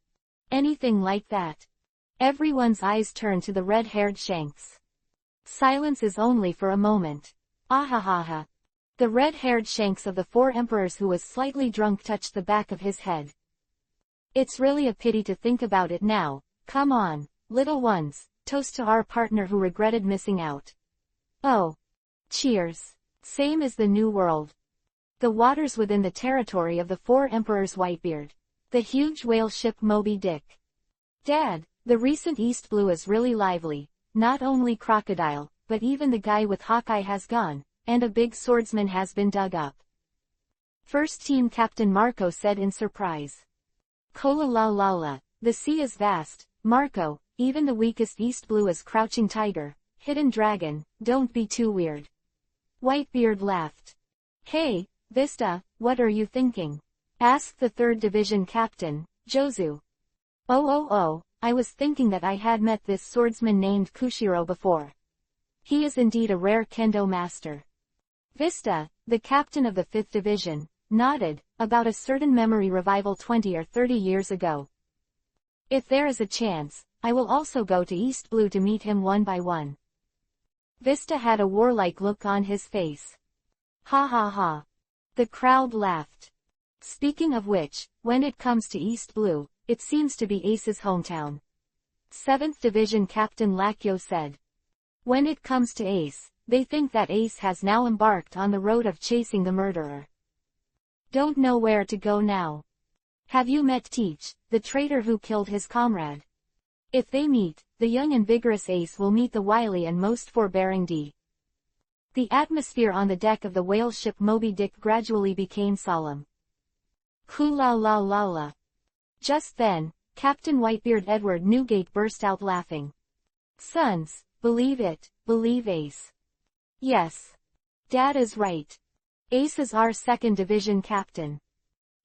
Anything like that? Everyone's eyes turned to the red-haired Shanks. Silence is only for a moment. Ahahaha. The red-haired Shanks of the 4 emperors who was slightly drunk touched the back of his head. It's really a pity to think about it now. Come on, little ones, toast to our partner who regretted missing out. Oh. Cheers. Same as the New World. The waters within the territory of the 4 emperors Whitebeard. The huge whale ship Moby Dick. Dad, the recent East Blue is really lively. Not only Crocodile, but even the guy with Hawkeye has gone, and a big swordsman has been dug up. First Team Captain Marco said in surprise. Kola la la la, the sea is vast, Marco, even the weakest East Blue is Crouching Tiger, Hidden Dragon, don't be too weird. Whitebeard laughed. Hey, Vista, what are you thinking? Asked the 3rd Division Captain, Jozu. Oh, I was thinking that I had met this swordsman named Kushiro before. He is indeed a rare kendo master. Vista, the captain of the 5th Division, nodded, about a certain memory revival 20 or 30 years ago. If there is a chance, I will also go to East Blue to meet him one by one. Vista had a warlike look on his face. Ha ha ha. The crowd laughed. Speaking of which, when it comes to East Blue, it seems to be Ace's hometown. 7th Division Captain Lakyo said. When it comes to Ace, they think that Ace has now embarked on the road of chasing the murderer. Don't know where to go now. Have you met Teach, the traitor who killed his comrade? If they meet, the young and vigorous Ace will meet the wily and most forbearing D. The atmosphere on the deck of the whale ship Moby Dick gradually became solemn. Kula la la la. Just then, Captain Whitebeard Edward Newgate burst out laughing. Sons, believe it, believe Ace. Yes. Dad is right. Ace is our 2nd Division captain.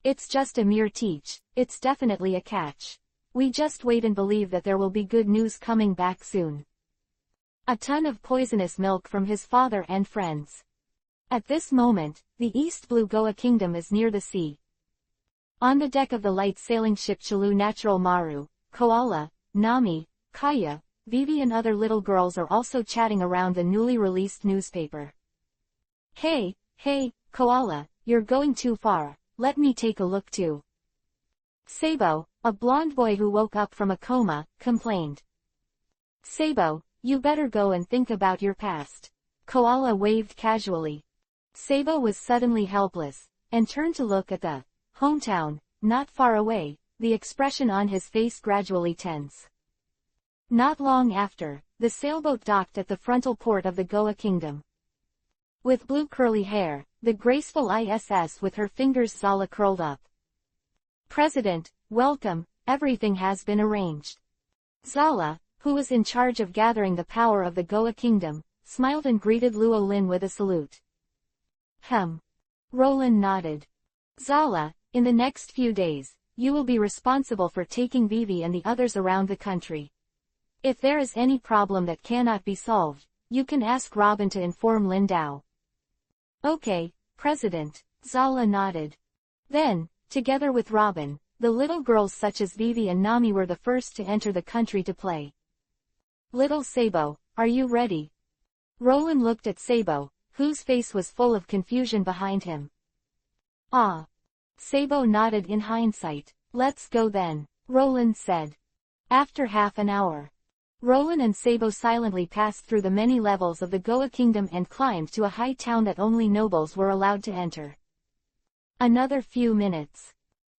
It's just a mere Teach, it's definitely a catch. We just wait and believe that there will be good news coming back soon. A ton of poisonous milk from his father and friends. At this moment, the East Blue Goa Kingdom is near the sea. On the deck of the light sailing ship Chalu Natural Maru, Koala, Nami, Kaya, Vivi and other little girls are also chatting around the newly released newspaper. Hey, Koala, you're going too far, let me take a look too. Sabo, a blonde boy who woke up from a coma, complained. Sabo, you better go and think about your past. Koala waved casually. Sabo was suddenly helpless, and turned to look at the hometown, not far away, the expression on his face gradually tense. Not long after, the sailboat docked at the frontal port of the Goa Kingdom. With blue curly hair, the graceful ISS with her fingers Zala curled up. President, welcome, everything has been arranged. Zala, who was in charge of gathering the power of the Goa Kingdom, smiled and greeted Luo Lin with a salute. Roland nodded. Zala, in the next few days, you will be responsible for taking Vivi and the others around the country. If there is any problem that cannot be solved, you can ask Robin to inform Lindau. Okay, President, Zala nodded. Then, together with Robin, the little girls such as Vivi and Nami were the first to enter the country to play. Little Sabo, are you ready? Roland looked at Sabo, whose face was full of confusion behind him. Ah. Sabo nodded in hindsight. Let's go then, Roland said. After half an hour, Roland and Sabo silently passed through the many levels of the Goa kingdom and climbed to a high town that only nobles were allowed to enter. Another few minutes.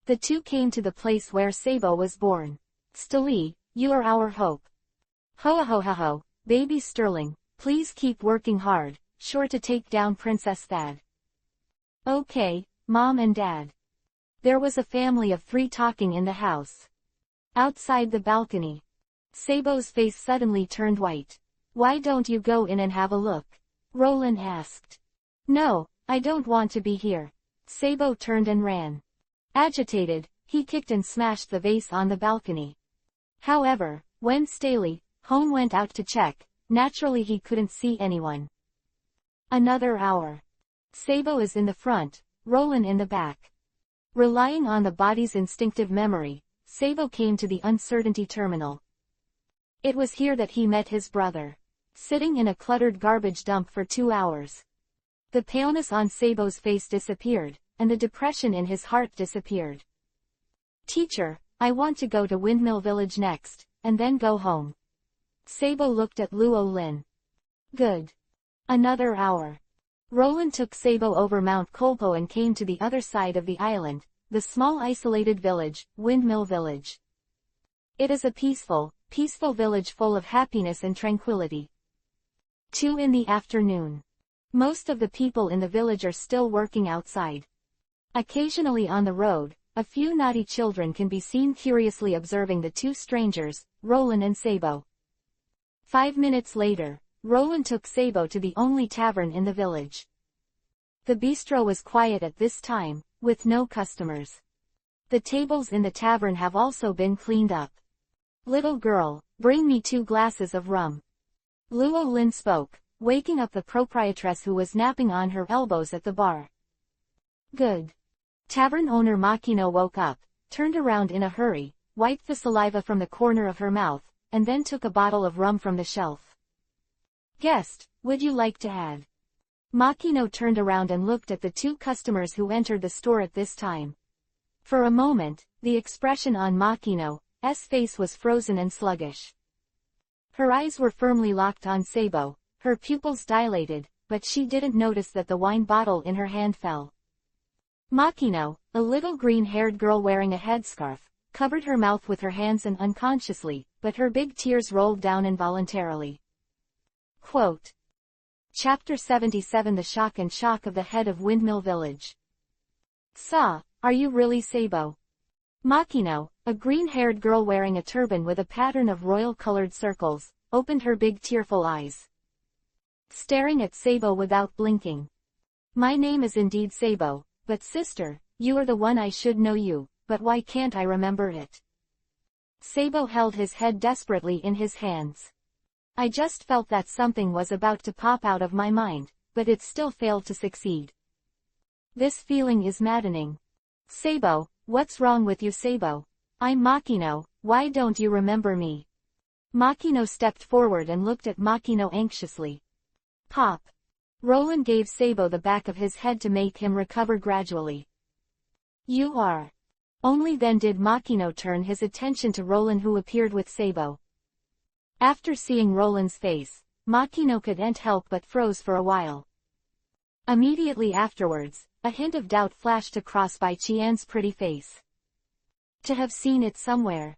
The two came to the place where Sabo was born. Stali, you are our hope. Ho ho ho ho, baby Sterling, please keep working hard, sure to take down Princess Thad. Okay, Mom and Dad. There was a family of 3 talking in the house. Outside the balcony, Sabo's face suddenly turned white. Why don't you go in and have a look? Roland asked. No, I don't want to be here. Sabo turned and ran. Agitated, he kicked and smashed the vase on the balcony. However, when Staley, Home went out to check, naturally he couldn't see anyone. Another hour. Sabo is in the front, Roland in the back. Relying on the body's instinctive memory, Sabo came to the uncertainty terminal. It was here that he met his brother. Sitting in a cluttered garbage dump for 2 hours. The paleness on Sabo's face disappeared, and the depression in his heart disappeared. Teacher, I want to go to Windmill Village next, and then go home. Sabo looked at Luo Lin. Good. Another hour. Roland took Sabo over Mount Kolpo and came to the other side of the island, the small isolated village, Windmill Village. It is a peaceful village full of happiness and tranquility. 2 in the afternoon. Most of the people in the village are still working outside. Occasionally on the road, a few naughty children can be seen curiously observing the 2 strangers, Roland and Sabo. 5 minutes later, Roland took Sabo to the only tavern in the village. The bistro was quiet at this time, with no customers. The tables in the tavern have also been cleaned up. Little girl, bring me 2 glasses of rum. Luo Lin spoke, waking up the proprietress who was napping on her elbows at the bar. Good. Tavern owner Makino woke up, turned around in a hurry, wiped the saliva from the corner of her mouth, and then took a bottle of rum from the shelf. Guest, would you like to add? Makino turned around and looked at the 2 customers who entered the store at this time. For a moment, the expression on Makino's face was frozen and sluggish. Her eyes were firmly locked on Sabo, her pupils dilated, but she didn't notice that the wine bottle in her hand fell. Makino, a little green-haired girl wearing a headscarf, covered her mouth with her hands and unconsciously, but her big tears rolled down involuntarily. Quote. Chapter 77 The Shock and Shock of the Head of Windmill Village. Are you really Sabo? Makino, a green-haired girl wearing a turban with a pattern of royal-colored circles, opened her big tearful eyes. Staring at Sabo without blinking. My name is indeed Sabo, but sister, you are the one I should know you, but why can't I remember it? Sabo held his head desperately in his hands. I just felt that something was about to pop out of my mind, but it still failed to succeed. This feeling is maddening. Sabo, what's wrong with you Sabo? I'm Makino, why don't you remember me? Makino stepped forward and looked at Makino anxiously. Pop. Roland gave Sabo the back of his head to make him recover gradually. You are. Only then did Makino turn his attention to Roland who appeared with Sabo. After seeing Roland's face, Makino couldn't help but froze for a while. Immediately afterwards, a hint of doubt flashed across Bai Qian's pretty face. To have seen it somewhere.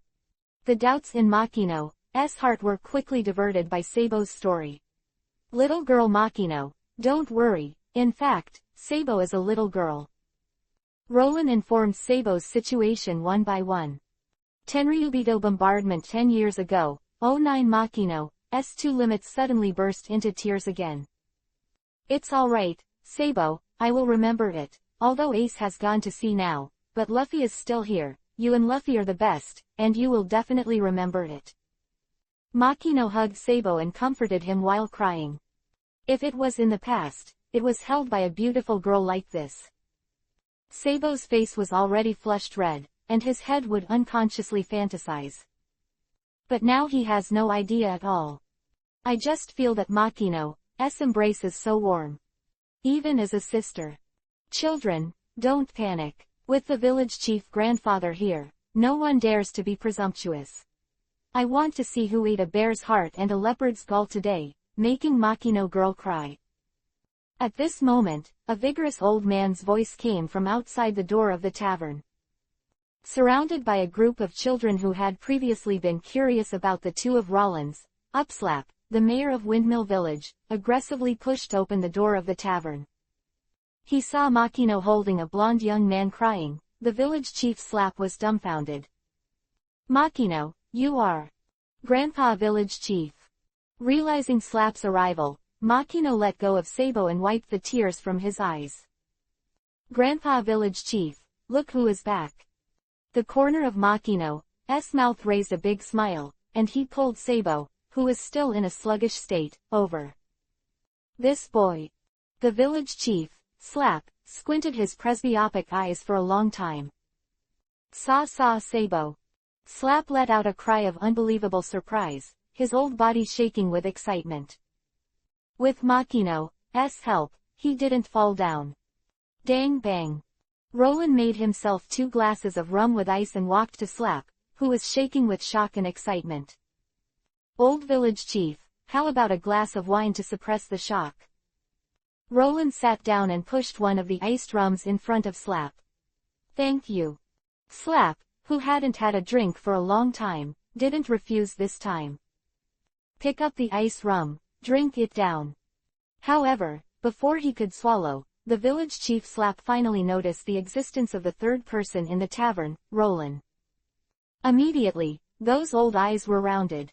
The doubts in Makino's heart were quickly diverted by Sabo's story. Little girl Makino, don't worry, in fact, Sabo is a little girl. Roland informed Sabo's situation one by one. Tenryubito bombardment 10 years ago, 09 Makino's 2 limits suddenly burst into tears again. It's alright, Sabo, I will remember it, although Ace has gone to sea now, but Luffy is still here, you and Luffy are the best, and you will definitely remember it. Makino hugged Sabo and comforted him while crying. If it was in the past, it was held by a beautiful girl like this. Sabo's face was already flushed red, and his head would unconsciously fantasize. But now he has no idea at all. I just feel that Makino's embrace is so warm. Even as a sister. Children, don't panic. With the village chief grandfather here, no one dares to be presumptuous. I want to see who ate a bear's heart and a leopard's gall today, making Makino girl cry. At this moment, a vigorous old man's voice came from outside the door of the tavern. Surrounded by a group of children who had previously been curious about the two of Rollins, Upslap, the mayor of Windmill Village, aggressively pushed open the door of the tavern. He saw Makino holding a blonde young man crying. The village chief Slap was dumbfounded. Makino, you are Grandpa village chief. Realizing Slap's arrival, Makino let go of Sabo and wiped the tears from his eyes. Grandpa village chief, look who is back. The corner of Makino's mouth raised a big smile, and he pulled Sabo, who was still in a sluggish state, over. This boy. The village chief, Slap, squinted his presbyopic eyes for a long time. Saw Sabo. Slap let out a cry of unbelievable surprise, his old body shaking with excitement. With Makino's help, he didn't fall down. Dang bang. Roland made himself 2 glasses of rum with ice and walked to Slap, who was shaking with shock and excitement. Old village chief, how about a glass of wine to suppress the shock? Roland sat down and pushed one of the iced rums in front of Slap. Thank you. Slap, who hadn't had a drink for a long time, didn't refuse this time. Pick up the ice rum, drink it down. However, before he could swallow, the village chief Slap finally noticed the existence of the third person in the tavern, Roland. Immediately, those old eyes were rounded.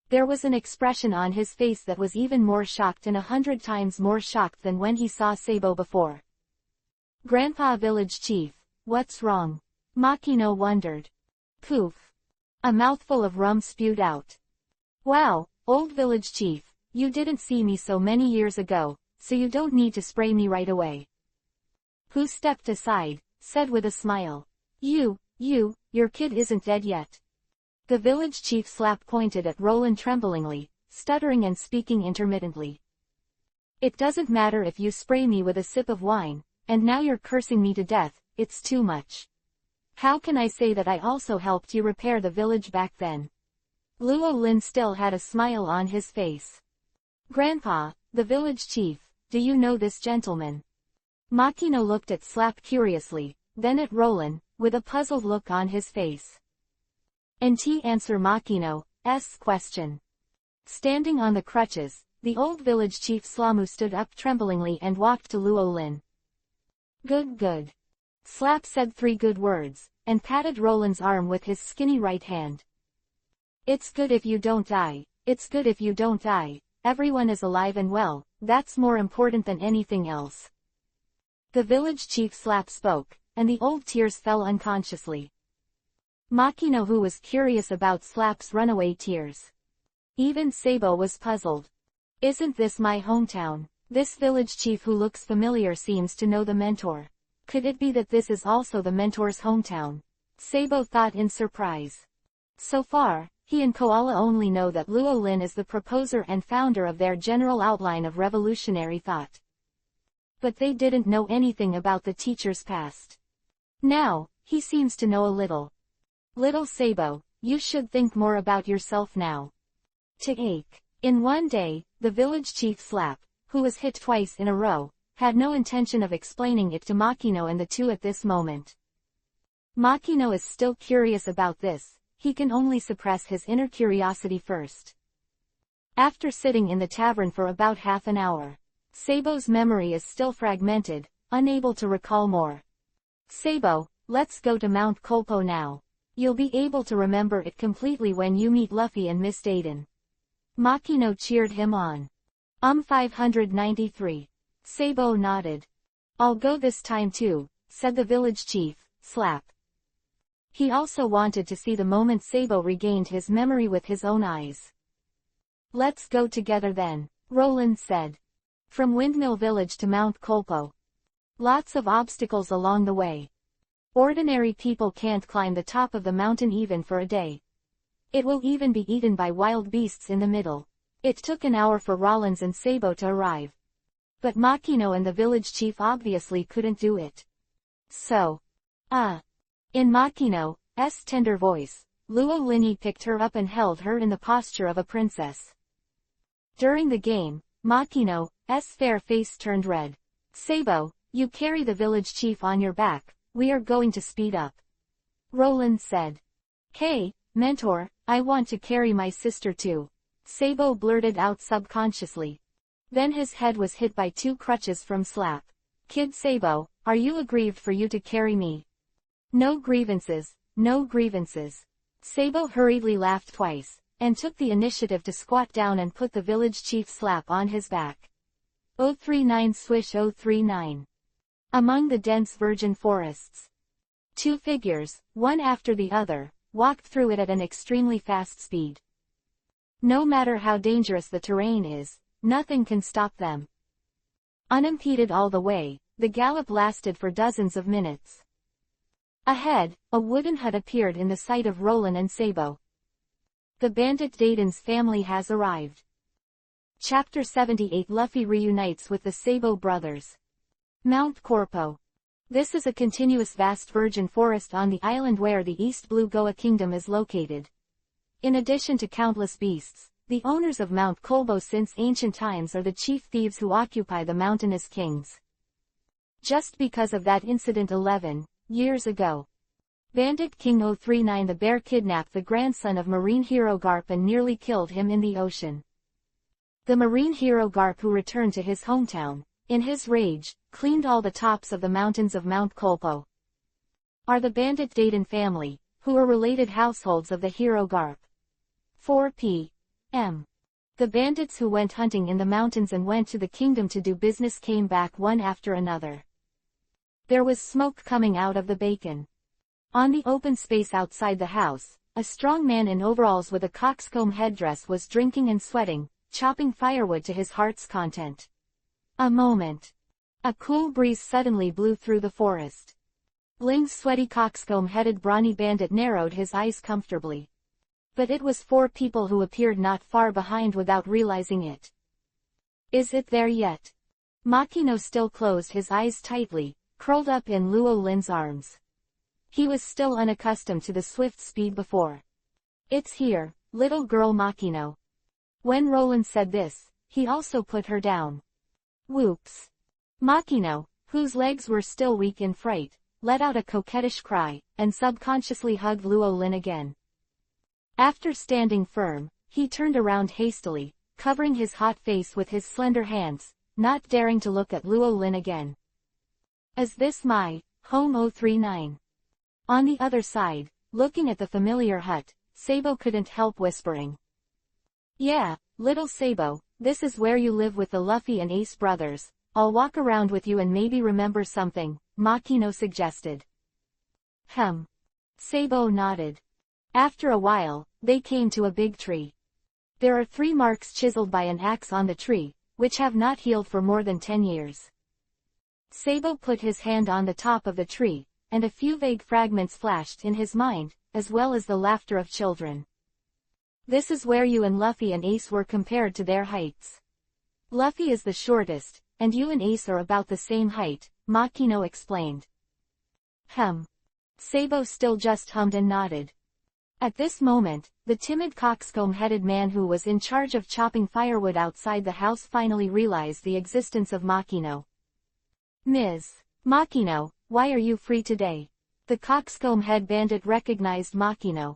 There was an expression on his face that was even more shocked and 100 times more shocked than when he saw Sabo before. Grandpa village chief, what's wrong? Makino wondered. Poof. A mouthful of rum spewed out. Wow, old village chief, you didn't see me so many years ago, so you don't need to spray me right away. Pooh stepped aside, said with a smile. Your kid isn't dead yet. The village chief Slap pointed at Roland tremblingly, stuttering and speaking intermittently. It doesn't matter if you spray me with a sip of wine, and now you're cursing me to death, it's too much. How can I say that I also helped you repair the village back then? Luo Lin still had a smile on his face. Grandpa, the village chief, do you know this gentleman? Makino looked at Slap curiously, then at Roland, with a puzzled look on his face. NT answer Makino's question. Standing on the crutches, the old village chief Slamu stood up tremblingly and walked to Luo Lin. Good. Slap said 3 good words, and patted Roland's arm with his skinny right hand. It's good if you don't die, it's good if you don't die, everyone is alive and well, that's more important than anything else. The village chief Slap spoke, and the old tears fell unconsciously. Makino who was curious about Slap's runaway tears. Even Sabo was puzzled. Isn't this my hometown? This village chief who looks familiar seems to know the mentor. Could it be that this is also the mentor's hometown? Sabo thought in surprise. So far, he and Koala only know that Luo Lin is the proposer and founder of their general outline of revolutionary thought. But they didn't know anything about the teacher's past. Now, he seems to know a little. Little Sabo, you should think more about yourself now. In one day, the village chief Slap, who was hit twice in a row, had no intention of explaining it to Makino and the two at this moment. Makino is still curious about this, he can only suppress his inner curiosity first. After sitting in the tavern for about half an hour, Sabo's memory is still fragmented, unable to recall more. Sabo, let's go to Mount Kolpo now. You'll be able to remember it completely when you meet Luffy and Miss Dayton. Makino cheered him on. 593. Sabo nodded. I'll go this time too, said the village chief, Slap. He also wanted to see the moment Sabo regained his memory with his own eyes. Let's go together then, Roland said. From Windmill Village to Mount Kolpo. Lots of obstacles along the way. Ordinary people can't climb the top of the mountain even for a day. It will even be eaten by wild beasts in the middle. It took an hour for Rollins and Sabo to arrive. But Makino and the village chief obviously couldn't do it. So, In Makino's tender voice, Luo Lini picked her up and held her in the posture of a princess. During the game, Makino's fair face turned red. Sabo, you carry the village chief on your back, we are going to speed up. Roland said. Hey, mentor, I want to carry my sister too. Sabo blurted out subconsciously. Then his head was hit by 2 crutches from Slap. Kid Sabo, are you aggrieved for you to carry me? No grievances, no grievances. Sabo hurriedly laughed twice, and took the initiative to squat down and put the village chief Slap on his back. 039 swish 039. Among the dense virgin forests. 2 figures, one after the other, walked through it at an extremely fast speed. No matter how dangerous the terrain is, nothing can stop them. Unimpeded all the way, the gallop lasted for dozens of minutes. Ahead, a wooden hut appeared in the sight of Roland and Sabo. The bandit Dayton's family has arrived. Chapter 78 Luffy reunites with the Sabo brothers. Mount Corpo. This is a continuous vast virgin forest on the island where the East Blue Goa Kingdom is located. In addition to countless beasts, the owners of Mount Kobo since ancient times are the chief thieves who occupy the mountainous kings. Just because of that incident 11 years ago, Bandit King 039 the bear kidnapped the grandson of marine hero Garp and nearly killed him in the ocean. The marine hero Garp, who returned to his hometown, in his rage, cleaned all the tops of the mountains of Mount Kolpo. Are the bandit Dayton family, who are related households of the hero Garp. 4 p.m. The bandits who went hunting in the mountains and went to the kingdom to do business came back one after another. There was smoke coming out of the bacon. On the open space outside the house, a strong man in overalls with a coxcomb headdress was drinking and sweating, chopping firewood to his heart's content. A moment. A cool breeze suddenly blew through the forest. Ling's sweaty coxcomb-headed brawny bandit narrowed his eyes comfortably. But it was 4 people who appeared not far behind without realizing it. Is it there yet? Makino still closed his eyes tightly, curled up in Luo Lin's arms. He was still unaccustomed to the swift speed before. It's here, little girl Makino. When Roland said this, he also put her down. Whoops. Makino, whose legs were still weak in fright, let out a coquettish cry, and subconsciously hugged Luo Lin again. After standing firm, he turned around hastily, covering his hot face with his slender hands, not daring to look at Luo Lin again. Is this my home 039? On the other side, looking at the familiar hut, Sabo couldn't help whispering. Yeah, little Sabo, this is where you live with the Luffy and Ace brothers. I'll walk around with you and maybe remember something, Makino suggested. Sabo nodded. After a while, they came to a big tree. There are 3 marks chiseled by an axe on the tree, which have not healed for more than 10 years. Sabo put his hand on the top of the tree, and a few vague fragments flashed in his mind, as well as the laughter of children. This is where you and Luffy and Ace were compared to their heights. Luffy is the shortest, and you and Ace are about the same height, Makino explained. Sabo still just hummed and nodded. At this moment, the timid coxcomb-headed man who was in charge of chopping firewood outside the house finally realized the existence of Makino. Ms. Makino, why are you free today? The coxcomb-head bandit recognized Makino.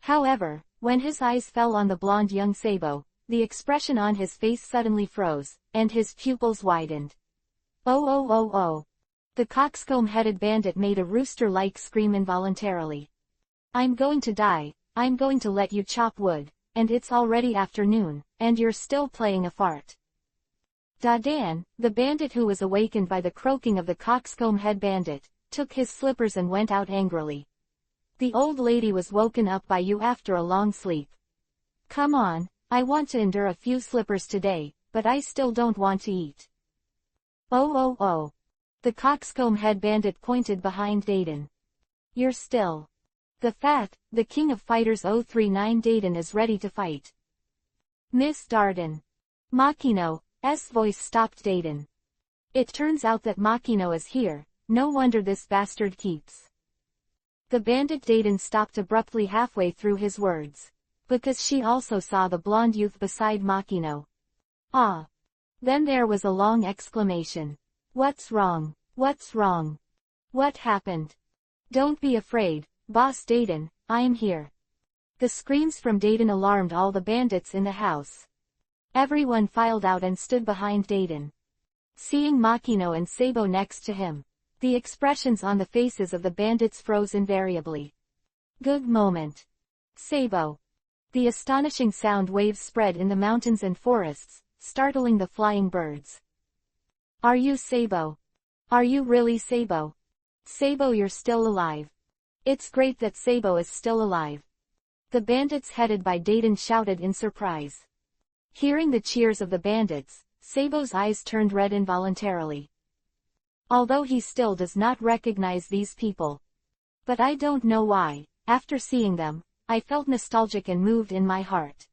However, when his eyes fell on the blonde young Sabo, the expression on his face suddenly froze, and his pupils widened. Oh. The coxcomb-headed bandit made a rooster-like scream involuntarily. I'm going to die, I'm going to let you chop wood, and it's already afternoon, and you're still playing a fart. Dadan, the bandit who was awakened by the croaking of the coxcomb-head bandit, took his slippers and went out angrily. The old lady was woken up by you after a long sleep. Come on, I want to endure a few slippers today, but I still don't want to eat. Oh. The coxcomb-head bandit pointed behind Dayton. You're still. The king of fighters 039 Dayton is ready to fight. Miss Darden. Makino's voice stopped Dayton. It turns out that Makino is here, no wonder this bastard keeps The bandit Dayton stopped abruptly halfway through his words. Because she also saw the blonde youth beside Makino. Ah! Then there was a long exclamation. What's wrong? What's wrong? What happened? Don't be afraid, Boss Dayton, I'm here. The screams from Dayton alarmed all the bandits in the house. Everyone filed out and stood behind Dayton. Seeing Makino and Sabo next to him, the expressions on the faces of the bandits froze invariably. Good moment. Sabo. The astonishing sound waves spread in the mountains and forests, startling the flying birds. Are you Sabo? Are you really Sabo? Sabo, you're still alive. It's great that Sabo is still alive. The bandits headed by Dayton shouted in surprise. Hearing the cheers of the bandits, Sabo's eyes turned red involuntarily. Although he still does not recognize these people. But I don't know why, after seeing them, I felt nostalgic and moved in my heart.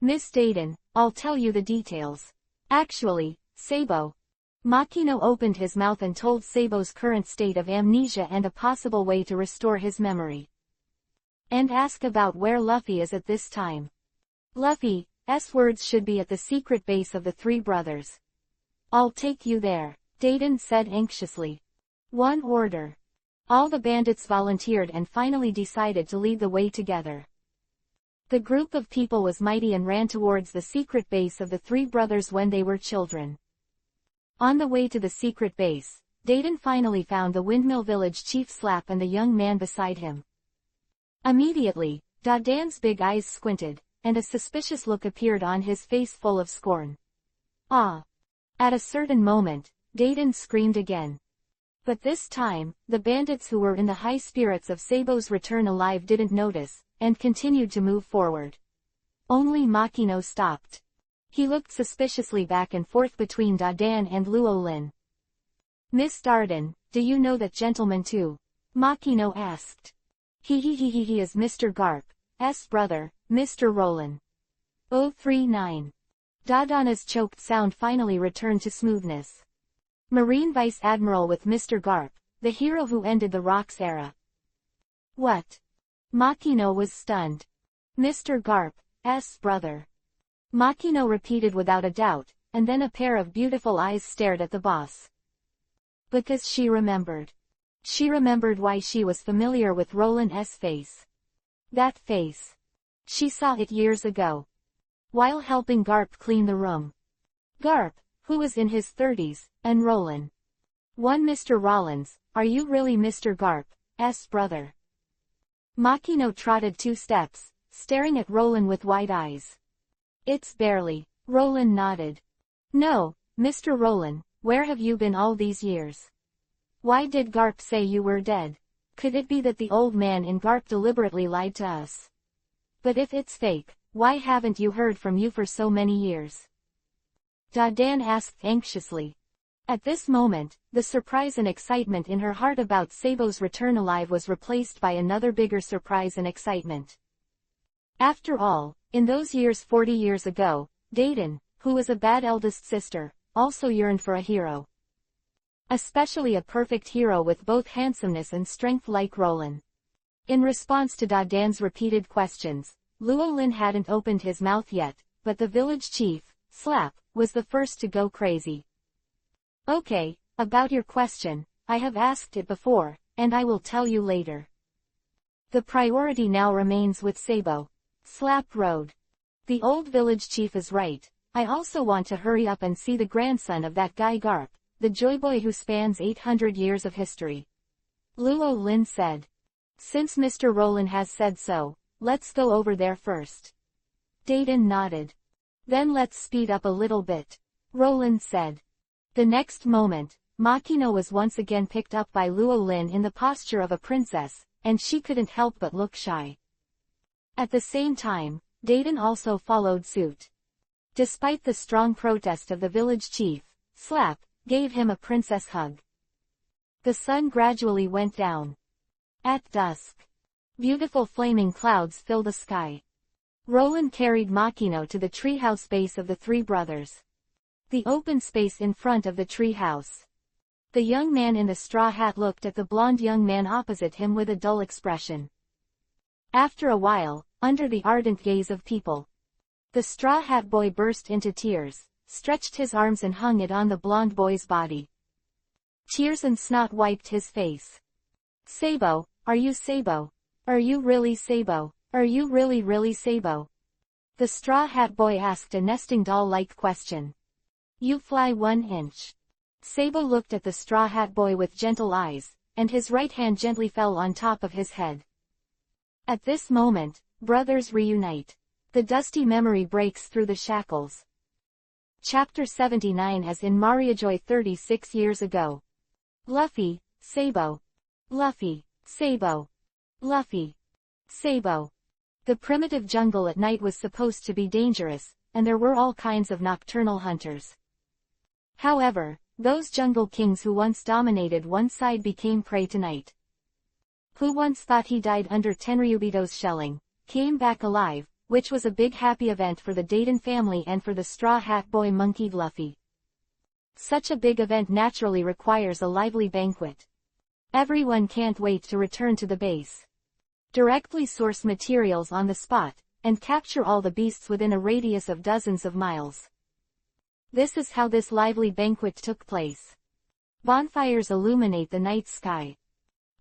Miss Dayton, I'll tell you the details. Actually, Sabo. Makino opened his mouth and told Sabo's current state of amnesia and a possible way to restore his memory. And ask about where Luffy is at this time. Luffy's words should be at the secret base of the three brothers. I'll take you there, Dayton said anxiously. One order. All the bandits volunteered and finally decided to lead the way together. The group of people was mighty and ran towards the secret base of the three brothers when they were children. On the way to the secret base, Dayton finally found the Windmill Village chief Slap and the young man beside him. Immediately, Dadan's big eyes squinted, and a suspicious look appeared on his face full of scorn. Ah! At a certain moment, Dayton screamed again. But this time, the bandits who were in the high spirits of Sabo's return alive didn't notice, and continued to move forward. Only Makino stopped. He looked suspiciously back and forth between Dadan and Luolin. Miss Darden, do you know that gentleman too? Makino asked. He is Mr. Garp's brother, Mr. Roland. 039. Dadana's choked sound finally returned to smoothness. Marine Vice Admiral with Mr. Garp, the hero who ended the Rocks era. What? Makino was stunned. Mr. Garp's brother. Makino repeated without a doubt, and then a pair of beautiful eyes stared at the boss. Because she remembered. She remembered why she was familiar with Roland's face. That face. She saw it years ago. While helping Garp clean the room. Garp, who was in his 30s, and Roland. One Mr. Rollins, are you really Mr. Garp's brother? Makino trotted 2 steps, staring at Roland with wide eyes. It's barely. Roland nodded. No, Mr. Roland, where have you been all these years? Why did Garp say you were dead? Could it be that the old man in Garp deliberately lied to us? But if it's fake, why haven't you heard from you for so many years? Dadan asked anxiously. At this moment, the surprise and excitement in her heart about Sabo's return alive was replaced by another bigger surprise and excitement. After all, in those years 40 years ago, Dayton, who was a bad eldest sister, also yearned for a hero. Especially a perfect hero with both handsomeness and strength like Roland. In response to Dadan's repeated questions, Luolin hadn't opened his mouth yet, but the village chief, Slap, was the first to go crazy. Okay, about your question, I have asked it before, and I will tell you later. The priority now remains with Sabo. Slap Road. The old village chief is right, I also want to hurry up and see the grandson of that guy Garp, the joyboy who spans 800 years of history. Luolin said. Since Mr. Roland has said so, let's go over there first. Dayton nodded. Then let's speed up a little bit, Roland said. The next moment, Makino was once again picked up by Luolin in the posture of a princess, and she couldn't help but look shy. At the same time, Dayton also followed suit. Despite the strong protest of the village chief, Slap gave him a princess hug. The sun gradually went down. At dusk, beautiful flaming clouds filled the sky. Roland carried Makino to the treehouse base of the three brothers. The open space in front of the treehouse. The young man in the straw hat looked at the blonde young man opposite him with a dull expression. After a while, under the ardent gaze of people, the straw hat boy burst into tears, stretched his arms and hung it on the blonde boy's body. Tears and snot wiped his face. Sabo, are you Sabo? Are you really Sabo? Are you really Sabo? The straw hat boy asked a nesting doll-like question. You fly 1 inch. Sabo looked at the straw hat boy with gentle eyes, and his right hand gently fell on top of his head. At this moment, brothers reunite. The dusty memory breaks through the shackles. Chapter 79 as in Mariajoy 36 years ago. Luffy, Sabo. Luffy, Sabo. Luffy, Sabo. The primitive jungle at night was supposed to be dangerous, and there were all kinds of nocturnal hunters. However, those jungle kings who once dominated one side became prey tonight. Who once thought he died under Tenryubito's shelling, came back alive, which was a big happy event for the Dayton family and for the straw hat boy monkeyed Luffy. Such a big event naturally requires a lively banquet. Everyone can't wait to return to the base. Directly source materials on the spot, and capture all the beasts within a radius of dozens of miles. This is how this lively banquet took place. Bonfires illuminate the night sky.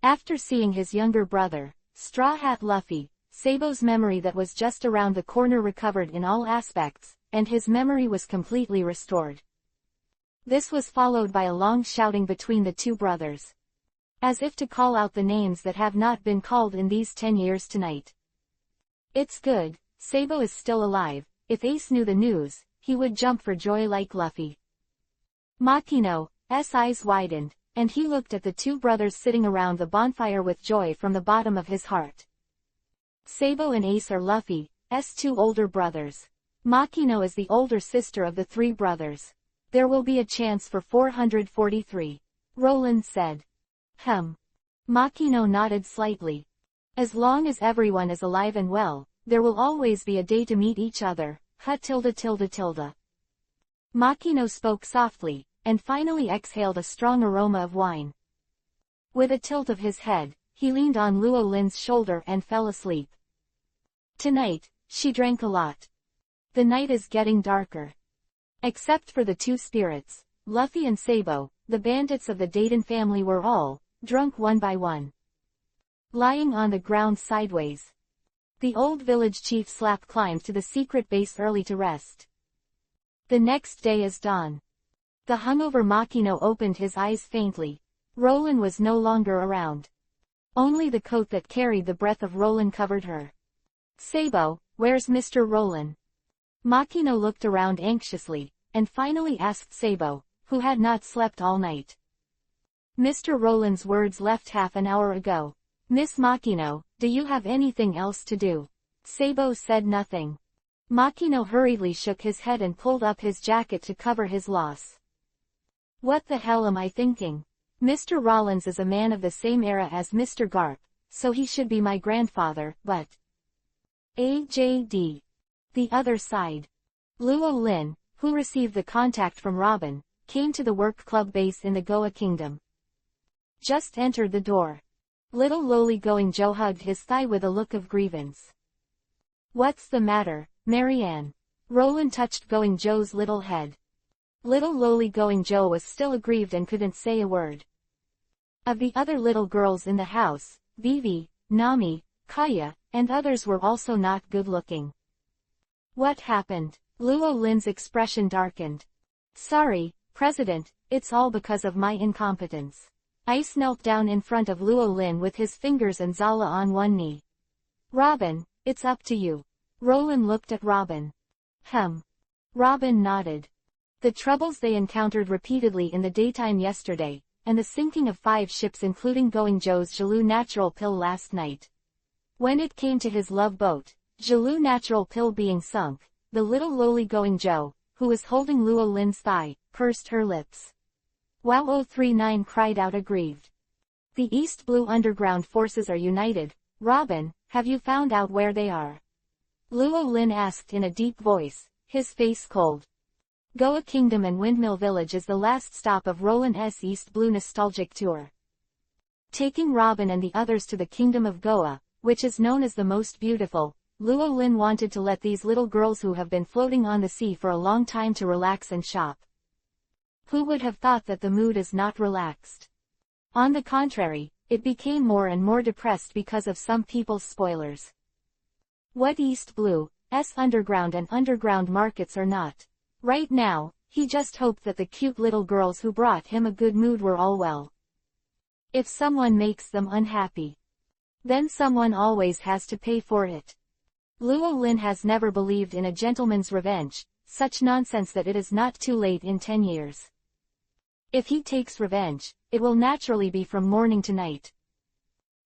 After seeing his younger brother, Straw Hat Luffy, Sabo's memory that was just around the corner recovered in all aspects, and his memory was completely restored. This was followed by a long shouting between the two brothers, as if to call out the names that have not been called in these 10 years tonight. It's good, Sabo is still alive. If Ace knew the news, he would jump for joy like Luffy. Makino's eyes widened, and he looked at the two brothers sitting around the bonfire with joy from the bottom of his heart. Sabo and Ace are Luffy's two older brothers. Makino is the older sister of the three brothers. There will be a chance for 443. Roland said. Makino nodded slightly. As long as everyone is alive and well, there will always be a day to meet each other. Makino spoke softly, and finally exhaled a strong aroma of wine. With a tilt of his head, he leaned on Luo Lin's shoulder and fell asleep. Tonight, she drank a lot. The night is getting darker. Except for the two spirits, Luffy and Sabo, the bandits of the Dayton family were all drunk one by one. Lying on the ground sideways, the old village chief Slap climbed to the secret base early to rest. The next day is dawn. The hungover Makino opened his eyes faintly. Roland was no longer around. Only the coat that carried the breath of Roland covered her. Sabo, where's Mr. Roland? Makino looked around anxiously, and finally asked Sabo, who had not slept all night. Mr. Roland's words left half an hour ago. Miss Makino, do you have anything else to do? Sabo said nothing. Makino hurriedly shook his head and pulled up his jacket to cover his loss. What the hell am I thinking? Mr. Rollins is a man of the same era as Mr. Garp, so he should be my grandfather, but... AJD. The other side. Luo Lin, who received the contact from Robin, came to the work club base in the Goa Kingdom. Just entered the door. Little lowly going Joe hugged his thigh with a look of grievance. What's the matter, Marianne? Roland touched Going Joe's little head. Little lowly Going Joe was still aggrieved and couldn't say a word. Of the other little girls in the house, Vivi, Nami, Kaya, and others were also not good looking. What happened? Luo Lin's expression darkened. Sorry, President, it's all because of my incompetence. Ice knelt down in front of Luo Lin with his fingers and Zala on one knee. Robin, it's up to you. Roland looked at Robin. Robin nodded. The troubles they encountered repeatedly in the daytime yesterday, and the sinking of 5 ships including Going Joe's Jaloo Natural Pill last night. When it came to his love boat, Jaloo Natural Pill being sunk, the little lowly Going Joe, who was holding Luo Lin's thigh, pursed her lips. Wow 039 cried out aggrieved. The East Blue Underground forces are united. Robin, have you found out where they are? Luo Lin asked in a deep voice, his face cold. Goa Kingdom and Windmill Village is the last stop of Roland's East Blue nostalgic tour. Taking Robin and the others to the Kingdom of Goa, which is known as the most beautiful, Luo Lin wanted to let these little girls who have been floating on the sea for a long time to relax and shop. Who would have thought that the mood is not relaxed? On the contrary, it became more and more depressed because of some people's spoilers. What East Blue's underground and underground markets are not. Right now, he just hoped that the cute little girls who brought him a good mood were all well. If someone makes them unhappy, then someone always has to pay for it. Luo Lin has never believed in a gentleman's revenge, such nonsense that it is not too late in 10 years. If he takes revenge, it will naturally be from morning to night.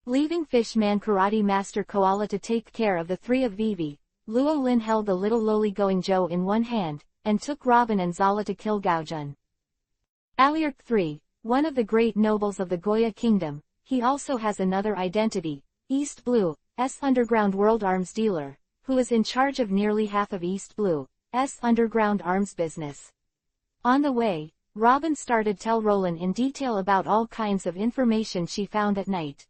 Leaving Fishman Karate Master Koala to take care of the three of Vivi, Luo Lin held the little lolly-going Joe in one hand, and took Robin and Zala to kill Gaojun. Aliarch III, one of the great nobles of the Goya Kingdom, he also has another identity, East Blue's underground world arms dealer, who is in charge of nearly half of East Blue's underground arms business. On the way, Robin started tell Roland in detail about all kinds of information she found at night.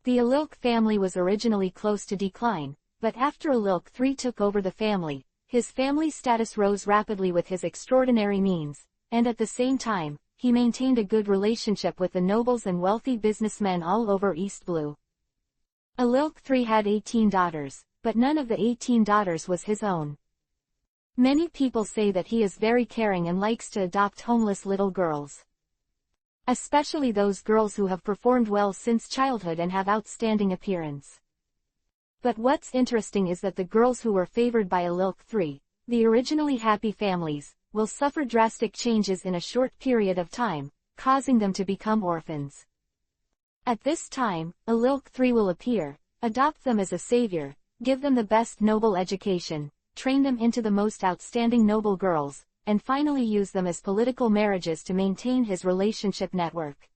The Alilk family was originally close to decline, but after Alilk III took over the family, his family status rose rapidly with his extraordinary means, and at the same time, he maintained a good relationship with the nobles and wealthy businessmen all over East Blue. Alilk III had 18 daughters, but none of the 18 daughters was his own. Many people say that he is very caring and likes to adopt homeless little girls. Especially those girls who have performed well since childhood and have outstanding appearance. But what's interesting is that the girls who were favored by Alilk III, the originally happy families, will suffer drastic changes in a short period of time, causing them to become orphans. At this time, Alilk III will appear, adopt them as a savior, give them the best noble education, train them into the most outstanding noble girls, and finally use them as political marriages to maintain his relationship network.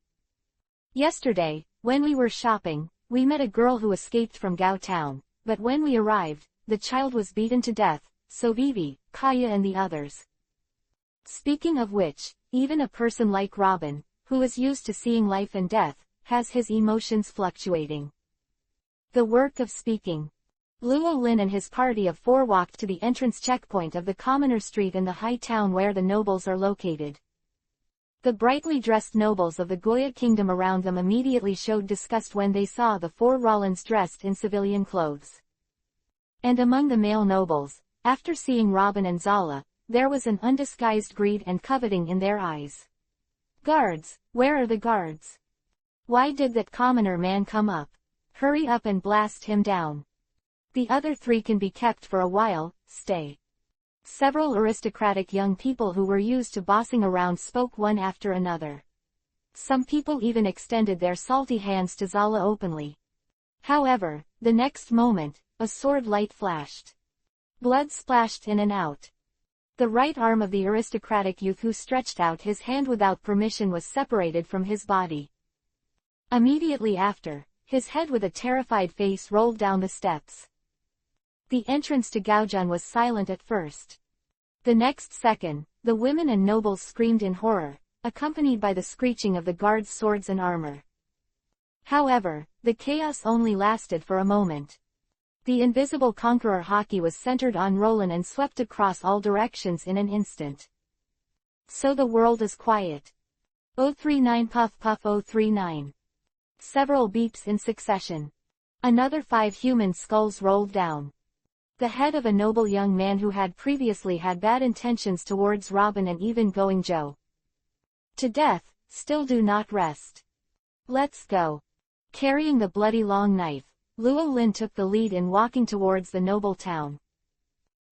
Yesterday, when we were shopping, we met a girl who escaped from Gao Town, but when we arrived, the child was beaten to death, so Vivi, Kaya and the others. Speaking of which, even a person like Robin, who is used to seeing life and death, has his emotions fluctuating. The work of speaking. Luo Lin and his party of 4 walked to the entrance checkpoint of the Commoner Street in the high town where the nobles are located. The brightly dressed nobles of the Goya Kingdom around them immediately showed disgust when they saw the 4 Rollins dressed in civilian clothes. And among the male nobles, after seeing Robin and Zala, there was an undisguised greed and coveting in their eyes. Guards, where are the guards? Why did that commoner man come up? Hurry up and blast him down. The other 3 can be kept for a while, stay. Several aristocratic young people who were used to bossing around spoke one after another. Some people even extended their salty hands to Zala openly. However, the next moment, a sword light flashed. Blood splashed in and out. The right arm of the aristocratic youth who stretched out his hand without permission was separated from his body. Immediately after, his head with a terrified face rolled down the steps. The entrance to Gaojun was silent at first. The next second, the women and nobles screamed in horror, accompanied by the screeching of the guards' swords and armor. However, the chaos only lasted for a moment. The invisible conqueror Haki was centered on Roland and swept across all directions in an instant. So the world is quiet. 039 puff puff 039. Several beeps in succession. Another 5 human skulls rolled down. The head of a noble young man who had previously had bad intentions towards Robin and even going Joe to death, still do not rest. Let's go. Carrying the bloody long knife, Luo Lin took the lead in walking towards the noble town.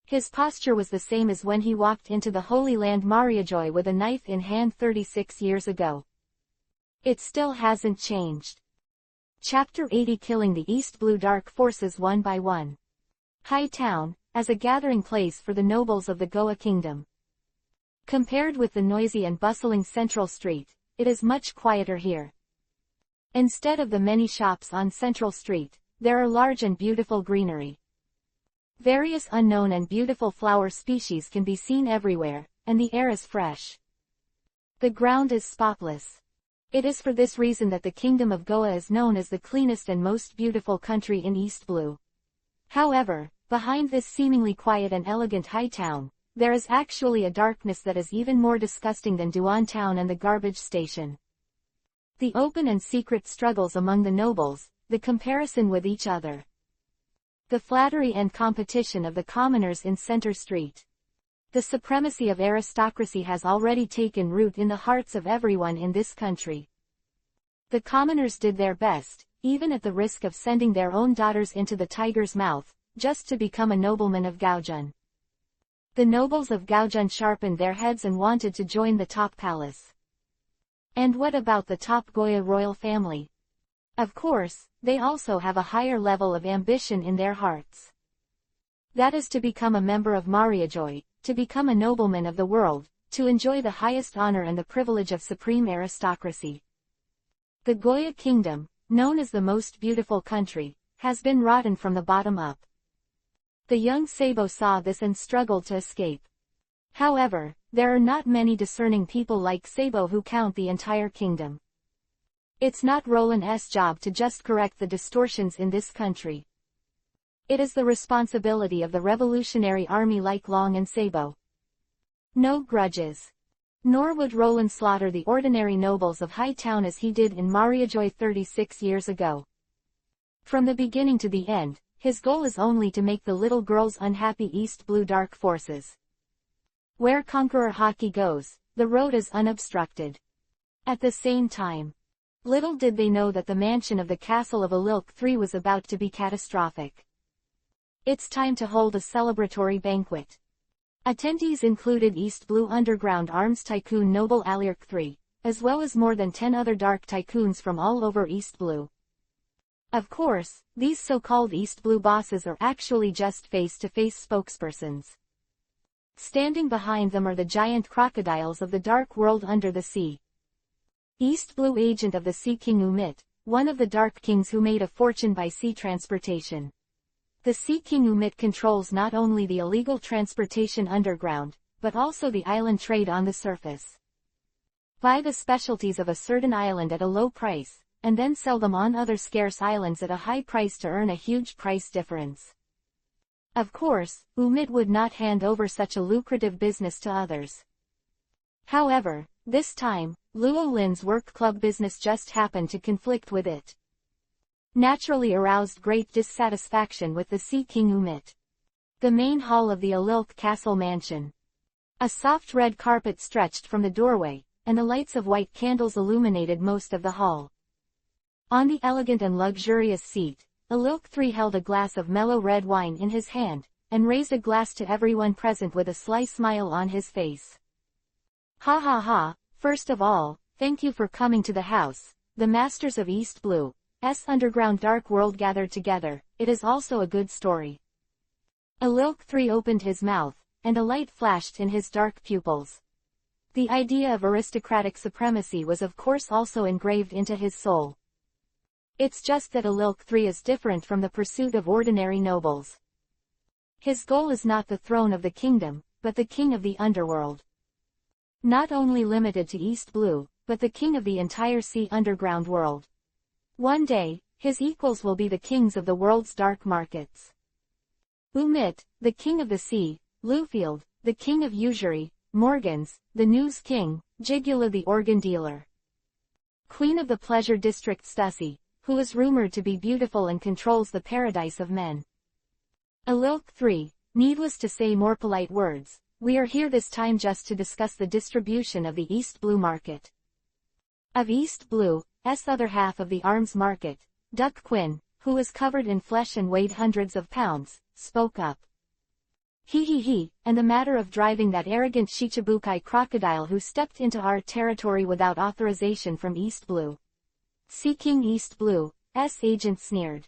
His posture was the same as when he walked into the Holy Land Mariajoy with a knife in hand 36 years ago. It still hasn't changed. Chapter 80 Killing the East Blue Dark Forces one by one. High Town, as a gathering place for the nobles of the Goa Kingdom. Compared with the noisy and bustling Central Street, it is much quieter here. Instead of the many shops on Central Street, there are large and beautiful greenery. Various unknown and beautiful flower species can be seen everywhere, and the air is fresh. The ground is spotless. It is for this reason that the kingdom of Goa is known as the cleanest and most beautiful country in East Blue. However, behind this seemingly quiet and elegant high town, there is actually a darkness that is even more disgusting than Duan Town and the garbage station. The open and secret struggles among the nobles, the comparison with each other. The flattery and competition of the commoners in Center Street. The supremacy of aristocracy has already taken root in the hearts of everyone in this country. The commoners did their best, even at the risk of sending their own daughters into the tiger's mouth, just to become a nobleman of Gaojan. The nobles of Gaojan sharpened their heads and wanted to join the top palace. And what about the top Goya royal family? Of course, they also have a higher level of ambition in their hearts. That is to become a member of Mariajoy, to become a nobleman of the world, to enjoy the highest honor and the privilege of supreme aristocracy. The Goya kingdom, known as the most beautiful country, has been rotten from the bottom up. The young Sabo saw this and struggled to escape. However, there are not many discerning people like Sabo who count the entire kingdom. It's not Roland's job to just correct the distortions in this country. It is the responsibility of the revolutionary army like Long and Sabo. No grudges. Nor would Roland slaughter the ordinary nobles of High Town as he did in Mariajoy 36 years ago. From the beginning to the end, his goal is only to make the little girls unhappy. East Blue dark forces. Where Conqueror Hockey goes, the road is unobstructed. At the same time, little did they know that the mansion of the castle of Alilk III was about to be catastrophic. It's time to hold a celebratory banquet. Attendees included East Blue Underground arms tycoon Noble Alirk III, as well as more than 10 other dark tycoons from all over East Blue. Of course, these so-called East Blue bosses are actually just face-to-face spokespersons. Standing behind them are the giant crocodiles of the dark world under the sea. East Blue agent of the Sea King Umit, one of the Dark Kings who made a fortune by sea transportation. The Sea King Umit controls not only the illegal transportation underground, but also the island trade on the surface. Buy the specialties of a certain island at a low price, and then sell them on other scarce islands at a high price to earn a huge price difference. Of course, Umit would not hand over such a lucrative business to others. However, this time, Luo Lin's work club business just happened to conflict with it. Naturally aroused great dissatisfaction with the Sea King Umit. The main hall of the Alilk Castle mansion. A soft red carpet stretched from the doorway, and the lights of white candles illuminated most of the hall. On the elegant and luxurious seat, Alilk III held a glass of mellow red wine in his hand, and raised a glass to everyone present with a sly smile on his face. Ha ha ha, first of all, thank you for coming to the house, the masters of East Blue's underground dark world gathered together. It is also a good story. Alilk III opened his mouth, and a light flashed in his dark pupils. The idea of aristocratic supremacy was of course also engraved into his soul. It's just that Alilk III is different from the pursuit of ordinary nobles. His goal is not the throne of the kingdom, but the king of the underworld. Not only limited to East Blue, but the king of the entire sea underground world. One day, his equals will be the kings of the world's dark markets. Umit, the king of the sea, Lufield, the king of usury, Morgans, the news king, Jigula the organ dealer. Queen of the pleasure district Stussy, who is rumored to be beautiful and controls the paradise of men. Alilk III, needless to say more polite words, we are here this time just to discuss the distribution of the East Blue market. Of East Blue's other half of the arms market, Duck Quinn, who was covered in flesh and weighed hundreds of pounds, spoke up. He, and the matter of driving that arrogant Shichibukai crocodile who stepped into our territory without authorization from East Blue. Seeking East Blue's agent sneered.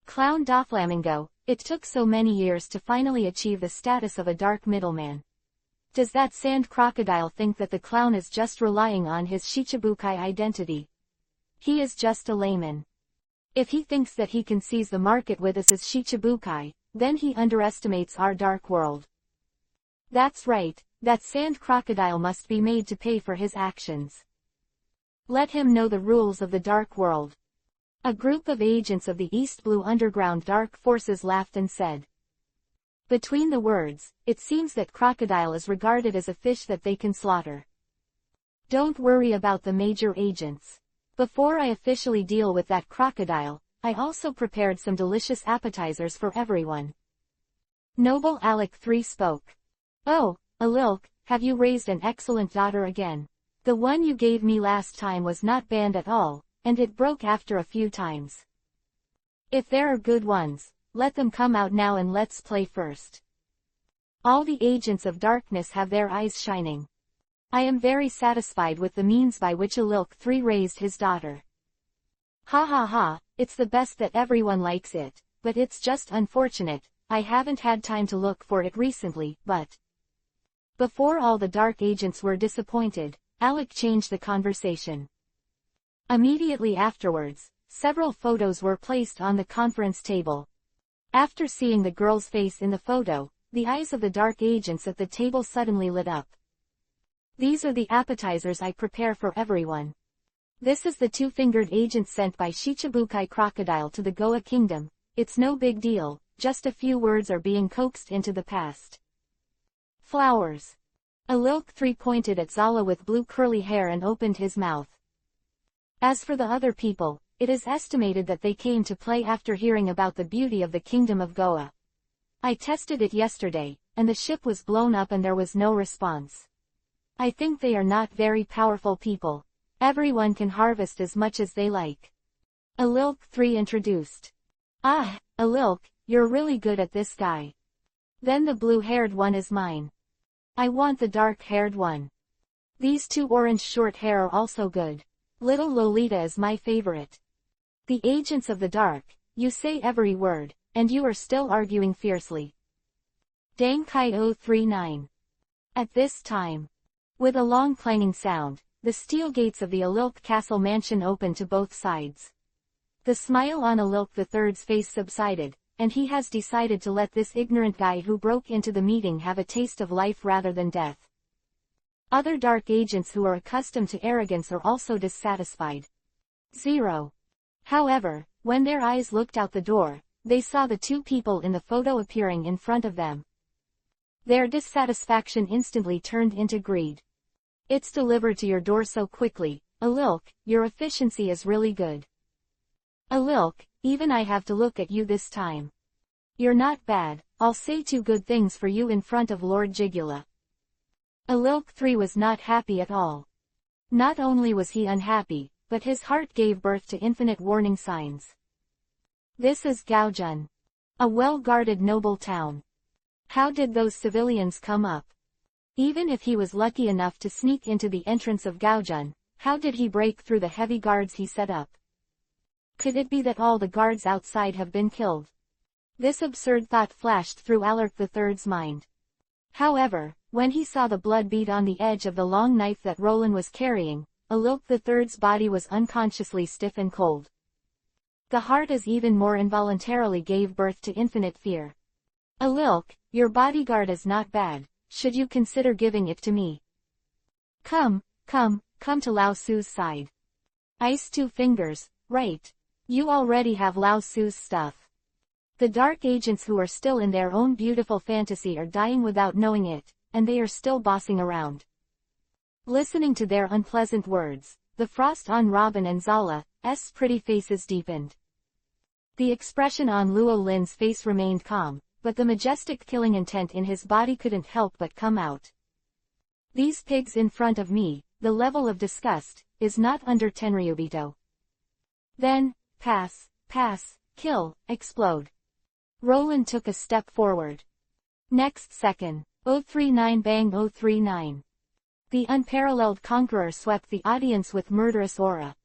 Clown Doflamingo, it took so many years to finally achieve the status of a dark middleman. Does that sand crocodile think that the clown is just relying on his Shichibukai identity? He is just a layman. If he thinks that he can seize the market with us as Shichibukai, then he underestimates our dark world. That's right, That sand crocodile must be made to pay for his actions. Let him know the rules of the dark world. A group of agents of the East Blue Underground Dark Forces laughed and said. Between the words, it seems that crocodile is regarded as a fish that they can slaughter. Don't worry about the major agents. Before I officially deal with that crocodile, I also prepared some delicious appetizers for everyone. Noble Alec III spoke. Oh, Alilk, have you raised an excellent daughter again? The one you gave me last time was not banned at all, and it broke after a few times. If there are good ones, let them come out now and let's play first. All the agents of darkness have their eyes shining. I am very satisfied with the means by which Alilk III raised his daughter. Ha ha ha, it's the best that everyone likes it, but it's just unfortunate, I haven't had time to look for it recently, but... Before all the dark agents were disappointed, Alec changed the conversation. Immediately afterwards, several photos were placed on the conference table. After seeing the girl's face in the photo, the eyes of the dark agents at the table suddenly lit up. These are the appetizers I prepare for everyone. This is the two-fingered agent sent by Shichibukai Crocodile to the Goa Kingdom. It's no big deal, just a few words are being coaxed into the past. Flowers. Alilk III pointed at Zala with blue curly hair and opened his mouth. As for the other people, it is estimated that they came to play after hearing about the beauty of the Kingdom of Goa. I tested it yesterday, and the ship was blown up and there was no response. I think they are not very powerful people. Everyone can harvest as much as they like. Alilk III introduced. Ah, Alilk, you're really good at this guy. Then the blue-haired one is mine. I want the dark-haired one. These two orange short hair are also good. Little Lolita is my favorite. The agents of the dark, you say every word, and you are still arguing fiercely. Dangkai 039. At this time, with a long clanging sound, the steel gates of the Alilk Castle mansion opened to both sides. The smile on Alilk III's face subsided, and he has decided to let this ignorant guy who broke into the meeting have a taste of life rather than death. Other dark agents who are accustomed to arrogance are also dissatisfied. 0. However, when their eyes looked out the door, they saw the two people in the photo appearing in front of them. Their dissatisfaction instantly turned into greed. It's delivered to your door so quickly, Alilk, your efficiency is really good. Alilk, even I have to look at you this time. You're not bad, I'll say two good things for you in front of Lord Jigula. Alilk III was not happy at all. Not only was he unhappy, but his heart gave birth to infinite warning signs. This is Gaojun. A well-guarded noble town. How did those civilians come up? Even if he was lucky enough to sneak into the entrance of Gaojun, how did he break through the heavy guards he set up? Could it be that all the guards outside have been killed? This absurd thought flashed through Alilk III's mind. However, when he saw the blood bead on the edge of the long knife that Roland was carrying, Alilk III's body was unconsciously stiff and cold. The heart as even more involuntarily gave birth to infinite fear. Alilk, your bodyguard is not bad, should you consider giving it to me? Come to Lao Su's side. Ice two fingers, right. You already have Lao Su's stuff. The dark agents who are still in their own beautiful fantasy are dying without knowing it, and they are still bossing around. Listening to their unpleasant words, the frost on Robin and Zala's pretty faces deepened. The expression on Luo Lin's face remained calm, but the majestic killing intent in his body couldn't help but come out. These pigs in front of me, the level of disgust, is not under Tenryubito. Then, pass, kill, explode. Roland took a step forward. Next second, 039 bang 039. The unparalleled conqueror swept the audience with murderous aura.